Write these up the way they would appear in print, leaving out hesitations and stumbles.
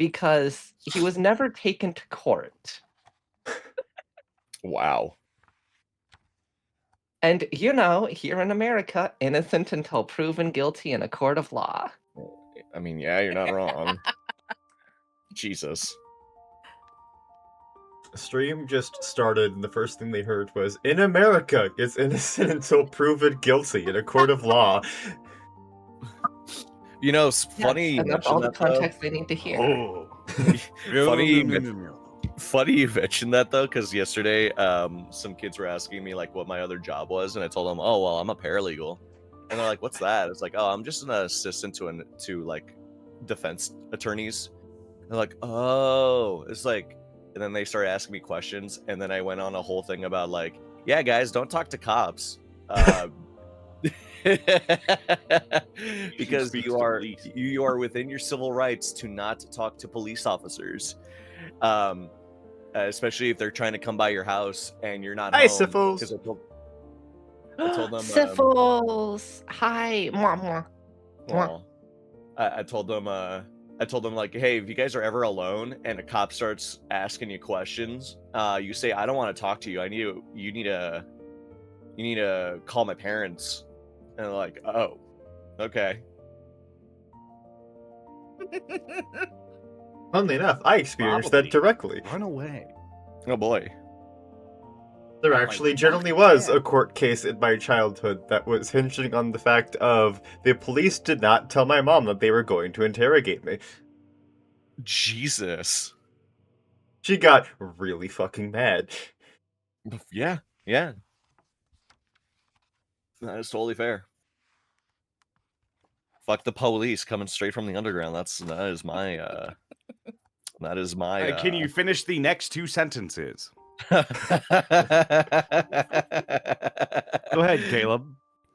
because he was never taken to court. Wow. And, here in America, innocent until proven guilty in a court of law. I mean, yeah, you're not wrong. Jesus. The stream just started, and the first thing they heard was, "In America, it's innocent until proven guilty in a court of law." Funny you that's mentioned all the that, though. context they need to hear. Oh. Funny you mentioned that, though, because yesterday some kids were asking me like what my other job was, and I told them, oh, well, I'm a paralegal. And they're like, what's that? It's like, oh, I'm just an assistant to like defense attorneys. And they're like, oh. It's like, and then they started asking me questions, and then I went on a whole thing about like, yeah, guys, don't talk to cops. Because you are within your civil rights to not talk to police officers, especially if they're trying to come by your house and you're not Hi, home. Syphils. I told them Syphils. Hi. Mwah, mwah. well, I told them like, hey, if you guys are ever alone and a cop starts asking you questions, you say, I don't want to talk to you. You need to call my parents. And they're like, oh, okay. Funnily enough, I experienced that directly. Run away. Oh boy. There actually generally was a court case in my childhood that was hinging on the fact of the police did not tell my mom that they were going to interrogate me. Jesus. She got really fucking mad. Yeah. That is totally fair. Fuck the police coming straight from the underground. That is my Can you finish the next two sentences? Go ahead, Caleb.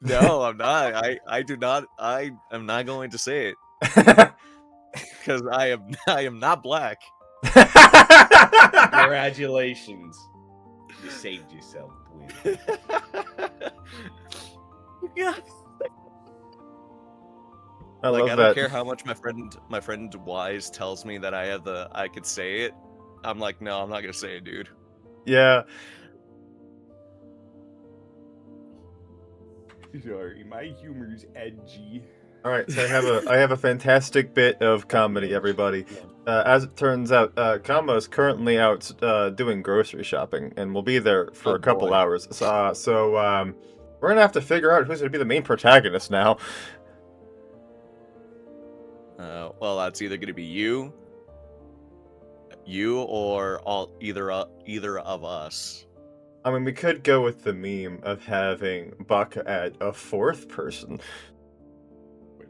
No, I'm not. I do not. I am not going to say it because I am not black. Congratulations. You saved yourself, please. Yeah. I Like, love I that. don't care how much my friend Wise tells me that I could say it. I'm like, no, I'm not gonna say it, dude. Yeah. Sorry, my humor's edgy. All right, so I have a fantastic bit of comedy, everybody. As it turns out, Kama is currently out doing grocery shopping, and will be there for a couple hours. So we're gonna have to figure out who's gonna be the main protagonist now. Well, that's either gonna be you or either of us. I mean, we could go with the meme of having Buck add a fourth person. Wait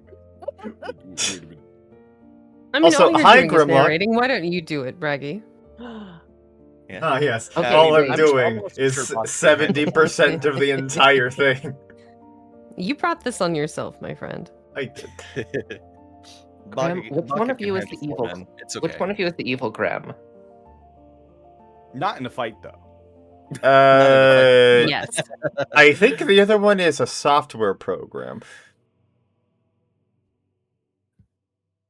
a minute. I mean, Also, all you're hi, doing is Grimlock. narrating. Why don't you do it, Bragi? Yeah. Ah, yes. Okay, All wait, I'm I'm doing almost is sure Buck- 70% of the entire thing. You brought this on yourself, my friend. I did. Graham, which one of you is the evil? It's okay. Which one of you is the evil Graham? Not in a fight, though. Yes. I think the other one is a software program.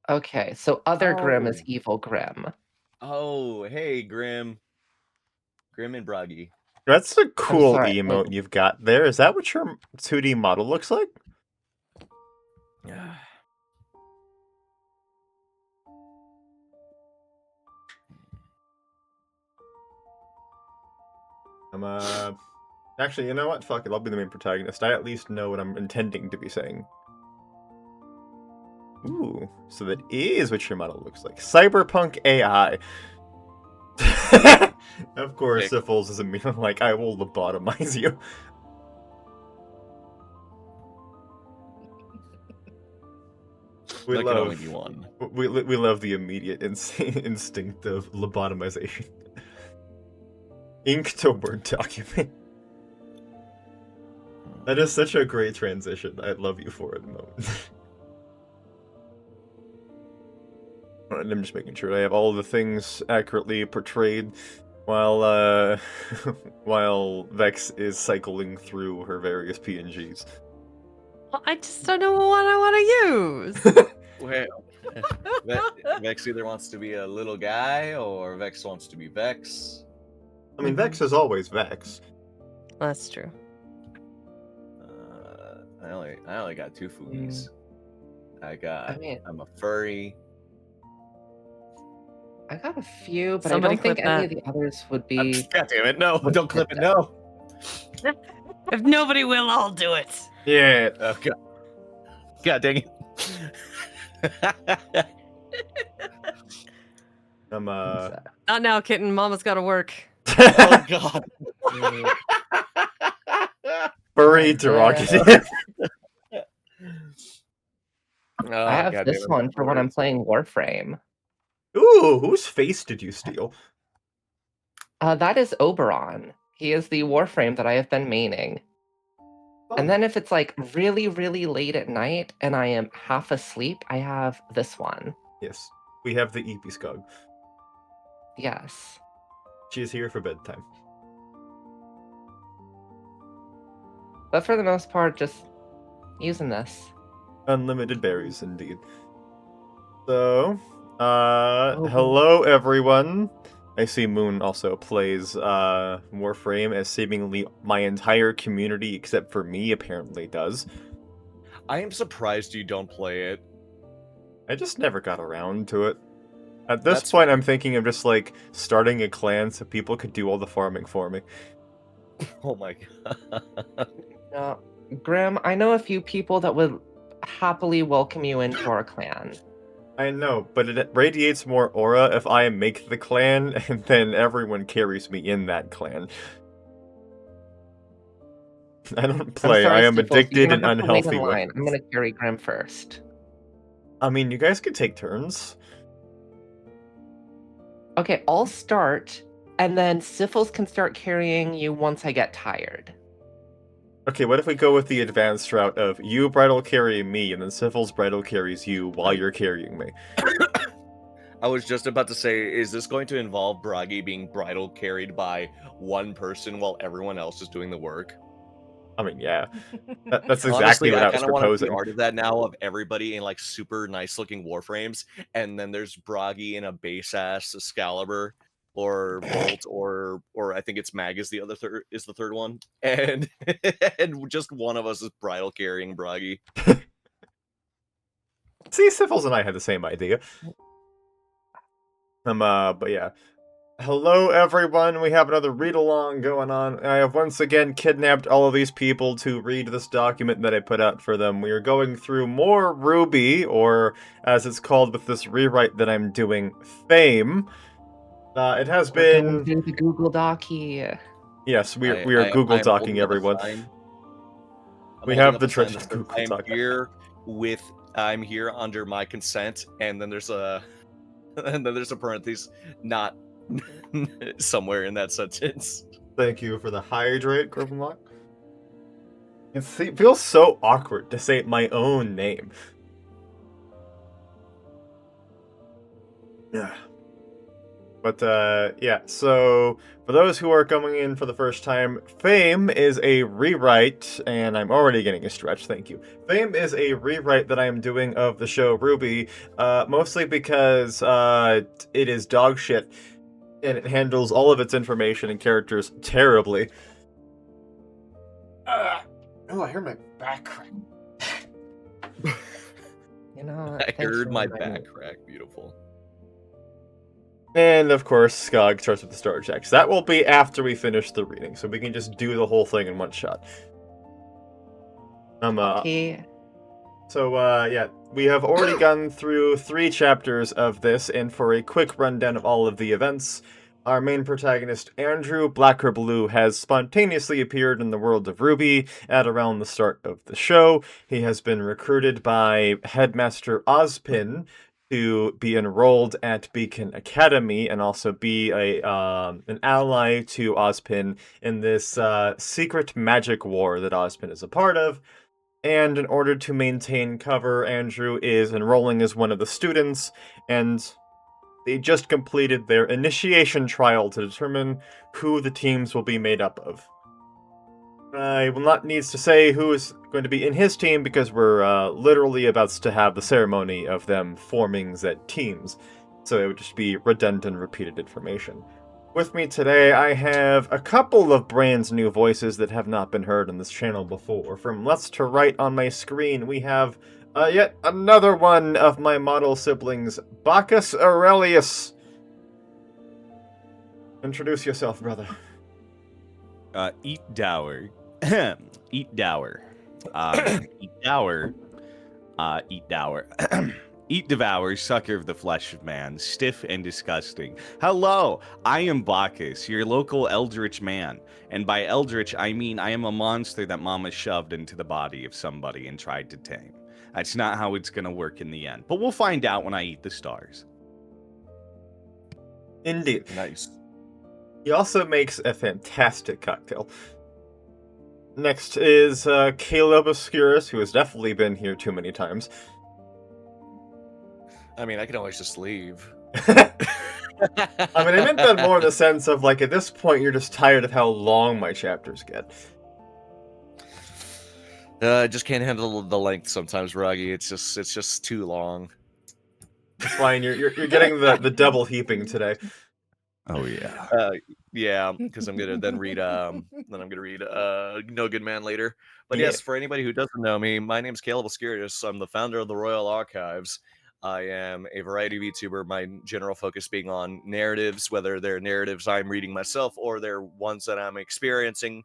Okay, so other Grim is evil Grim. Oh, hey, Grim and Bragi. That's a cool sorry, emote you've got there. Is that what your 2D model looks like? Yeah. Actually, you know what? Fuck it, I'll be the main protagonist. I at least know what I'm intending to be saying. Ooh, so that is what your model looks like. Cyberpunk AI. Of course, Sick. Syphils doesn't mean like I will lobotomize you. We That can only love be one. we love the immediate instinct of lobotomization. Ink to Word document. That is such a great transition. I love you for it, Mo. And I'm just making sure I have all the things accurately portrayed while while Vex is cycling through her various PNGs. Well, I just don't know what I want to use. Well, Vex either wants to be a little guy or Vex wants to be Vex. I mean, Vex is always Vex. That's true. I only got two Fumis. I mean, I'm a furry. I got a few, but Somebody I don't think clip any that. of the others would be. God damn it! No, don't clip it. No. If nobody will, I'll do it. Yeah. Oh, God dang it. I'm Not now, kitten. Mama's got to work. Oh God. furry derogative. I have this one for when I'm playing Warframe. Ooh, whose face did you steal? That is Oberon. He is the Warframe that I have been maining. And then if it's like really, really late at night and I am half asleep, I have this one. Yes, we have the Eepy Skug. Yes. She is here for bedtime. But for the most part, just using this. Unlimited berries, indeed. So, hello everyone. I see Moon also plays Warframe, as seemingly my entire community, except for me, apparently does. I am surprised you don't play it. I just never got around to it. At this point, I'm thinking of just, like, starting a clan so people could do all the farming for me. Oh my God. Grim, I know a few people that would happily welcome you into our clan. I know, but it radiates more aura if I make the clan, and then everyone carries me in that clan. I don't play, I am addicted and unhealthy with. I'm gonna carry Grim first. I mean, you guys could take turns. Okay, I'll start, and then Syphils can start carrying you once I get tired. Okay, what if we go with the advanced route of you bridal carry me, and then Syphils bridal carries you while you're carrying me? I was just about to say, is this going to involve Bragi being bridal carried by one person while everyone else is doing the work? I mean, yeah. That's exactly Honestly, what I was kind of want to proposing. see art of that now, of everybody in like super nice looking warframes, and then there's Bragi in a base ass Excalibur or Bolt or I think it's Mag is the third one, and and just one of us is bridal carrying Bragi. See, Syphils and I had the same idea. But yeah. Hello, everyone. We have another read-along going on. I have once again kidnapped all of these people to read this document that I put out for them. We are going through more RWBY, or as it's called with this rewrite that I'm doing, Fame. It has been... Do the Google Docky. Yes, we are Google Docking everyone. We have the treasure Google Doc. I'm here under my consent, and then there's a parenthesis, not somewhere in that sentence. Thank you for the hydrate, Grimlock. It feels so awkward to say my own name. Yeah. But, yeah, so, for those who are coming in for the first time, Fame is a rewrite, and I'm already getting a stretch, thank you. Fame is a rewrite that I am doing of the show RWBY, mostly because, it is dog shit, and it handles all of its information and characters terribly. Oh, I hear my back crack. You know, I heard my back crack. Beautiful. And, of course, Skog starts with the star checks. That will be after we finish the reading, so we can just do the whole thing in one shot. Okay. So, yeah, we have already gone through 3 chapters of this, and for a quick rundown of all of the events, our main protagonist, Andrew, Black or Blue, has spontaneously appeared in the world of RWBY at around the start of the show. He has been recruited by Headmaster Ozpin to be enrolled at Beacon Academy and also be an ally to Ozpin in this secret magic war that Ozpin is a part of. And in order to maintain cover, Andrew is enrolling as one of the students, and they just completed their initiation trial to determine who the teams will be made up of. I will not need to say who is going to be in his team because we're literally about to have the ceremony of them forming Z teams. So it would just be redundant, repeated information. With me today, I have a couple of brand new voices that have not been heard on this channel before. From left to right on my screen, we have yet another one of my model siblings, Bacchus Aurelius. Introduce yourself, brother. Eat dower. Eat dower. Eat dower. Eat dower. Eat devour, sucker of the flesh of man, stiff and disgusting. Hello, I am Bacchus, your local eldritch man. And by eldritch, I mean I am a monster that mama shoved into the body of somebody and tried to tame. That's not how it's gonna work in the end. But we'll find out when I eat the stars. Indeed. Nice. He also makes a fantastic cocktail. Next is Caleb Obscurus, who has definitely been here too many times. I mean, I can always just leave. I meant that more in the sense of, like, at this point, you're just tired of how long my chapters get. I just can't handle the length sometimes, Bragi. It's just too long. It's fine. You're getting the double heaping today. Oh yeah. Yeah, because I'm gonna then read No Good Man later. But Yeah. yes, for anybody who doesn't know me, my name's Caleb Obscurius. I'm the founder of the Royal Archives. I am a variety of YouTuber, my general focus being on narratives, whether they're narratives I'm reading myself or they're ones that I'm experiencing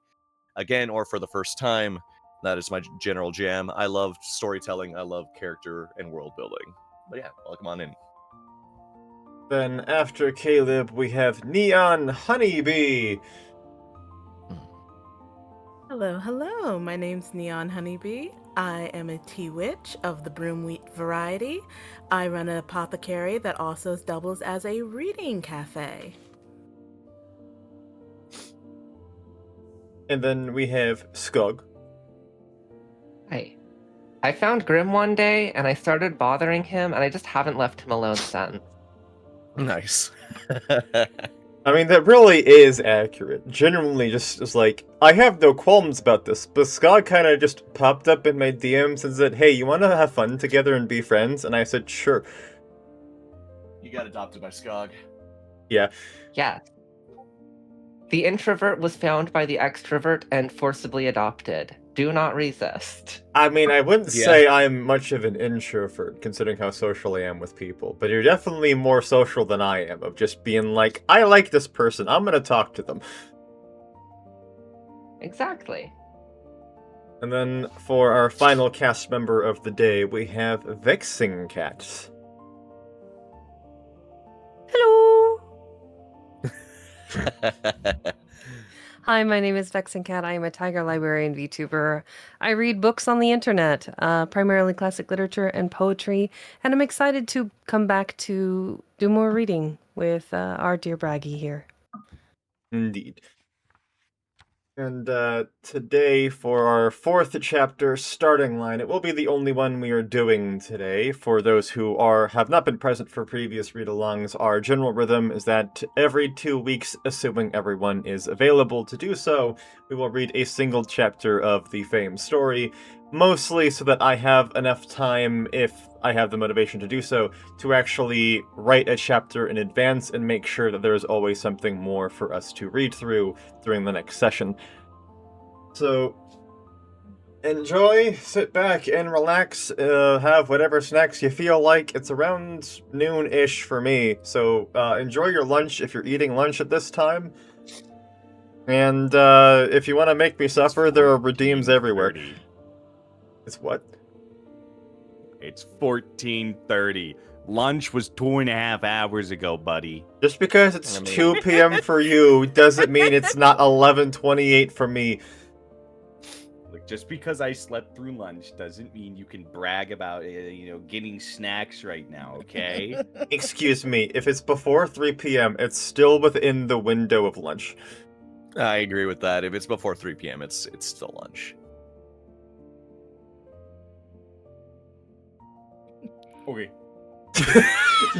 again or for the first time. That is my general jam. I love storytelling. I love character and world building. But yeah, welcome on in. Then after Caleb, we have Neon Honeybee. Hello, hello. My name's Neon Honeybee. I am a tea witch of the broom wheat variety. I run an apothecary that also doubles as a reading cafe. And then we have Skug. Hi. I found Grim one day, and I started bothering him, and I just haven't left him alone since. Nice. I mean, that really is accurate. Genuinely, just like, I have no qualms about this, but Skug kind of just popped up in my DMs and said, hey, you want to have fun together and be friends? And I said, sure. You got adopted by Skog. Yeah. Yeah. The introvert was found by the extrovert and forcibly adopted. Do not resist. I mean, I wouldn't say I'm much of an introvert, considering how social I am with people, but you're definitely more social than I am, of just being like, I like this person, I'm gonna talk to them. Exactly. And then, for our final cast member of the day, we have Vexing Cat. Hello. Hi, my name is Vexing Cat. I am a Tiger Librarian VTuber. I read books on the internet, primarily classic literature and poetry, and I'm excited to come back to do more reading with our dear Bragi here. Indeed. And today, for our fourth chapter starting line, it will be the only one we are doing today. For those who have not been present for previous read-alongs, our general rhythm is that every 2 weeks, assuming everyone is available to do so, we will read a single chapter of the famed story, mostly so that I have enough time, if I have the motivation to do so, to actually write a chapter in advance and make sure that there is always something more for us to read through during the next session. So, enjoy, sit back and relax, have whatever snacks you feel like. It's around noon-ish for me, so enjoy your lunch if you're eating lunch at this time. And if you want to make me suffer, there are redeems everywhere. It's what? It's 14:30. Lunch was 2.5 hours ago, buddy. Just because it's 2 p.m. for you doesn't mean it's not 11:28 for me. Look, just because I slept through lunch doesn't mean you can brag about getting snacks right now, okay? Excuse me, if it's before 3 p.m., it's still within the window of lunch. I agree with that. If it's before 3 p.m., it's still lunch. Okay.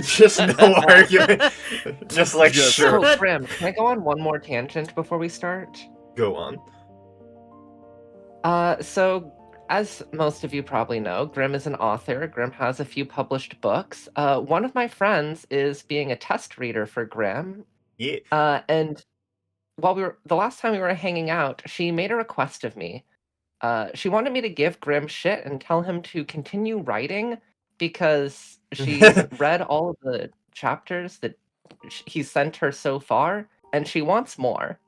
Just no argument. Just like, sure. So, Grim, can I go on one more tangent before we start? Go on. So as most of you probably know, Grim is an author. Grim has a few published books. One of my friends is being a test reader for Grim. Yeah. And the last time we were hanging out, she made a request of me. She wanted me to give Grim shit and tell him to continue writing because she's read all of the chapters that he sent her so far, and she wants more.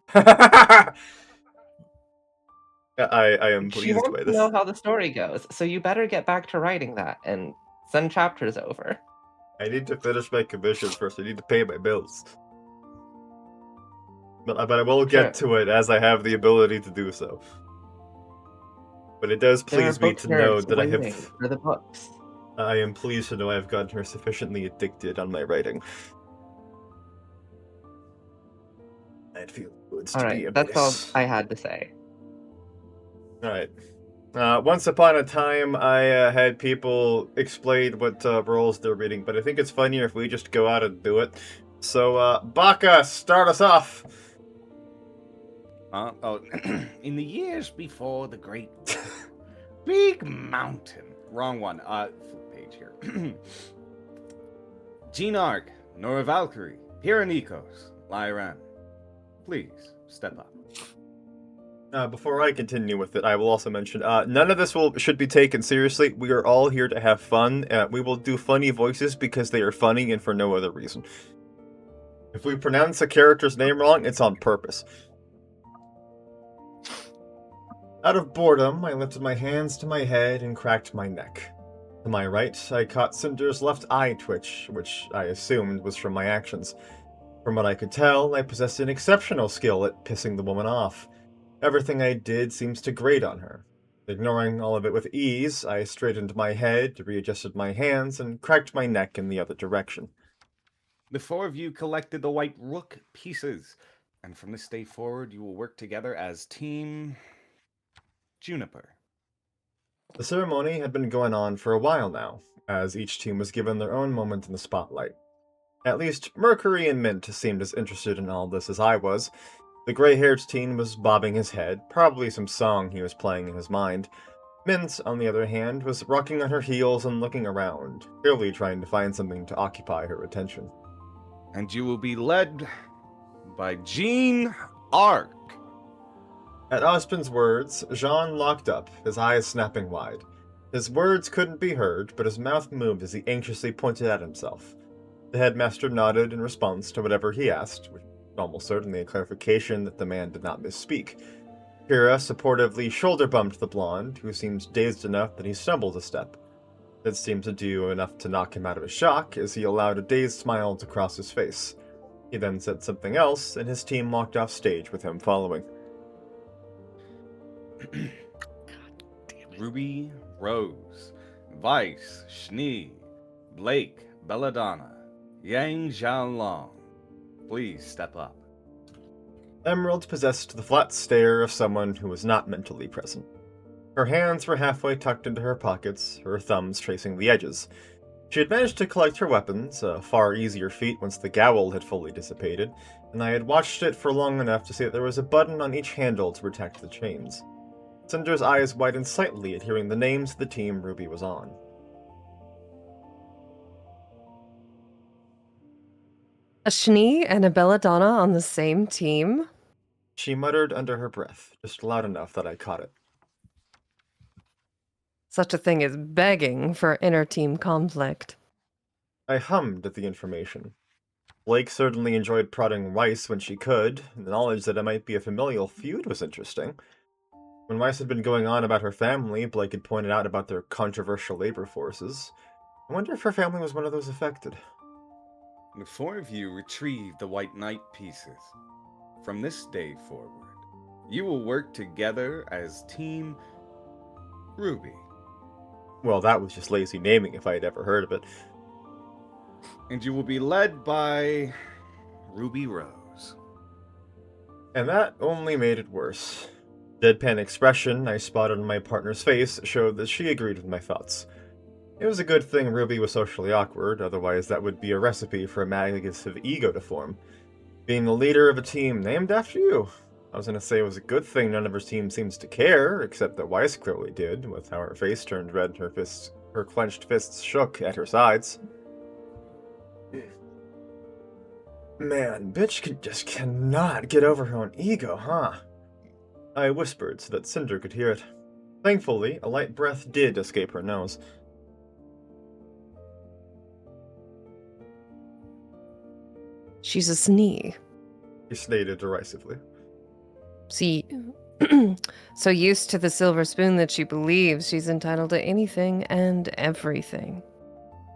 I am She pleased wants by to this. know how the story goes, so you better get back to writing that and send chapters over. I need to finish my commission first. I need to pay my bills. But I will get Sure. to it as I have the ability to do so. But it does There are please me book to know nerds that I waiting have. for the books. I am pleased to know I have gotten her sufficiently addicted on my writing. It feels good to All be right, a that's all boss. I had to say. Alright. Once upon a time, I had people explain what roles they're reading, but I think it's funnier if we just go out and do it. So, Baka, start us off! In the years before the Great War, Big Mountain. Wrong one. Flip page here. Gene Arg, Nora Valkyrie, Pyranikos, Lyran. Please, step up. Before I continue with it, I will also mention, none of this should be taken seriously. We are all here to have fun. We will do funny voices because they are funny and for no other reason. If we pronounce a character's name wrong, it's on purpose. Out of boredom, I lifted my hands to my head and cracked my neck. To my right, I caught Cinder's left eye twitch, which I assumed was from my actions. From what I could tell, I possessed an exceptional skill at pissing the woman off. Everything I did seems to grate on her. Ignoring all of it with ease, I straightened my head, readjusted my hands, and cracked my neck in the other direction. The four of you collected the white rook pieces, and from this day forward, you will work together as Team Juniper. The ceremony had been going on for a while now, as each team was given their own moment in the spotlight. At least, Mercury and Mint seemed as interested in all this as I was. The gray-haired teen was bobbing his head, probably some song he was playing in his mind. Mint, on the other hand, was rocking on her heels and looking around, clearly trying to find something to occupy her attention. And you will be led by Gene Arc. At Ospin's words, Jean locked up, his eyes snapping wide. His words couldn't be heard, but his mouth moved as he anxiously pointed at himself. The headmaster nodded in response to whatever he asked, which was almost certainly a clarification that the man did not misspeak. Kira supportively shoulder-bumped the blonde, who seemed dazed enough that he stumbled a step. That seemed to do enough to knock him out of his shock, as he allowed a dazed smile to cross his face. He then said something else, and his team walked off stage with him following. Ruby, Rose, Vice, Schnee, Blake, Belladonna, Yang Xiaolong. Please step up. Emerald possessed the flat stare of someone who was not mentally present. Her hands were halfway tucked into her pockets, her thumbs tracing the edges. She had managed to collect her weapons, a far easier feat once the gowl had fully dissipated, and I had watched it for long enough to see that there was a button on each handle to protect the chains. Cinder's eyes widened slightly at hearing the names of the team Ruby was on. A Schnee and a Belladonna on the same team? She muttered under her breath, just loud enough that I caught it. Such a thing as begging for inter-team conflict. I hummed at the information. Blake certainly enjoyed prodding Weiss when she could, and the knowledge that it might be a familial feud was interesting. When Weiss had been going on about her family, Blake had pointed out about their controversial labor forces. I wonder if her family was one of those affected. The four of you retrieve the White Knight pieces. From this day forward, you will work together as Team RWBY. Well, that was just lazy naming if I had ever heard of it. And you will be led by Ruby Rose. And that only made it worse. Deadpan expression I spotted on my partner's face showed that she agreed with my thoughts. It was a good thing Ruby was socially awkward, otherwise that would be a recipe for a massive ego to form. Being the leader of a team named after you. I was gonna say it was a good thing none of her team seems to care, except that Weiss clearly did, with how her face turned red and her clenched fists shook at her sides. Man, bitch just cannot get over her own ego, huh? I whispered so that Cinder could hear it. Thankfully, a light breath did escape her nose. She's a snee. She stated derisively. See, so used to the silver spoon that she believes she's entitled to anything and everything.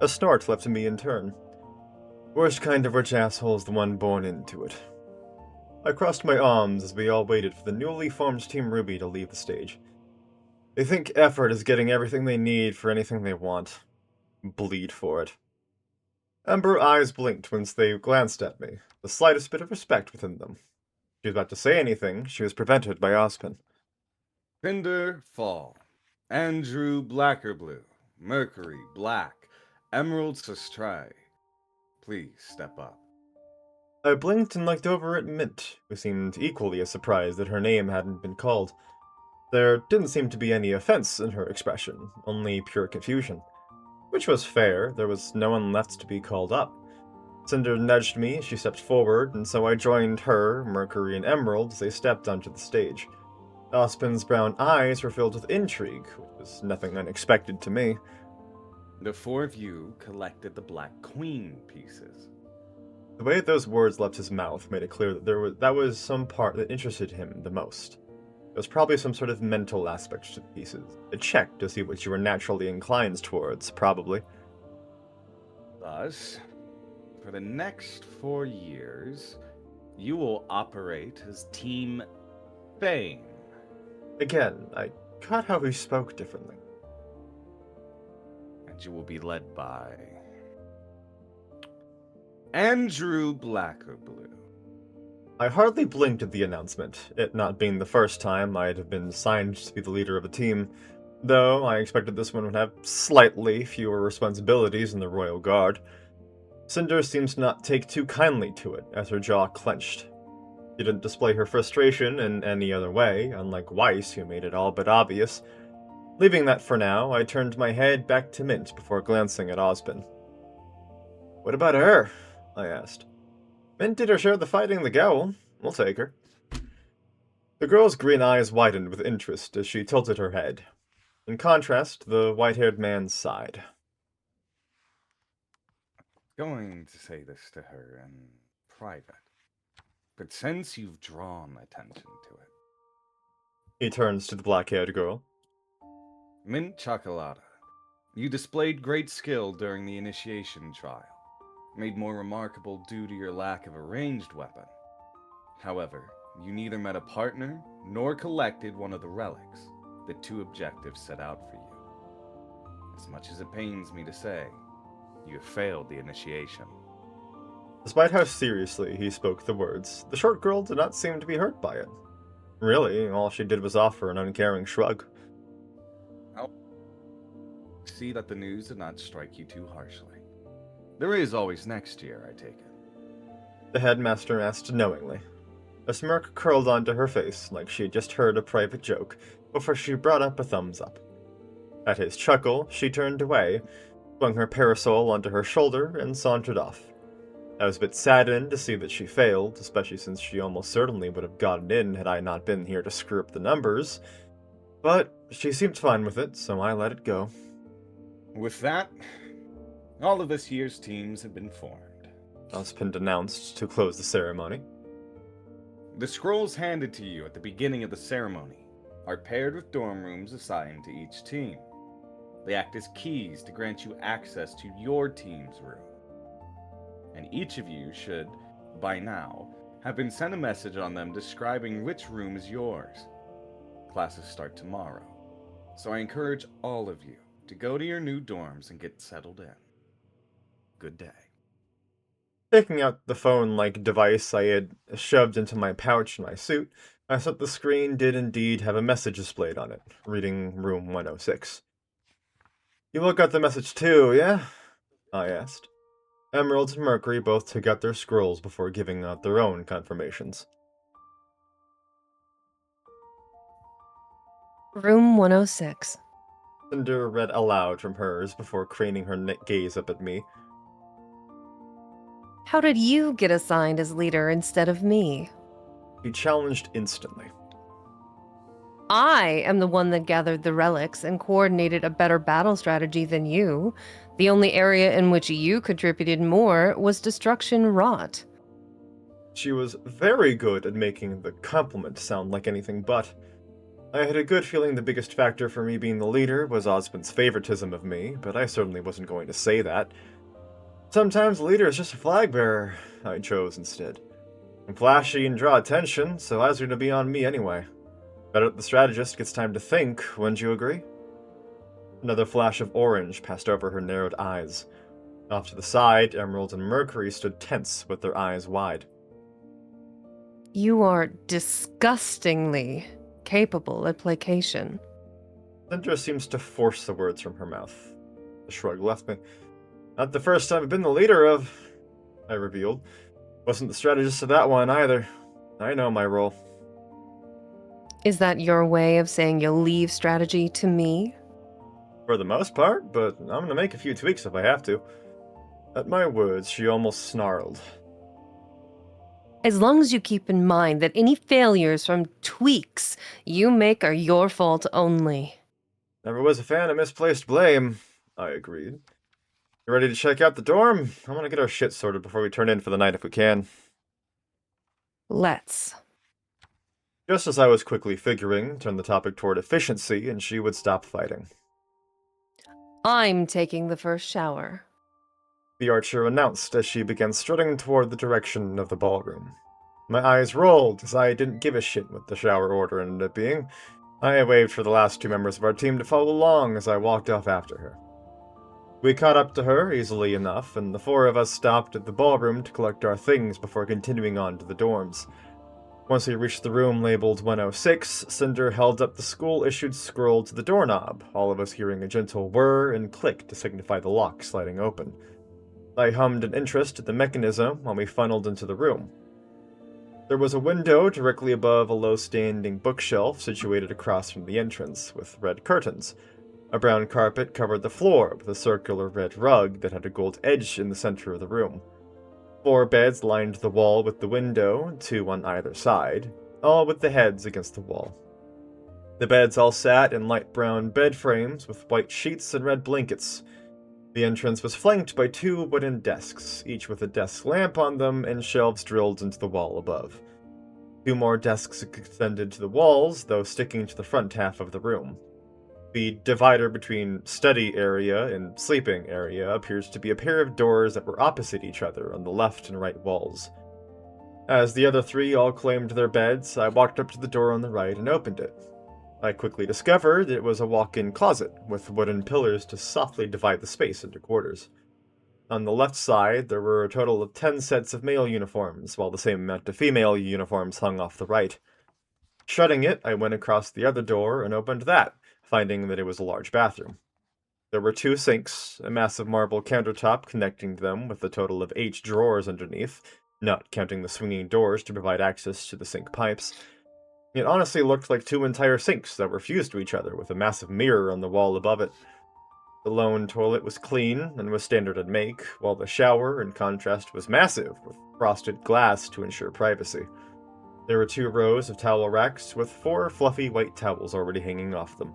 A snort left me in turn. Worst kind of rich asshole's the one born into it. I crossed my arms as we all waited for the newly formed Team RWBY to leave the stage. They think effort is getting everything they need for anything they want. Bleed for it. Ember eyes blinked once they glanced at me, the slightest bit of respect within them. She was about to say anything, she was prevented by Ozpin. Cinder, fall. Andrew, black or blue. Mercury, black. Emerald, Sestrai. Please step up. I blinked and looked over at Mint, who seemed equally as surprised that her name hadn't been called. There didn't seem to be any offense in her expression, only pure confusion. Which was fair, there was no one left to be called up. Cinder nudged me as she stepped forward, and so I joined her, Mercury, and Emerald as they stepped onto the stage. Ozpin's brown eyes were filled with intrigue, which was nothing unexpected to me. The four of you collected the Black Queen pieces. The way those words left his mouth made it clear that that was some part that interested him the most. There was probably some sort of mental aspect to the pieces. A check to see what you were naturally inclined towards, probably. Thus, for the next 4 years, you will operate as Team Fame. Again, I caught how he spoke differently. And you will be led by Andrew, black or blue. I hardly blinked at the announcement, it not being the first time I'd have been assigned to be the leader of a team, though I expected this one would have slightly fewer responsibilities than the Royal Guard. Cinder seemed to not take too kindly to it, as her jaw clenched. She didn't display her frustration in any other way, unlike Weiss, who made it all but obvious. Leaving that for now, I turned my head back to Mint before glancing at Ozpin. "What about her?" I asked. "Mint did her share of the fighting the Gowl. We'll take her." The girl's green eyes widened with interest as she tilted her head. In contrast, the white-haired man sighed. Going to say this to her in private, but since you've drawn attention to it. He turns to the black-haired girl. Mint Chocolata, you displayed great skill during the initiation trial, made more remarkable due to your lack of a ranged weapon. However, you neither met a partner nor collected one of the relics, the 2 objectives set out for you. As much as it pains me to say, you have failed the initiation. Despite how seriously he spoke the words, the short girl did not seem to be hurt by it. Really, all she did was offer an uncaring shrug. See that the news did not strike you too harshly. There is always next year, I take it. The headmaster asked knowingly. A smirk curled onto her face like she had just heard a private joke before she brought up a thumbs up. At his chuckle, she turned away, flung her parasol onto her shoulder, and sauntered off. I was a bit saddened to see that she failed, especially since she almost certainly would have gotten in had I not been here to screw up the numbers. But she seemed fine with it, so I let it go. With that, all of this year's teams have been formed. Ozpin announced to close the ceremony. The scrolls handed to you at the beginning of the ceremony are paired with dorm rooms assigned to each team. They act as keys to grant you access to your team's room. And each of you should, by now, have been sent a message on them describing which room is yours. Classes start tomorrow, so I encourage all of you to go to your new dorms and get settled in. Good day. Taking out the phone-like device I had shoved into my pouch in my suit, I saw that the screen did indeed have a message displayed on it, reading Room 106. "You all got the message too, yeah?" I asked. Emerald and Mercury both took out their scrolls before giving out their own confirmations. Room 106. Cinder read aloud from hers before craning her gaze up at me. How did you get assigned as leader instead of me? He challenged instantly. I am the one that gathered the relics and coordinated a better battle strategy than you. The only area in which you contributed more was destruction wrought. She was very good at making the compliment sound like anything but. I had a good feeling the biggest factor for me being the leader was Osmond's favoritism of me, but I certainly wasn't going to say that. Sometimes the leader is just a flag bearer, I chose instead. I'm flashy and draw attention, so eyes are going to be on me anyway. Better that the strategist gets time to think, wouldn't you agree? Another flash of orange passed over her narrowed eyes. Off to the side, Emerald and Mercury stood tense with their eyes wide. You are disgustingly capable at placation. Cinder seems to force the words from her mouth. The shrug left me. Not the first time I've been the leader of, I revealed. Wasn't the strategist of that one either. I know my role. Is that your way of saying you'll leave strategy to me? For the most part, but I'm gonna make a few tweaks if I have to. At my words, she almost snarled. As long as you keep in mind that any failures from tweaks you make are your fault only. Never was a fan of misplaced blame, I agreed. You ready to check out the dorm? I want to get our shit sorted before we turn in for the night if we can. Let's. Just as I was quickly figuring, turned the topic toward efficiency and she would stop fighting. I'm taking the first shower. The archer announced as she began strutting toward the direction of the ballroom. My eyes rolled as I didn't give a shit what the shower order ended up being. I waved for the last two members of our team to follow along as I walked off after her. We caught up to her easily enough, and the four of us stopped at the ballroom to collect our things before continuing on to the dorms. Once we reached the room labeled 106, Cinder held up the school-issued scroll to the doorknob, all of us hearing a gentle whir and click to signify the lock sliding open. I hummed in interest at the mechanism while we funneled into the room. There was a window directly above a low-standing bookshelf situated across from the entrance, with red curtains. A brown carpet covered the floor with a circular red rug that had a gold edge in the center of the room. 4 beds lined the wall with the window, 2 on either side, all with the heads against the wall. The beds all sat in light brown bed frames with white sheets and red blankets. The entrance was flanked by 2 wooden desks, each with a desk lamp on them and shelves drilled into the wall above. 2 more desks extended to the walls, though sticking to the front half of the room. The divider between study area and sleeping area appears to be a pair of doors that were opposite each other on the left and right walls. As the other 3 all claimed their beds, I walked up to the door on the right and opened it. I quickly discovered it was a walk-in closet, with wooden pillars to softly divide the space into quarters. On the left side, there were a total of 10 sets of male uniforms, while the same amount of female uniforms hung off the right. Shutting it, I went across the other door and opened that, finding that it was a large bathroom. There were 2 sinks, a massive marble countertop connecting them with a total of 8 drawers underneath, not counting the swinging doors to provide access to the sink pipes. It honestly looked like 2 entire sinks that were fused to each other with a massive mirror on the wall above it. The lone toilet was clean and was standard in make, while the shower, in contrast, was massive, with frosted glass to ensure privacy. There were 2 rows of towel racks with 4 fluffy white towels already hanging off them.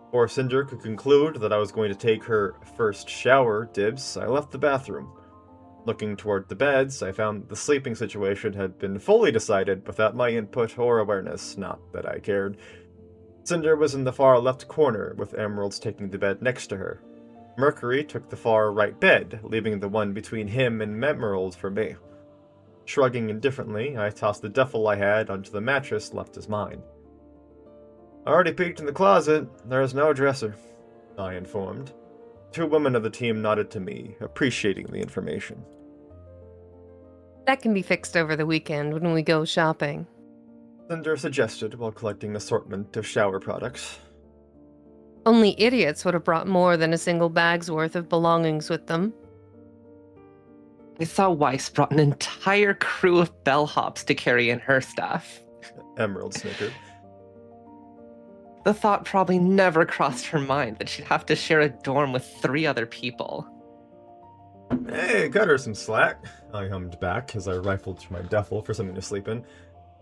Before Cinder could conclude that I was going to take her first shower dibs, I left the bathroom. Looking toward the beds, I found the sleeping situation had been fully decided without my input or awareness, not that I cared. Cinder was in the far left corner, with Emeralds taking the bed next to her. Mercury took the far right bed, leaving the one between him and Emerald for me. Shrugging indifferently, I tossed the duffel I had onto the mattress left as mine. I already peeked in the closet. There's no dresser, I informed. 2 women of the team nodded to me, appreciating the information. That can be fixed over the weekend when we go shopping. Cinder suggested while collecting an assortment of shower products. Only idiots would have brought more than a single bag's worth of belongings with them. I saw Weiss brought an entire crew of bellhops to carry in her stuff. Emerald snickered. The thought probably never crossed her mind that she'd have to share a dorm with 3 other people. Hey, cut her some slack, I hummed back as I rifled through my duffel for something to sleep in.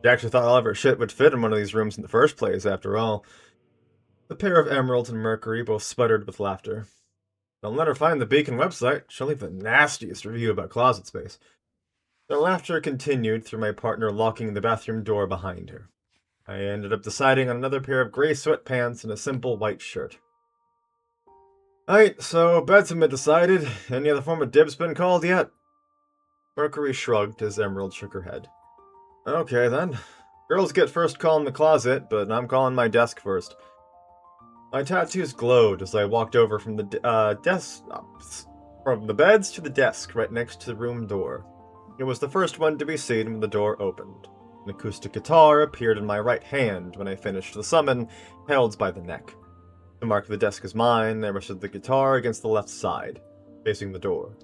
She actually thought all of her shit would fit in one of these rooms in the first place, after all. The pair of Emerald and Mercury both sputtered with laughter. Don't let her find the Beacon website. She'll leave the nastiest review about closet space. Their laughter continued through my partner locking the bathroom door behind her. I ended up deciding on another pair of gray sweatpants and a simple white shirt. Alright, so beds have been decided. Any other form of dibs been called yet? Mercury shrugged as Emerald shook her head. Okay then. Girls get first call in the closet, but I'm calling my desk first. My tattoos glowed as I walked over from the from the beds to the desk right next to the room door. It was the first one to be seen when the door opened. An acoustic guitar appeared in my right hand when I finished the summon, held by the neck. To mark the desk as mine, I rested the guitar against the left side, facing the door.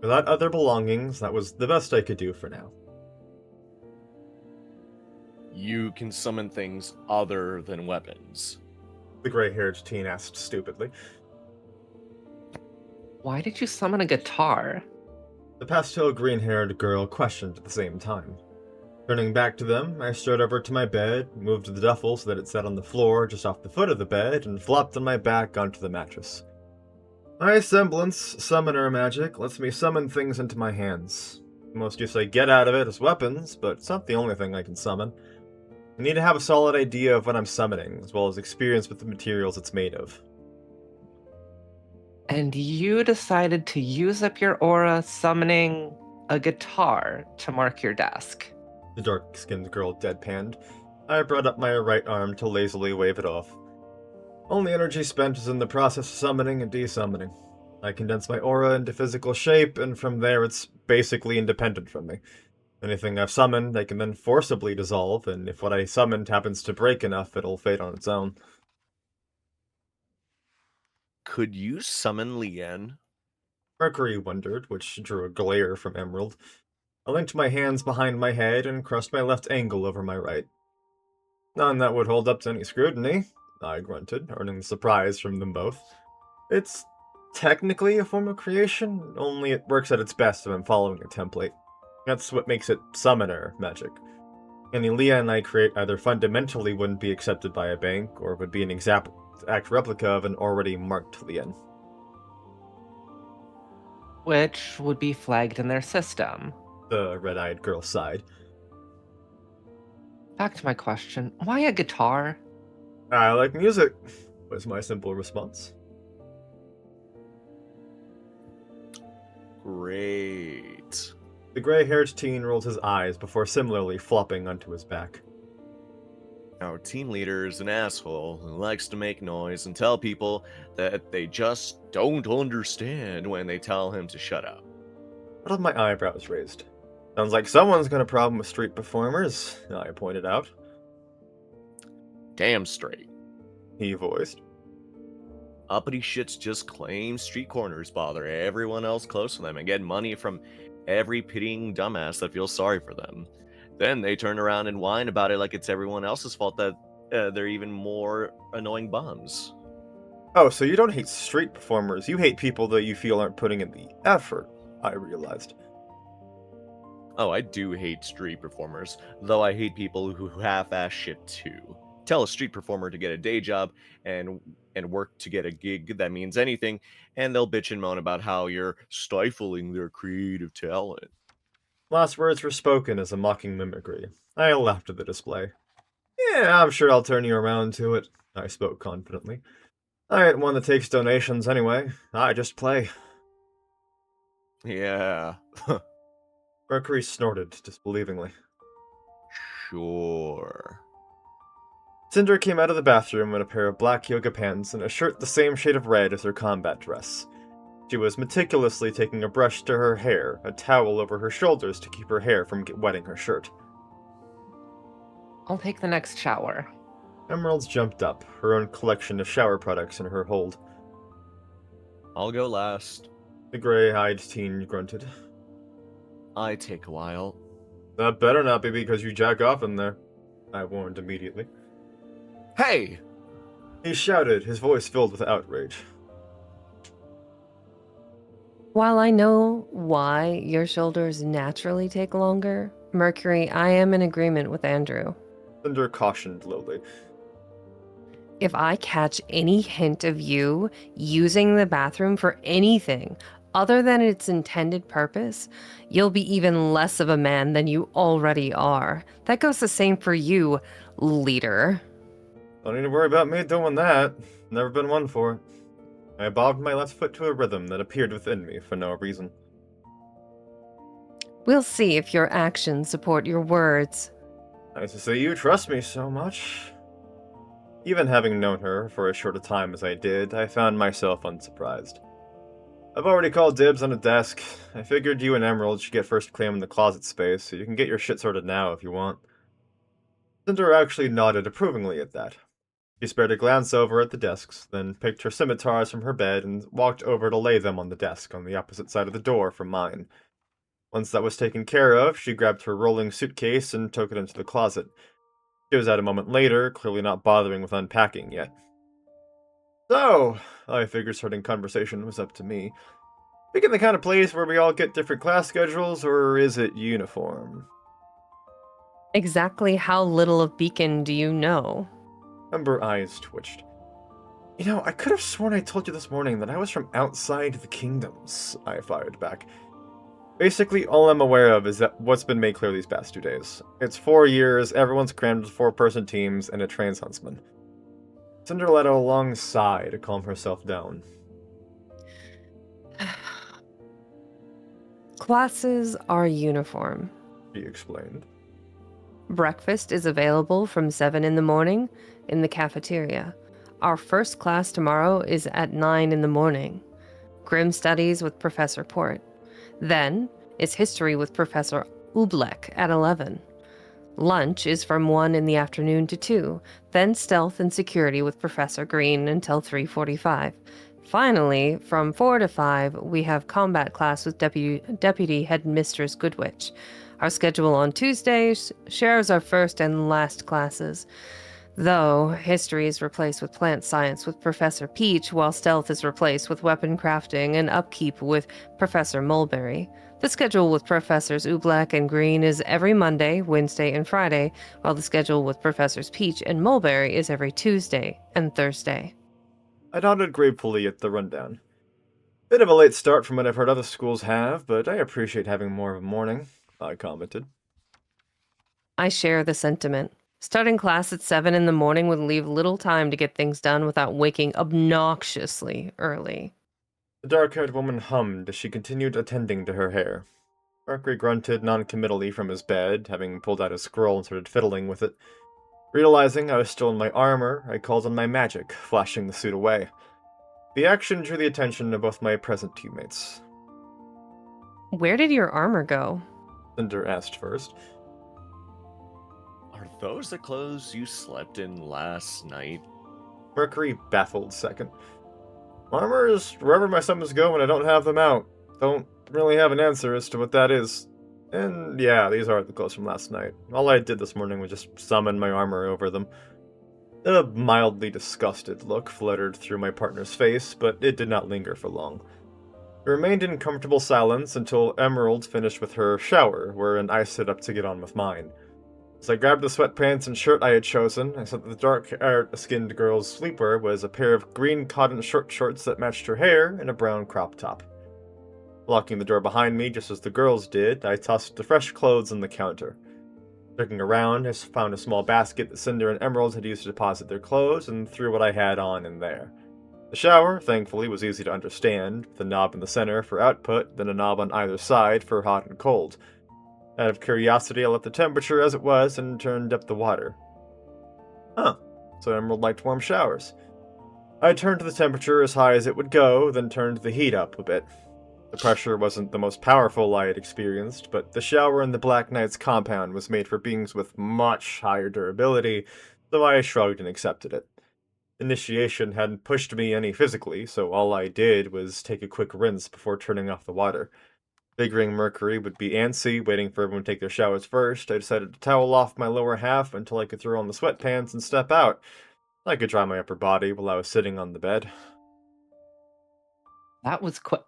Without other belongings, that was the best I could do for now. You can summon things other than weapons. The gray-haired teen asked stupidly. Why did you summon a guitar? The pastel green-haired girl questioned at the same time. Turning back to them, I strode over to my bed, moved the duffel so that it sat on the floor just off the foot of the bed, and flopped on my back onto the mattress. My semblance, summoner magic, lets me summon things into my hands. Most use I get out of it as weapons, but it's not the only thing I can summon. I need to have a solid idea of what I'm summoning, as well as experience with the materials it's made of. And you decided to use up your aura summoning a guitar to mark your desk. The dark-skinned girl deadpanned. I brought up my right arm to lazily wave it off. Only energy spent is in the process of summoning and desummoning. I condense my aura into physical shape, and from there it's basically independent from me. Anything I've summoned, I can then forcibly dissolve, and if what I summoned happens to break enough, it'll fade on its own. Could you summon Lien? Mercury wondered, which drew a glare from Emerald. I linked my hands behind my head and crossed my left ankle over my right. None that would hold up to any scrutiny, I grunted, earning the surprise from them both. It's technically a form of creation, only it works at its best if I'm following a template. That's what makes it summoner magic. Any Lien I create either fundamentally wouldn't be accepted by a bank, or would be an exact replica of an already marked Lien. Which would be flagged in their system. The red-eyed girl sighed. Back to my question, why a guitar? I like music, was my simple response. Great. The gray-haired teen rolled his eyes before similarly flopping onto his back. Our team leader is an asshole who likes to make noise and tell people that they just don't understand when they tell him to shut up. I had my eyebrows raised. Sounds like someone's got a problem with street performers, I pointed out. Damn straight. He voiced. Uppity shits just claim street corners bother everyone else close to them and get money from every pitying dumbass that feels sorry for them. Then they turn around and whine about it like it's everyone else's fault that they're even more annoying bums. Oh, so you don't hate street performers, you hate people that you feel aren't putting in the effort, I realized. Oh, I do hate street performers, though I hate people who half-ass shit too. Tell a street performer to get a day job and work to get a gig that means anything, and they'll bitch and moan about how you're stifling their creative talent. Last words were spoken as a mocking mimicry. I laughed at the display. Yeah, I'm sure I'll turn you around to it, I spoke confidently. I ain't one that takes donations anyway. I just play. Yeah. Mercury snorted disbelievingly. Sure. Cinder came out of the bathroom in a pair of black yoga pants and a shirt the same shade of red as her combat dress. She was meticulously taking a brush to her hair, a towel over her shoulders to keep her hair from wetting her shirt. I'll take the next shower. Emerald jumped up, her own collection of shower products in her hold. I'll go last. The gray-eyed teen grunted. I take a while. That better not be because you jack off in there, I warned immediately. Hey! He shouted, his voice filled with outrage. While I know why your shoulders naturally take longer, Mercury, I am in agreement with Andrew. Cinder cautioned lowly. If I catch any hint of you using the bathroom for anything other than its intended purpose, you'll be even less of a man than you already are. That goes the same for you, leader. Don't need to worry about me doing that. Never been one for it. I bobbed my left foot to a rhythm that appeared within me for no reason. We'll see if your actions support your words. Nice to see you trust me so much. Even having known her for as short a time as I did, I found myself unsurprised. I've already called dibs on a desk. I figured you and Emerald should get first claim in the closet space, so you can get your shit sorted now if you want. Cinder actually nodded approvingly at that. She spared a glance over at the desks, then picked her scimitars from her bed and walked over to lay them on the desk on the opposite side of the door from mine. Once that was taken care of, she grabbed her rolling suitcase and took it into the closet. She was out a moment later, clearly not bothering with unpacking yet. So, I figured starting conversation was up to me. Picking the kind of place where we all get different class schedules, or is it uniform? Exactly how little of Beacon do you know? Her eyes twitched. You know, I could have sworn I told you this morning that I was from outside the kingdoms, I fired back. Basically, all I'm aware of is that what's been made clear these past 2 days. It's 4 years, everyone's crammed with 4-person teams, and a trains huntsman. Cinder let out a long sigh to calm herself down. Classes are uniform. She explained. Breakfast is available from 7 in the morning in the cafeteria. Our first class tomorrow is at 9 in the morning. Grim Studies with Professor Port. Then is History with Professor Ublek at 11. Lunch is from 1 in the afternoon to 2. Then Stealth and Security with Professor Green until 3:45. Finally, from 4 to 5, we have combat class with Deputy Headmistress Goodwitch. Our schedule on Tuesdays shares our first and last classes, though History is replaced with Plant Science with Professor Peach, while Stealth is replaced with Weapon Crafting and Upkeep with Professor Mulberry. The schedule with Professors Ublek and Green is every Monday, Wednesday, and Friday, while the schedule with Professors Peach and Mulberry is every Tuesday and Thursday. I nodded gratefully at the rundown. Bit of a late start from what I've heard other schools have, but I appreciate having more of a morning, I commented. I share the sentiment. Starting class at 7 in the morning would leave little time to get things done without waking obnoxiously early. The dark-haired woman hummed as she continued attending to her hair. Mercury grunted noncommittally from his bed, having pulled out a scroll and started fiddling with it. Realizing I was still in my armor, I called on my magic, flashing the suit away. The action drew the attention of both my present teammates. Where did your armor go? Cinder asked first. Are those the clothes you slept in last night? Mercury baffled second. Armor is wherever my summons go when I don't have them out. Don't really have an answer as to what that is. And yeah, these are the clothes from last night. All I did this morning was just summon my armor over them. A mildly disgusted look fluttered through my partner's face, but it did not linger for long. We remained in comfortable silence until Emerald finished with her shower, wherein I stood up to get on with mine. As I grabbed the sweatpants and shirt I had chosen, I saw that the dark-skinned girl's sleepwear was a pair of green cotton short shorts that matched her hair and a brown crop top. Locking the door behind me just as the girls did, I tossed the fresh clothes on the counter. Looking around, I found a small basket that Cinder and Emerald had used to deposit their clothes and threw what I had on in there. The shower, thankfully, was easy to understand, with a knob in the center for output, then a knob on either side for hot and cold. Out of curiosity, I left the temperature as it was and turned up the water. Huh, so Emerald liked warm showers. I turned the temperature as high as it would go, then turned the heat up a bit. The pressure wasn't the most powerful I had experienced, but the shower in the Black Knight's compound was made for beings with much higher durability, so I shrugged and accepted it. Initiation hadn't pushed me any physically, so all I did was take a quick rinse before turning off the water. Figuring Mercury would be antsy, waiting for everyone to take their showers first, I decided to towel off my lower half until I could throw on the sweatpants and step out. I could dry my upper body while I was sitting on the bed. That was quick.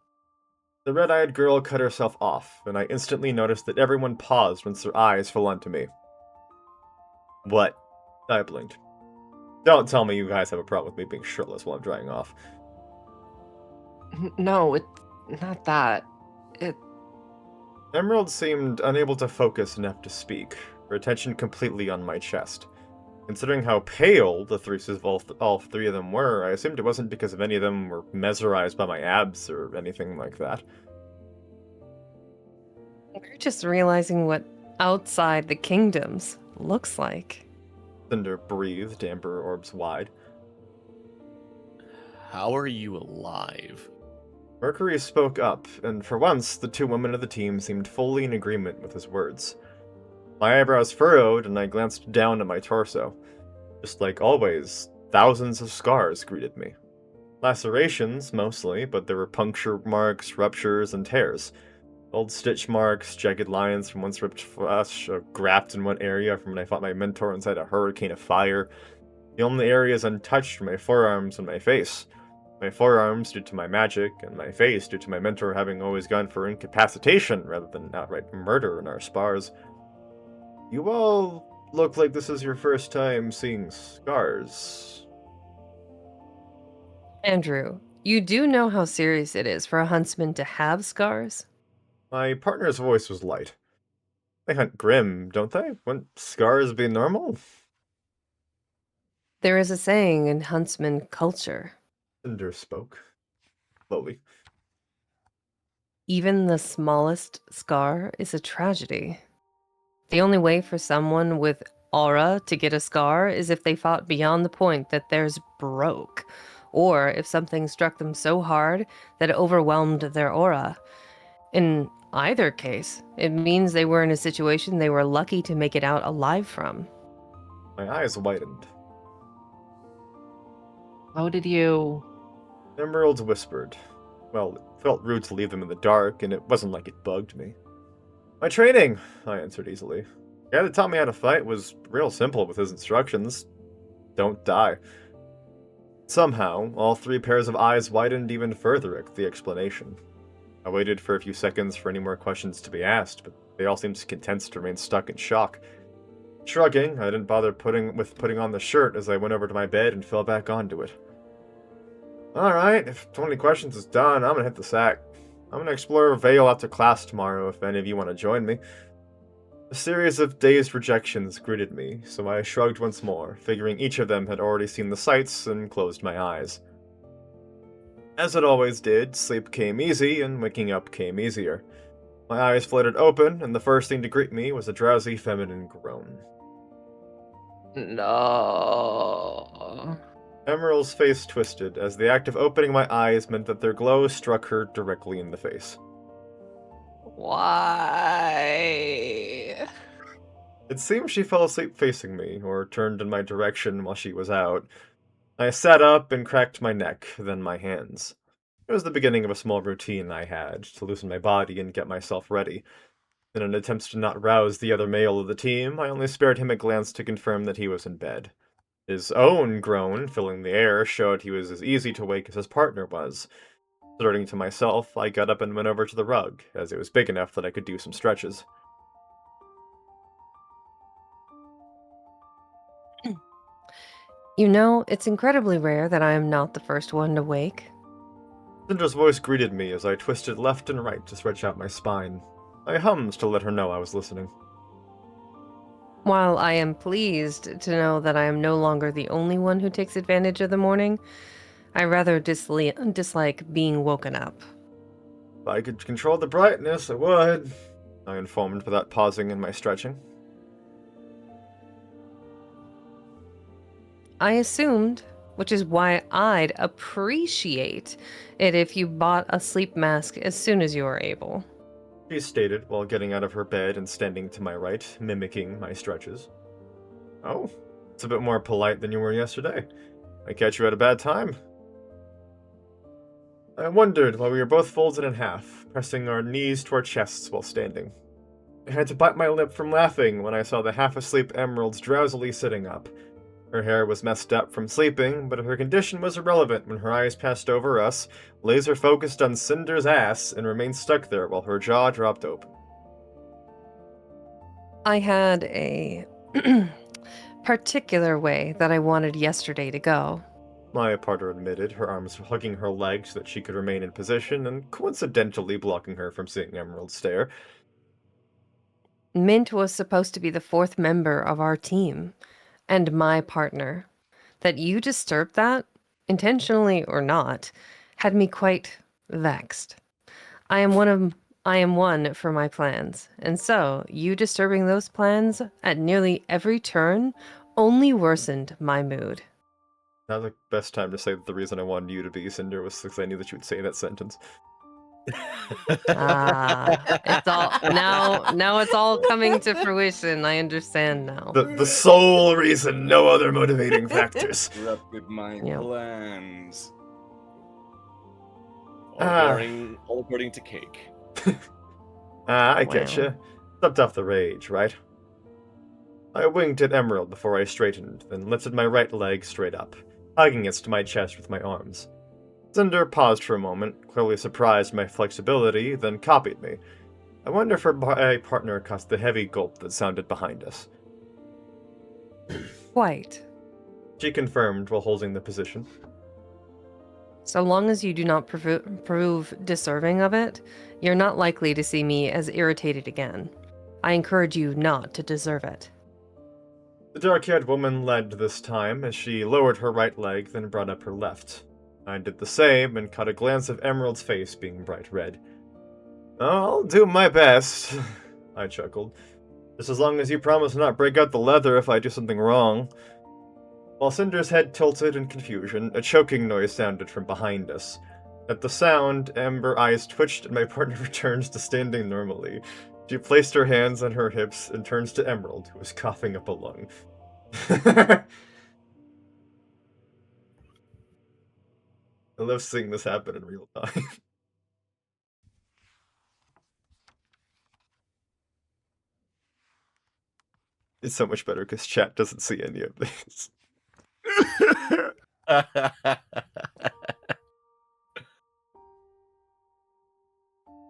The red-eyed girl cut herself off, and I instantly noticed that everyone paused once their eyes fell onto me. What? I blinked. Don't tell me you guys have a problem with me being shirtless while I'm drying off. No, it's not that. Emerald seemed unable to focus enough to speak, her attention completely on my chest. Considering how pale the all three of them were, I assumed it wasn't because of any of them were mesmerized by my abs or anything like that. We're just realizing what outside the kingdoms looks like. Cinder breathed, amber orbs wide. How are you alive? Mercury spoke up, and for once, the two women of the team seemed fully in agreement with his words. My eyebrows furrowed, and I glanced down at my torso. Just like always, thousands of scars greeted me. Lacerations, mostly, but there were puncture marks, ruptures, and tears. Old stitch marks, jagged lines from once ripped flesh, a graft in one area from when I fought my mentor inside a hurricane of fire. The only areas untouched were my forearms and my face. My forearms due to my magic, and my face due to my mentor having always gone for incapacitation rather than outright murder in our spars. You all look like this is your first time seeing scars. Andrew, you do know how serious it is for a huntsman to have scars? My partner's voice was light. They hunt grim, don't they? Wouldn't scars be normal? There is a saying in huntsman culture. Cinder spoke. Slowly. Even the smallest scar is a tragedy. The only way for someone with aura to get a scar is if they fought beyond the point that theirs broke, or if something struck them so hard that it overwhelmed their aura. In either case, it means they were in a situation they were lucky to make it out alive from. My eyes widened. How did you... Emerald whispered. Well, it felt rude to leave them in the dark, and it wasn't like it bugged me. My training, I answered easily. The guy that taught me how to fight was real simple with his instructions. Don't die. Somehow, all three pairs of eyes widened even further at the explanation. I waited for a few seconds for any more questions to be asked, but they all seemed content to remain stuck in shock. Shrugging, I didn't bother putting on the shirt as I went over to my bed and fell back onto it. Alright, if 20 questions is done, I'm gonna hit the sack. I'm gonna explore Vale after class tomorrow if any of you want to join me. A series of dazed rejections greeted me, so I shrugged once more, figuring each of them had already seen the sights, and closed my eyes. As it always did, sleep came easy, and waking up came easier. My eyes fluttered open, and the first thing to greet me was a drowsy feminine groan. No. Emerald's face twisted, as the act of opening my eyes meant that their glow struck her directly in the face. Why? It seemed she fell asleep facing me, or turned in my direction while she was out. I sat up and cracked my neck, then my hands. It was the beginning of a small routine I had, to loosen my body and get myself ready. In an attempt to not rouse the other male of the team, I only spared him a glance to confirm that he was in bed. His own groan, filling the air, showed he was as easy to wake as his partner was. Starting to myself, I got up and went over to the rug, as it was big enough that I could do some stretches. You know, it's incredibly rare that I am not the first one to wake. Cinder's voice greeted me as I twisted left and right to stretch out my spine. I hummed to let her know I was listening. While I am pleased to know that I am no longer the only one who takes advantage of the morning, I rather dislike being woken up. If I could control the brightness, I would, I informed without pausing in my stretching. I assumed, which is why I'd appreciate it if you bought a sleep mask as soon as you are able. She stated while getting out of her bed and standing to my right, mimicking my stretches. Oh, it's a bit more polite than you were yesterday. I catch you at a bad time. I wondered while we were both folded in half, pressing our knees to our chests while standing. I had to bite my lip from laughing when I saw the half-asleep emeralds drowsily sitting up. Her hair was messed up from sleeping, but her condition was irrelevant when her eyes passed over us, laser focused on Cinder's ass, and remained stuck there while her jaw dropped open. I had a particular way that I wanted yesterday to go. My partner admitted, her arms hugging her legs so that she could remain in position and coincidentally blocking her from seeing Emerald stare. Mint was supposed to be the fourth member of our team, and my partner. That you disturbed that, intentionally or not, had me quite vexed. I am one for my plans, and so you disturbing those plans at nearly every turn only worsened my mood. Now the best time to say that the reason I wanted you to be Cinder was because I knew that you would say that sentence. It's all now it's all coming to fruition. I understand now. The sole reason, no other motivating factors. Interrupted my Yeah. plans. All according to Cake. I get Wow. you. Slept off the rage, right? I winked at Emerald before I straightened, then lifted my right leg straight up, hugging it to my chest with my arms. Cinder paused for a moment, clearly surprised by my flexibility, then copied me. I wonder if my partner caught the heavy gulp that sounded behind us. Quite. She confirmed while holding the position. So long as you do not prove deserving of it, you're not likely to see me as irritated again. I encourage you not to deserve it. The dark-haired woman led this time as she lowered her right leg, then brought up her left. I did the same and caught a glance of Emerald's face being bright red. I'll do my best, I chuckled. Just as long as you promise to not break out the leather if I do something wrong. While Cinder's head tilted in confusion, a choking noise sounded from behind us. At the sound, Amber eyes twitched and my partner returns to standing normally. She placed her hands on her hips and turns to Emerald, who was coughing up a lung. I love seeing this happen in real time. It's so much better because chat doesn't see any of this.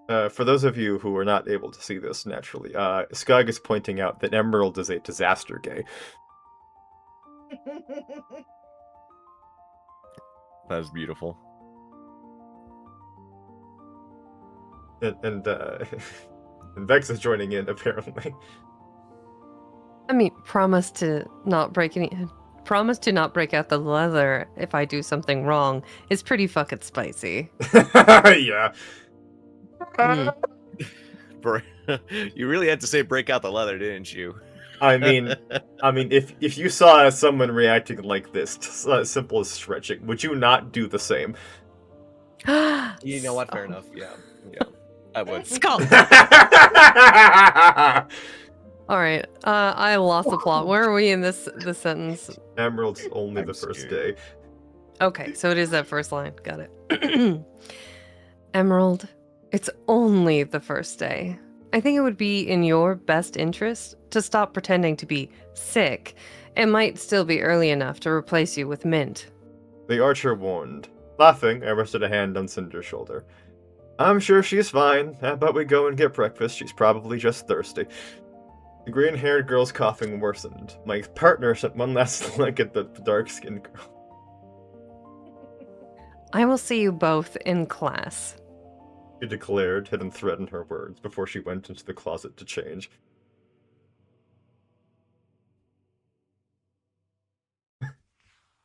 For those of you who are not able to see this naturally, Skug is pointing out that Emerald is a disaster gay. That was beautiful. And Vex is joining in, apparently. I mean, promise to not break out the leather if I do something wrong is pretty fucking spicy. Yeah. You really had to say break out the leather, didn't you? I mean, if you saw someone reacting like this, as simple as stretching, would you not do the same? You know what? Fair enough. Yeah. I would. Skull. All right. I lost the plot. Where are we in this sentence? Emerald's only I'm the first scared. day. Okay, so it is that first line. Got it. Emerald, it's only the first day. I think it would be in your best interest to stop pretending to be sick. It might still be early enough to replace you with Mint. The archer warned. Laughing, I rested a hand on Cinder's shoulder. I'm sure she's fine. How about we go and get breakfast? She's probably just thirsty. The green-haired girl's coughing worsened. My partner sent one last look at the dark-skinned girl. I will see you both in class. She declared, hidden threat in her words, before she went into the closet to change.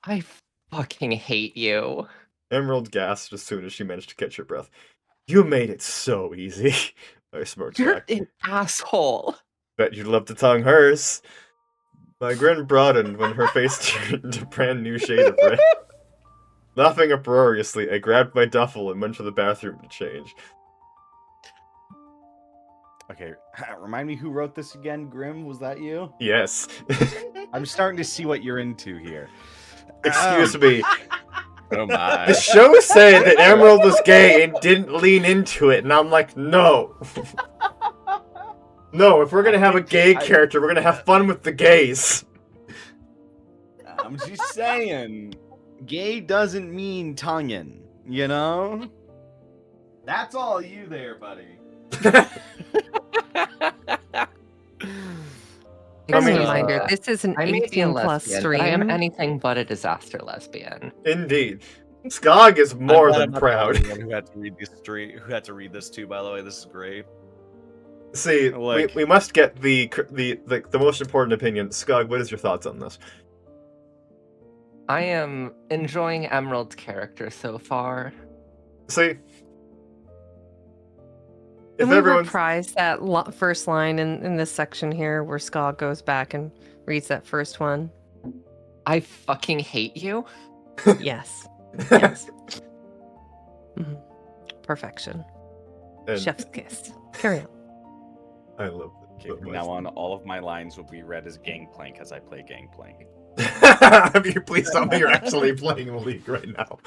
I fucking hate you. Emerald gasped as soon as she managed to catch her breath. You made it so easy. I smirked You're back. an asshole. Bet you'd love to tongue hers. My grin broadened when her face turned a brand new shade of red. Laughing uproariously, I grabbed my duffel and went to the bathroom to change. Okay, remind me who wrote this again, Grim? Was that you? Yes. I'm starting to see what you're into here. Excuse me. Oh my. The show said that Emerald was gay and didn't lean into it, and I'm like, no. No, if we're gonna have a gay character, we're gonna have fun with the gays. I'm just saying, gay doesn't mean tonguing, you know? That's all you there, buddy. As a mean, reminder, this is an I may be a 18 plus lesbian, but I am stream. anything but a disaster lesbian. Indeed. Skog is more I'm glad than I'm not proud. the only one who had to read this too. By the way, this is great. See, Look. we must get the most important opinion. Skog, what is your thoughts on this? I am enjoying Emerald's character so far. See, if Can we everyone's reprise that first line in this section here where Skog goes back and reads that first one? I fucking hate you. Yes. Yes. Mhm. Perfection. and Chef's kiss. Carry on. I love Okay, from now on, all of my lines will be read as Gangplank as I play Gangplank. you please tell me you're actually playing League right now.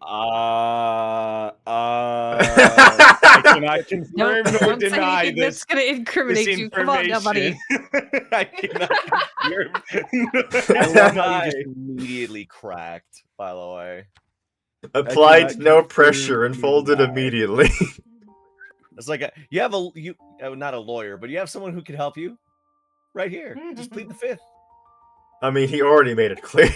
I cannot confirm nor Don't say deny anything this. that's going to incriminate This you. Come on now, buddy. information. I cannot confirm. I love how you just immediately cracked. By the way, Applied cannot no confirm pressure and nor folded deny. immediately. it's like not a lawyer, but you have someone who can help you. Right here, just plead the fifth. I mean, he already made it clear.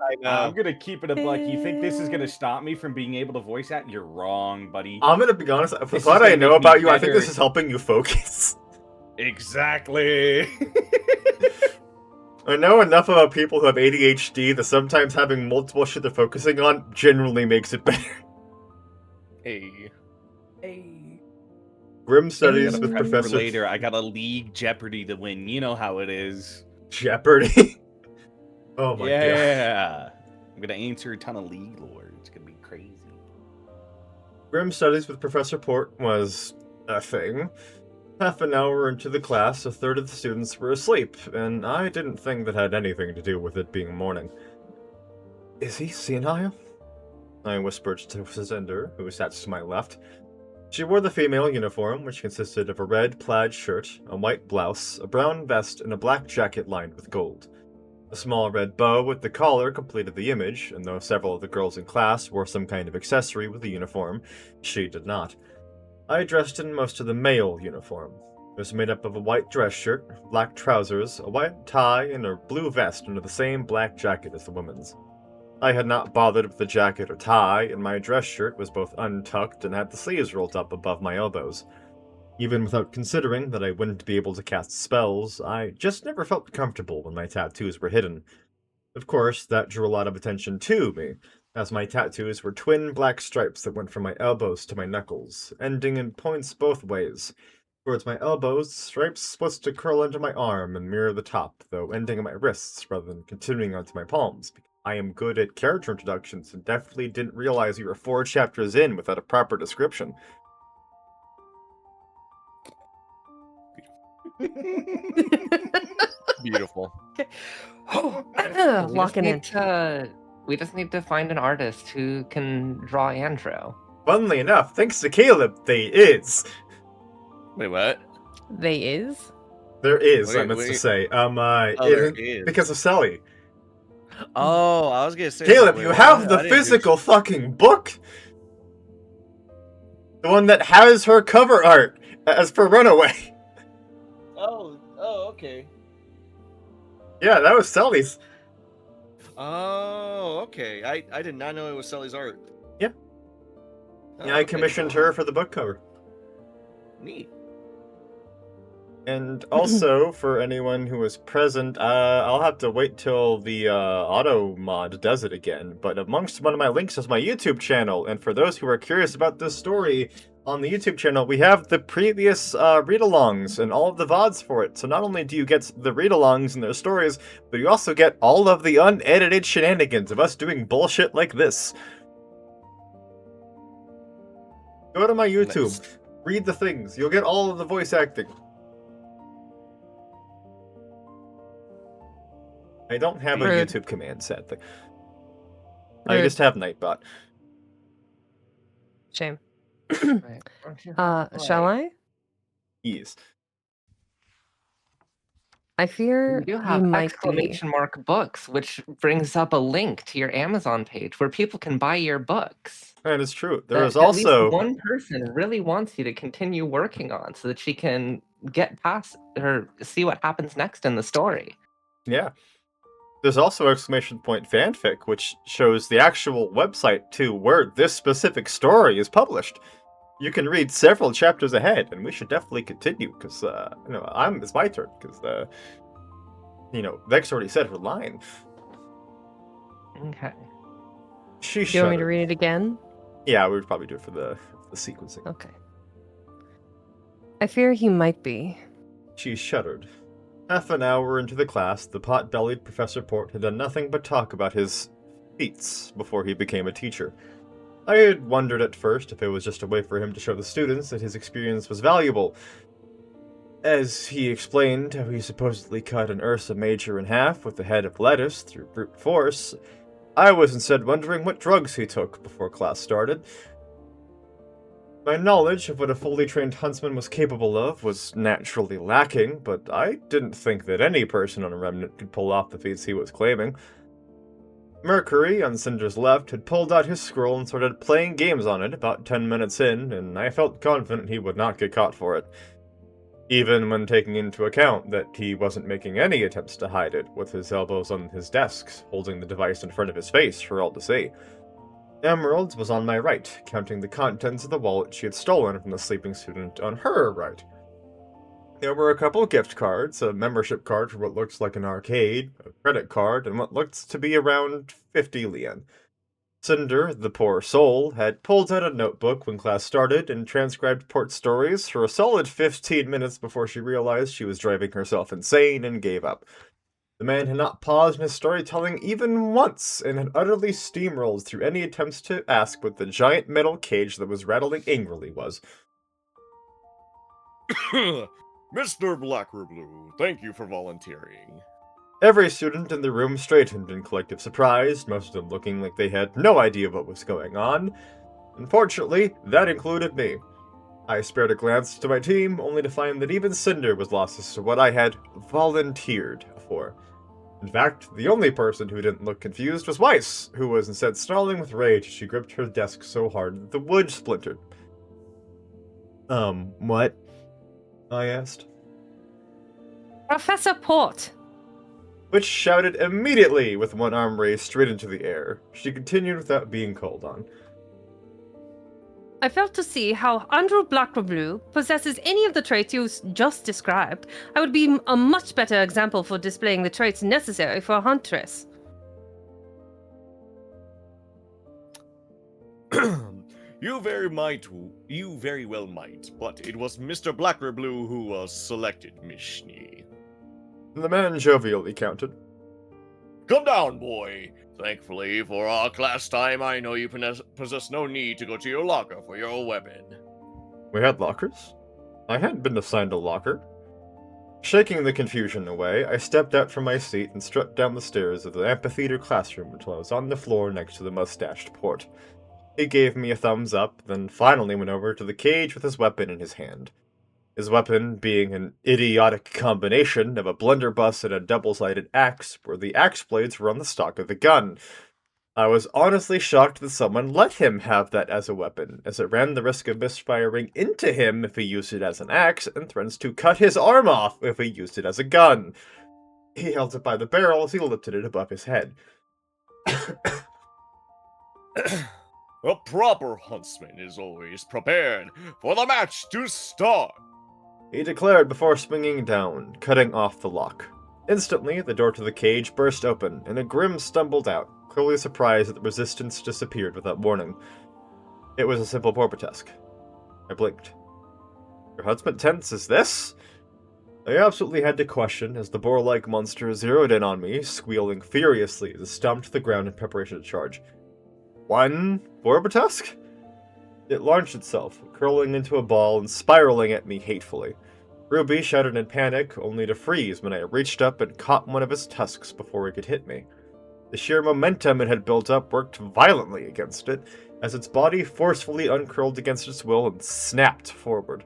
I know. I'm gonna keep it a buck. You think this is gonna stop me from being able to voice that? You're wrong, buddy. I'm gonna be honest. This With is what gonna I know make me about you, I think better. this is helping you focus. Exactly. I know enough about people who have ADHD that sometimes having multiple shit they're focusing on generally makes it better. Hey. Grim I studies gotta with prep for Professor later. I got a League Jeopardy to win. You know how it is. Jeopardy. Oh my god. Yeah. I'm gonna answer a ton of League lore. It's gonna be crazy. Grim studies with Professor Port was a thing. Half an hour into the class, a third of the students were asleep, and I didn't think that had anything to do with it being morning. Is he senile? I whispered to Zender, who sat to my left. She wore the female uniform, which consisted of a red plaid shirt, a white blouse, a brown vest, and a black jacket lined with gold. A small red bow with the collar completed the image, and though several of the girls in class wore some kind of accessory with the uniform, she did not. I dressed in most of the male uniform. It was made up of a white dress shirt, black trousers, a white tie, and a blue vest under the same black jacket as the woman's. I had not bothered with the jacket or tie, and my dress shirt was both untucked and had the sleeves rolled up above my elbows. Even without considering that I wouldn't be able to cast spells, I just never felt comfortable when my tattoos were hidden. Of course, that drew a lot of attention to me, as my tattoos were twin black stripes that went from my elbows to my knuckles, ending in points both ways. Towards my elbows, the stripes supposed to curl into my arm and mirror the top, though ending at my wrists rather than continuing onto my palms. I am good at character introductions and definitely didn't realize you were 4 chapters in without a proper description. Beautiful. Locking in. We just need to find an artist who can draw Andrew. Funnily enough, thanks to Caleb, they is. Wait, what? They is? There is, I Wait, meant to wait. say. There is. Because of Sally. Oh, I was gonna say. Caleb, wait, you what? have I the didn't do- physical fucking book! The one that has her cover art, as per Runaway. Oh, okay. Yeah, that was Sally's. Oh, okay. I did not know it was Sully's art. Yeah. Oh, Yeah, I okay. commissioned her for the book cover. Neat. And also, for anyone who was present, I'll have to wait till the auto mod does it again. But amongst one of my links is my YouTube channel, and for those who are curious about this story, on the YouTube channel, we have the previous read-alongs and all of the VODs for it. So not only do you get the read-alongs and their stories, but you also get all of the unedited shenanigans of us doing bullshit like this. Go to my YouTube, read the things, you'll get all of the voice acting. I don't have a Rude. YouTube command, sadly. I Rude. just have Nightbot. Shame. Right. Shall I? Yes. I fear You do he have might be. exclamation mark books, which brings up a link to your Amazon page where people can buy your books. And it's true. There That was at least also one person really wants you to continue working on so that she can get past or see what happens next in the story. yeah. There's also exclamation point fanfic, which shows the actual website to where this specific story is published. You can read several chapters ahead, and we should definitely continue because it's my turn because Vex already said her line. Okay. She Do you want me to shuddered. read it again? Yeah, we would probably do it for the sequencing. Okay. I fear he might be. She shuddered. Half an hour into the class, the pot-bellied Professor Port had done nothing but talk about his feats before he became a teacher. I had wondered at first if it was just a way for him to show the students that his experience was valuable. As he explained how he supposedly cut an Ursa Major in half with a head of lettuce through brute force, I was instead wondering what drugs he took before class started. My knowledge of what a fully trained huntsman was capable of was naturally lacking, but I didn't think that any person on a remnant could pull off the feats he was claiming. Mercury, on Cinder's left, had pulled out his scroll and started playing games on it about 10 minutes in, and I felt confident he would not get caught for it. Even when taking into account that he wasn't making any attempts to hide it, with his elbows on his desks, holding the device in front of his face for all to see. Emerald was on my right, counting the contents of the wallet she had stolen from the sleeping student on her right. There were a couple gift cards, a membership card for what looks like an arcade, a credit card, and what looked to be around 50 lien. Cinder, the poor soul, had pulled out a notebook when class started and transcribed Port's stories for a solid 15 minutes before she realized she was driving herself insane and gave up. The man had not paused in his storytelling even once, and had utterly steamrolled through any attempts to ask what the giant metal cage that was rattling angrily was. Mr. Blackerblue, thank you for volunteering. Every student in the room straightened in collective surprise, most of them looking like they had no idea what was going on. Unfortunately, that included me. I spared a glance to my team, only to find that even Cinder was lost as to what I had volunteered for. In fact, the only person who didn't look confused was Weiss, who was instead snarling with rage as she gripped her desk so hard that the wood splintered. What? I asked. Professor Port! Which shouted immediately with one arm raised straight into the air. She continued without being called on. I failed to see how Andrew Blackerblue possesses any of the traits you just described. I would be a much better example for displaying the traits necessary for a huntress. You very well might, but it was Mr. Blackerblue who was selected, Mishni. The man jovially counted. Come down, boy. Thankfully, for our class time, I know you possess no need to go to your locker for your weapon. We had lockers? I hadn't been assigned a locker. Shaking the confusion away, I stepped out from my seat and strutted down the stairs of the amphitheater classroom until I was on the floor next to the mustached Port. He gave me a thumbs up, then finally went over to the cage with his weapon in his hand. His weapon being an idiotic combination of a blunderbuss and a double-sided axe, where the axe blades were on the stock of the gun. I was honestly shocked that someone let him have that as a weapon, as it ran the risk of misfiring into him if he used it as an axe, and threatens to cut his arm off if he used it as a gun. He held it by the barrel as he lifted it above his head. A proper huntsman is always prepared for the match to start. He declared before swinging down, cutting off the lock. Instantly, the door to the cage burst open, and a Grim stumbled out, clearly surprised that the resistance disappeared without warning. It was a simple porpoisesque. I blinked. Your huntsman tense is this? I absolutely had to question as the boar-like monster zeroed in on me, squealing furiously as it stomped the ground in preparation to charge. One porpoisesque? It launched itself, curling into a ball and spiraling at me hatefully. Ruby shouted in panic, only to freeze when I reached up and caught one of its tusks before it could hit me. The sheer momentum it had built up worked violently against it, as its body forcefully uncurled against its will and snapped forward.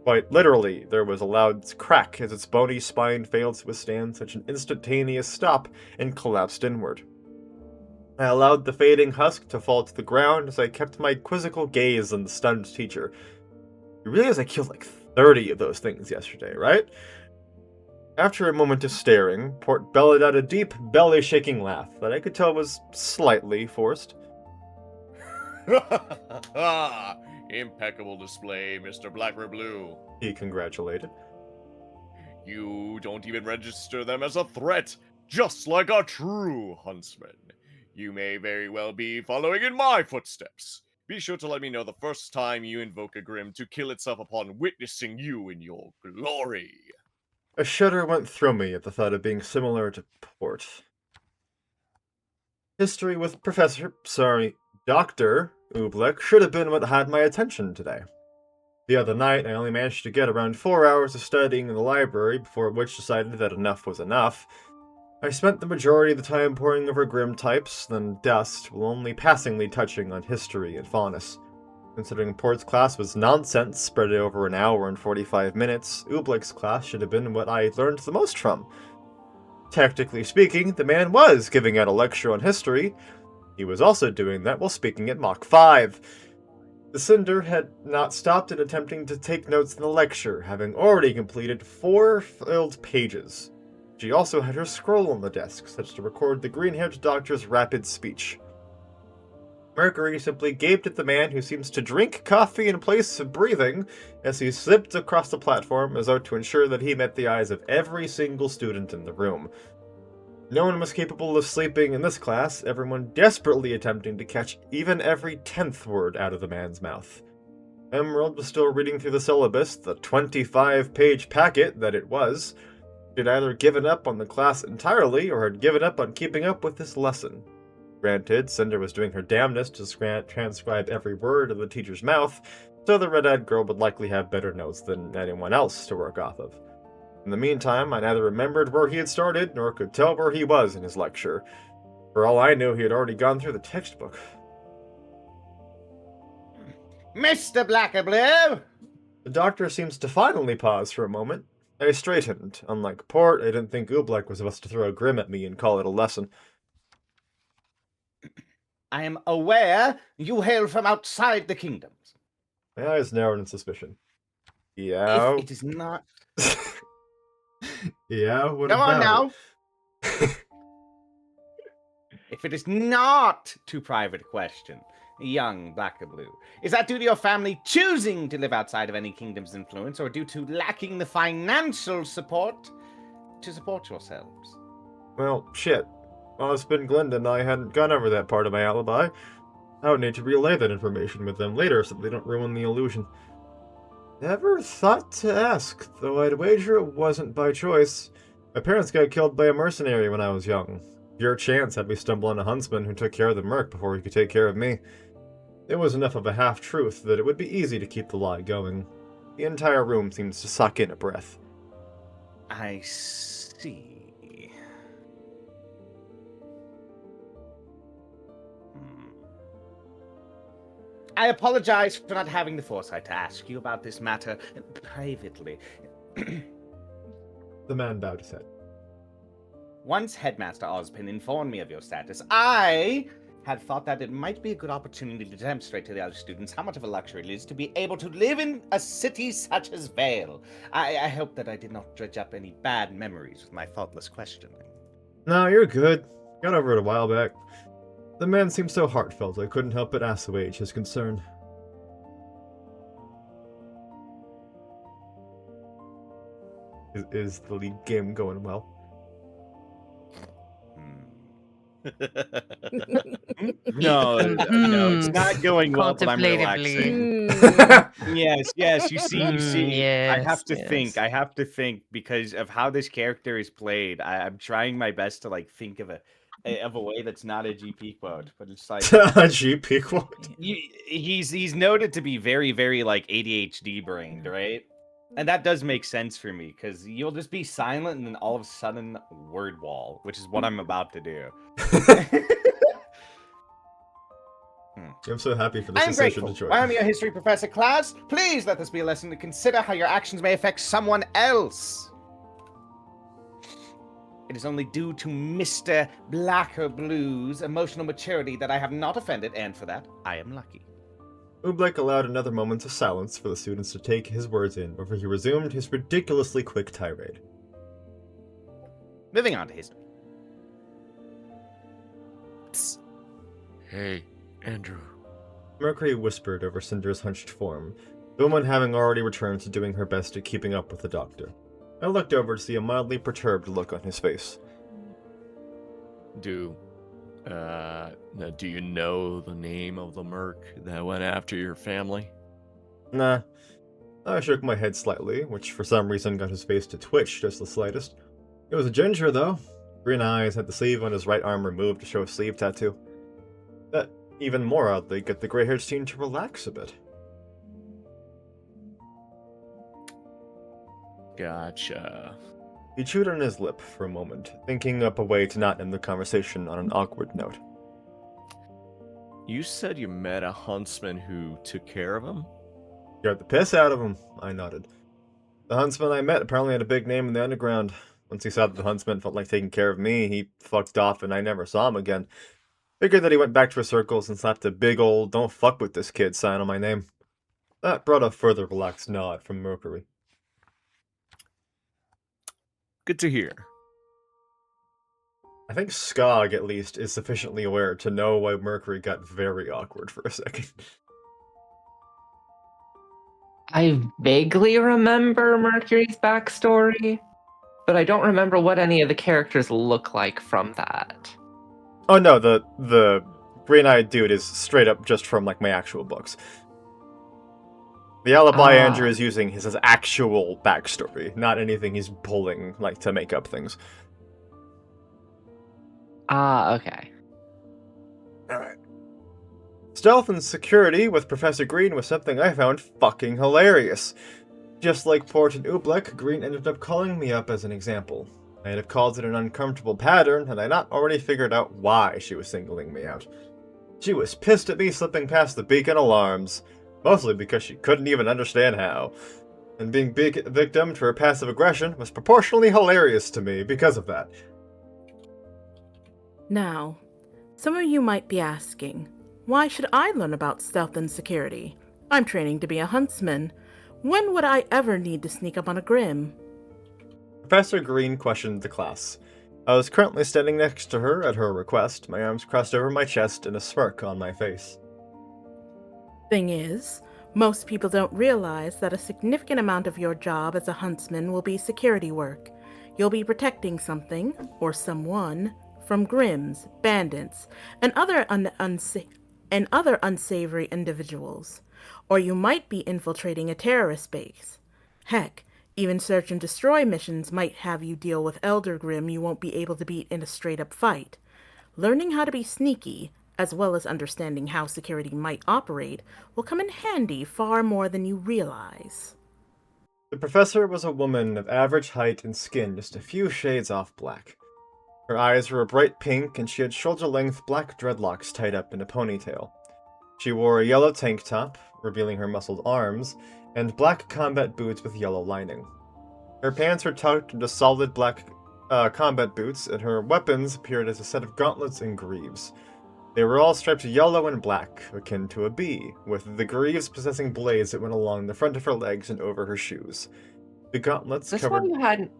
Quite literally, there was a loud crack as its bony spine failed to withstand such an instantaneous stop and collapsed inward. I allowed the fading husk to fall to the ground as I kept my quizzical gaze on the stunned teacher. You realize I killed like 30 of those things yesterday, right? After a moment of staring, Port bellowed out a deep, belly-shaking laugh that I could tell was slightly forced. Impeccable display, Mr. Blacker Blue. He congratulated. You don't even register them as a threat, just like a true huntsman. You may very well be following in my footsteps. Be sure to let me know the first time you invoke a Grim to kill itself upon witnessing you in your glory. A shudder went through me at the thought of being similar to Port. History with Dr. Oobleck should have been what had my attention today. The other night, I only managed to get around 4 hours of studying in the library, before which decided that enough was enough. I spent the majority of the time poring over Grim types, then dust, while only passingly touching on history and faunus. Considering Port's class was nonsense, spread over an hour and 45 minutes, Oobleck's class should have been what I learned the most from. Technically speaking, the man was giving out a lecture on history. He was also doing that while speaking at Mach 5. The Cinder had not stopped in attempting to take notes in the lecture, having already completed 4 filled pages. She also had her scroll on the desk, such to record the green-haired doctor's rapid speech. Mercury simply gaped at the man who seems to drink coffee in place of breathing as he slipped across the platform as though to ensure that he met the eyes of every single student in the room. No one was capable of sleeping in this class, everyone desperately attempting to catch even every 10th word out of the man's mouth. Emerald was still reading through the syllabus, the 25-page packet that it was. She had either given up on the class entirely or had given up on keeping up with this lesson. Granted, Cinder was doing her damnedest to transcribe every word of the teacher's mouth, so the red-eyed girl would likely have better notes than anyone else to work off of. In the meantime, I neither remembered where he had started, nor could tell where he was in his lecture. For all I knew, he had already gone through the textbook. Mr. Blackerblue! The doctor seems to finally pause for a moment. I straightened. Unlike Port, I didn't think Oobleck was supposed to throw a Grim at me and call it a lesson. I am aware you hail from outside the kingdoms. My eyes narrowed in suspicion. Yeah. If it is not... Yeah, what Come on about now. it? If it is not too private a question, young Blackerblue, is that due to your family choosing to live outside of any kingdom's influence, or due to lacking the financial support to support yourselves? Well, shit. While it's been Glenda and I hadn't gone over that part of my alibi, I would need to relay that information with them later so they don't ruin the illusion. Never thought to ask, though I'd wager it wasn't by choice. My parents got killed by a mercenary when I was young. Pure chance had me stumble on a huntsman who took care of the merc before he could take care of me. It was enough of a half-truth that it would be easy to keep the lie going. The entire room seems to suck in a breath. I see. I apologize for not having the foresight to ask you about this matter privately. The man bowed his head. Once Headmaster Ozpin informed me of your status, I had thought that it might be a good opportunity to demonstrate to the other students how much of a luxury it is to be able to live in a city such as Vale. I hope that I did not dredge up any bad memories with my thoughtless questioning. No, you're good. Got over it a while back. The man seemed so heartfelt I couldn't help but assuage his concern. Is the league game going well? No, it's not going well, but I'm relaxing. Yes, you see. I have to think because of how this character is played. I'm trying my best to think of a way that's not a GP quote, but it's like a GP quote. He's noted to be very, very ADHD brained, right? And that does make sense for me because you'll just be silent and then all of a sudden word wall, which is what I'm about to do. I'm so happy for this I'm decision grateful. to join. I am your history professor, class. Please let this be a lesson to consider how your actions may affect someone else. It is only due to Mr. Blacker Blue's emotional maturity that I have not offended, and for that, I am lucky. Oobleck allowed another moment of silence for the students to take his words in before he resumed his ridiculously quick tirade. Moving on to history. Psst. Hey, Andrew. Mercury whispered over Cinder's hunched form, the woman having already returned to doing her best at keeping up with the doctor. I looked over to see a mildly perturbed look on his face. Do you know the name of the merc that went after your family? Nah. I shook my head slightly, which for some reason got his face to twitch just the slightest. It was a ginger, though. Green eyes, had the sleeve on his right arm removed to show a sleeve tattoo. That, even more oddly, got the gray-haired teen to relax a bit. Gotcha. He chewed on his lip for a moment, thinking up a way to not end the conversation on an awkward note. You said you met a huntsman who took care of him? Scared the piss out of him, I nodded. The huntsman I met apparently had a big name in the underground. Once he saw that the huntsman felt like taking care of me, he fucked off and I never saw him again. Figured that he went back to his circles and slapped a big old "don't fuck with this kid" sign on my name. That brought a further relaxed nod from Mercury. Good to hear. I think Skog, at least, is sufficiently aware to know why Mercury got very awkward for a second. I vaguely remember Mercury's backstory, but I don't remember what any of the characters look like from that. Oh no, the green-eyed dude is straight up just from, like, my actual books. The alibi Andrew is using his actual backstory, not anything he's pulling, like, to make up things. Okay. Alright. Stealth and security with Professor Green was something I found fucking hilarious. Just like Port and Oobleck, Green ended up calling me up as an example. I'd have called it an uncomfortable pattern had I not already figured out why she was singling me out. She was pissed at me slipping past the beacon alarms, mostly because she couldn't even understand how. And being victim to her passive aggression was proportionally hilarious to me because of that. Now, some of you might be asking, why should I learn about stealth and security? I'm training to be a huntsman. When would I ever need to sneak up on a Grim? Professor Green questioned the class. I was currently standing next to her at her request, my arms crossed over my chest and a smirk on my face. Thing is, most people don't realize that a significant amount of your job as a huntsman will be security work. You'll be protecting something, or someone, from Grims, bandits, and other unsavory individuals. Or you might be infiltrating a terrorist base. Heck, even search and destroy missions might have you deal with Elder Grim you won't be able to beat in a straight-up fight. Learning how to be sneaky, as well as understanding how security might operate, will come in handy far more than you realize. The professor was a woman of average height and skin just a few shades off black. Her eyes were a bright pink and she had shoulder-length black dreadlocks tied up in a ponytail. She wore a yellow tank top, revealing her muscled arms, and black combat boots with yellow lining. Her pants were tucked into solid black combat boots, and her weapons appeared as a set of gauntlets and greaves. They were all striped yellow and black, akin to a bee, with the greaves possessing blades that went along the front of her legs and over her shoes. The gauntlets Is this covered... why you had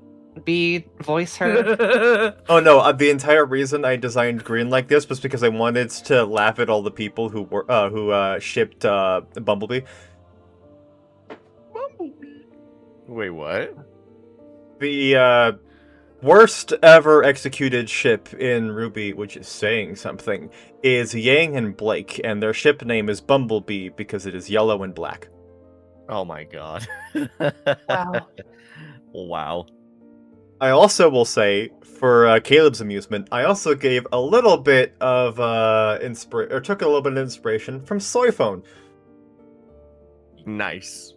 B voice her? Oh no, the entire reason I designed Green like this was because I wanted to laugh at all the people who shipped Bumblebee. Wait, what? The worst ever executed ship in RWBY, which is saying something, is Yang and Blake, and their ship name is Bumblebee because it is yellow and black. Oh my god. Wow. Wow. I also will say, for Caleb's amusement, I also gave a little bit of took a little bit of inspiration from Soyphone. Nice.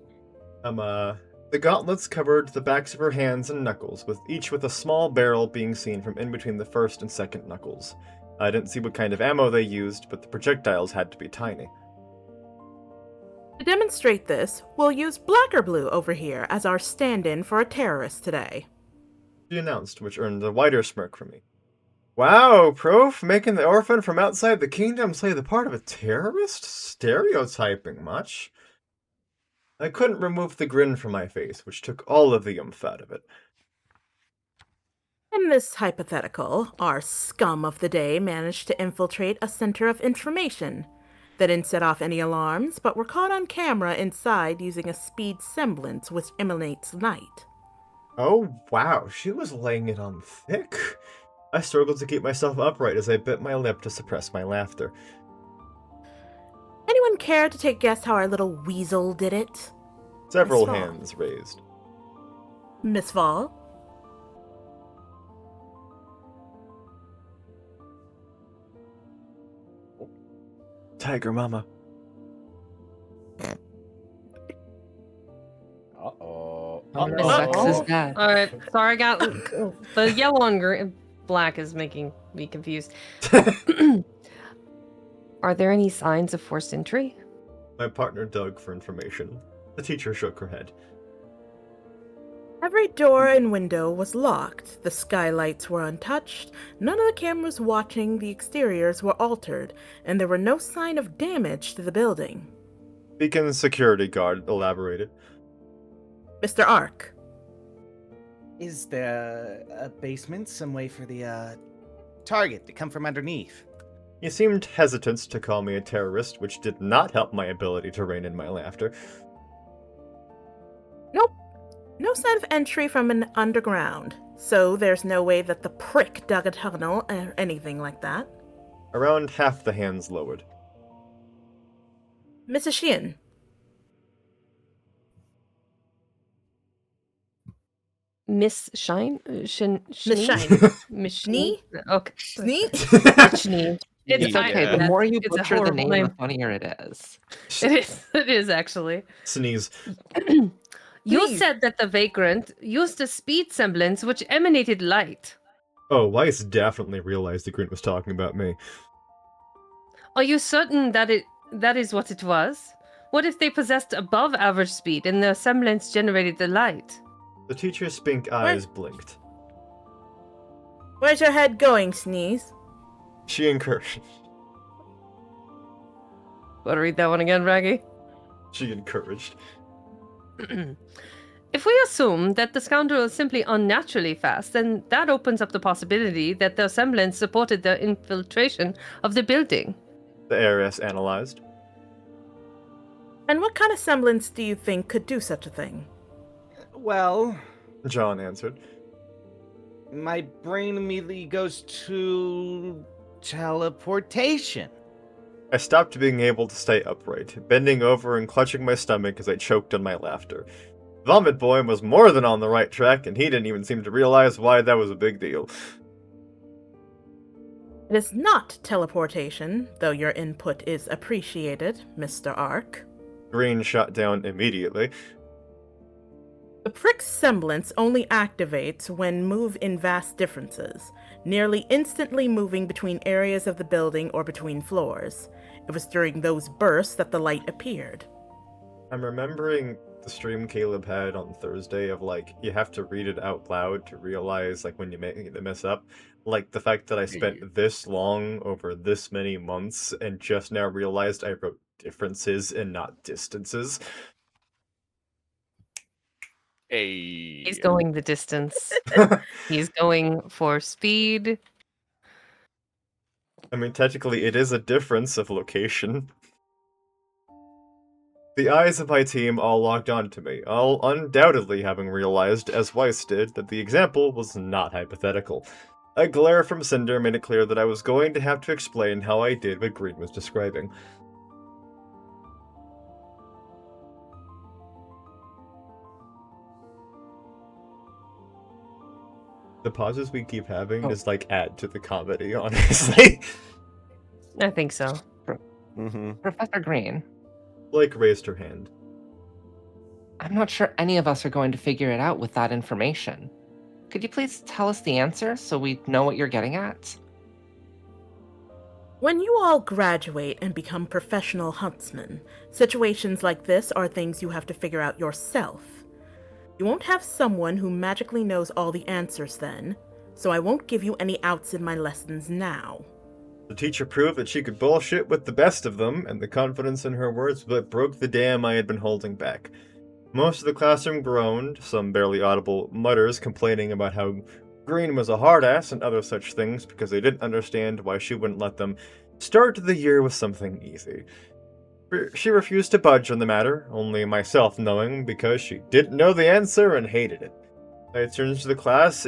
The gauntlets covered the backs of her hands and knuckles, each with a small barrel being seen from in between the first and second knuckles. I didn't see what kind of ammo they used, but the projectiles had to be tiny. To demonstrate this, we'll use Black or Blue over here as our stand-in for a terrorist today. She announced, which earned a wider smirk from me. Wow, Prof, making the orphan from outside the kingdom play the part of a terrorist? Stereotyping much? I couldn't remove the grin from my face, which took all of the oomph out of it. In this hypothetical, our scum of the day managed to infiltrate a center of information. They didn't set off any alarms, but were caught on camera inside using a speed semblance which emanates light. Oh, wow, she was laying it on thick. I struggled to keep myself upright as I bit my lip to suppress my laughter. Anyone care to take a guess how our little weasel did it? Several Miss Fall. hands raised. Miss Fall? Tiger Mama. Uh-oh. Miss Vex is dead. All right, sorry, I got the yellow and black is making me confused. Are there any signs of forced entry? My partner dug for information. The teacher shook her head. Every door and window was locked, the skylights were untouched, none of the cameras watching the exteriors were altered, and there were no sign of damage to the building. Beacon's security guard elaborated. Mr. Ark. Is there a basement, some way for the target to come from underneath? He seemed hesitant to call me a terrorist, which did not help my ability to rein in my laughter. Nope. No sign of entry from an underground, so there's no way that the prick dug a tunnel or anything like that. Around half the hands lowered. Mrs. Sheehan. Miss Shine? Miss Schnee? Shine. Miss Schnee? Okay. Schnee? Schnee. It's okay. The that's- more you it's a butcher the horrible name, name. the funnier it is. It is actually. Sneeze. You Please. said that the vagrant used a speed semblance which emanated light. Oh, Weiss definitely realized the Green was talking about me. Are you certain that that is what it was? What if they possessed above average speed and the semblance generated the light? The teacher's pink eyes blinked. Where's your head going, Sneeze? She encouraged. Want to read that one again, Bragi? She encouraged. If we assume that the scoundrel is simply unnaturally fast, then that opens up the possibility that the semblance supported the infiltration of the building. The heiress analyzed. And what kind of semblance do you think could do such a thing? Well, John answered. my brain immediately goes to teleportation. I stopped being able to stay upright, bending over and clutching my stomach as I choked on my laughter. Vomit Boy was more than on the right track, and he didn't even seem to realize why that was a big deal. It is not teleportation, though your input is appreciated, Mr. Ark. Green shot down immediately. The prick's semblance only activates when move in vast differences, nearly instantly moving between areas of the building or between floors. It was during those bursts that the light appeared. I'm remembering the stream Caleb had on Thursday of, like, you have to read it out loud to realize, like, when you make the mess up. Like, the fact that I spent this long over this many months and just now realized I wrote differences and not distances. Hey. He's going the distance. He's going for speed. I mean, technically, it is a difference of location. The eyes of my team all logged on to me, all undoubtedly having realized, as Weiss did, that the example was not hypothetical. A glare from Cinder made it clear that I was going to have to explain how I did what Green was describing. The pauses we keep having just, like, add to the comedy, honestly. I think so. Mm-hmm. Professor Green, Blake raised her hand. I'm not sure any of us are going to figure it out with that information. Could you please tell us the answer so we know what you're getting at? When you all graduate and become professional huntsmen, situations like this are things you have to figure out yourself. You won't have someone who magically knows all the answers then, so I won't give you any outs in my lessons now. The teacher proved that she could bullshit with the best of them, and the confidence in her words was what broke the dam I had been holding back. Most of the classroom groaned, some barely audible mutters complaining about how Green was a hard-ass and other such things because they didn't understand why she wouldn't let them start the year with something easy. She refused to budge on the matter, only myself knowing because she didn't know the answer and hated it. It turns the class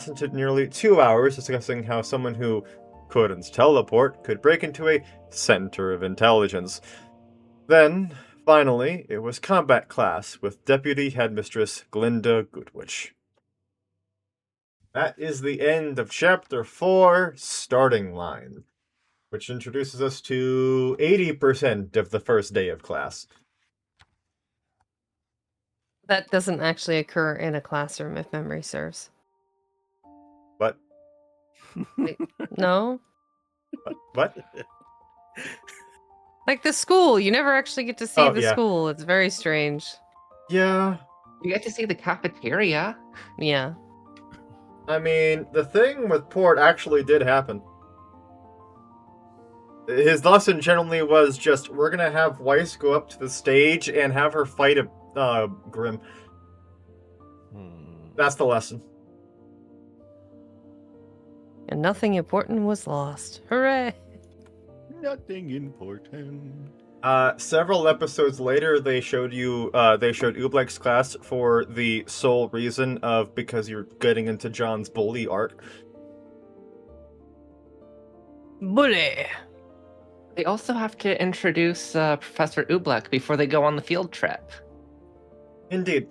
into nearly 2 hours discussing how someone who couldn't teleport could break into a center of intelligence. Then, finally, it was combat class with Deputy Headmistress Glinda Goodwitch. That is the end of Chapter 4, Starting Line, which introduces us to 80% of the first day of class. That doesn't actually occur in a classroom, if memory serves. What? No? What? Like the school. You never actually get to see Oh, the yeah. school. It's very strange. Yeah. You get to see the cafeteria. Yeah. I mean, the thing with Port actually did happen. His lesson generally was just, we're gonna have Weiss go up to the stage and have her fight a Grim. That's the lesson. And nothing important was lost. Hooray! Nothing important. Several episodes later, they showed Oobleck's class for the sole reason of because you're getting into John's bully arc. Bully! They also have to introduce Professor Oobleck before they go on the field trip. Indeed.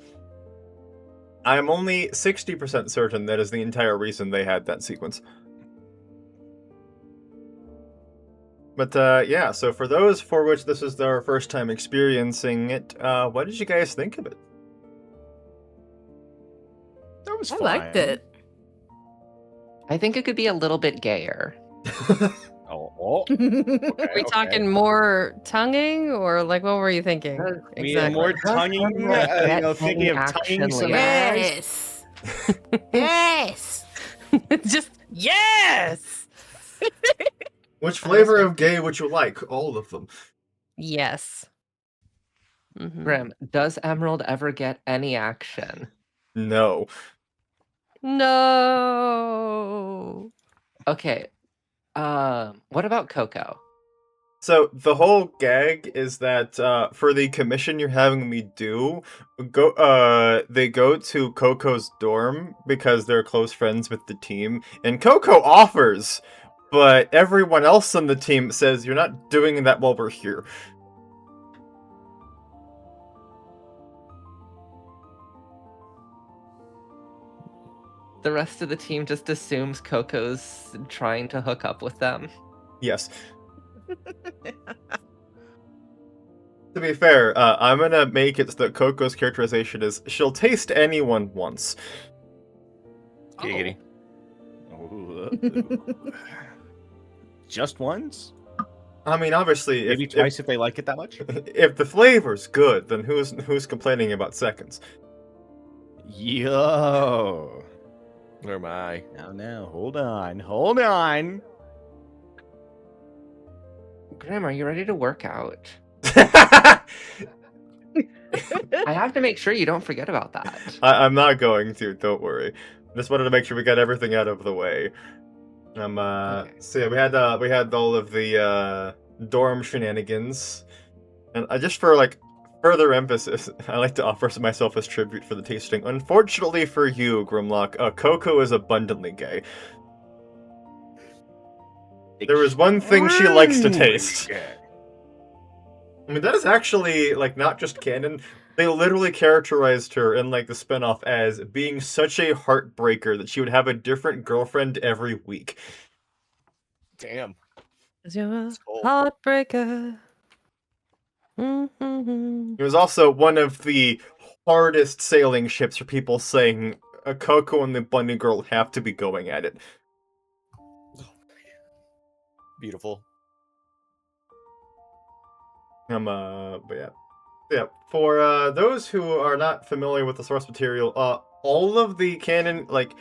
I'm only 60% certain that is the entire reason they had that sequence. But yeah, so for those for which this is their first time experiencing it, what did you guys think of it? That was I fine. liked it. I think it could be a little bit gayer. Oh, Are we talking more tonguing, or like what were you thinking? We have more tonguing, thinking of tonguing some ass. Yes. Yes. Just yes. Which flavor of gay would you like? All of them. Yes. Mhm. Grim, does Emerald ever get any action? No. No. Okay. What about Coco? So the whole gag is that for the commission you're having me do, they go to Coco's dorm because they're close friends with the team, and Coco offers, but everyone else on the team says you're not doing that while we're here. The rest of the team just assumes Coco's trying to hook up with them. Yes. To be fair, I'm gonna make it so that Coco's characterization is she'll taste anyone once. Giggity. Just once? I mean, obviously, Maybe twice if they like it that much? if the flavor's good, then who's complaining about seconds? Yo. Where am I? Now, hold on. Grim, are you ready to work out? I have to make sure you don't forget about that. I'm not going to, don't worry. Just wanted to make sure we got everything out of the way. Okay. So yeah, we had all of the dorm shenanigans, and just for like further emphasis, I like to offer myself as tribute for the tasting. Unfortunately for you, Grimlock, Coco is abundantly gay. There is one thing she likes to taste. I mean, that is actually like not just canon. They literally characterized her in like the spinoff as being such a heartbreaker that she would have a different girlfriend every week. Damn. Is your cold. heartbreaker? Mm-hmm. It was also one of the hardest sailing ships for people saying Coco and the Bunny Girl have to be going at it. Beautiful. But yeah. For those who are not familiar with the source material, all of the canon, like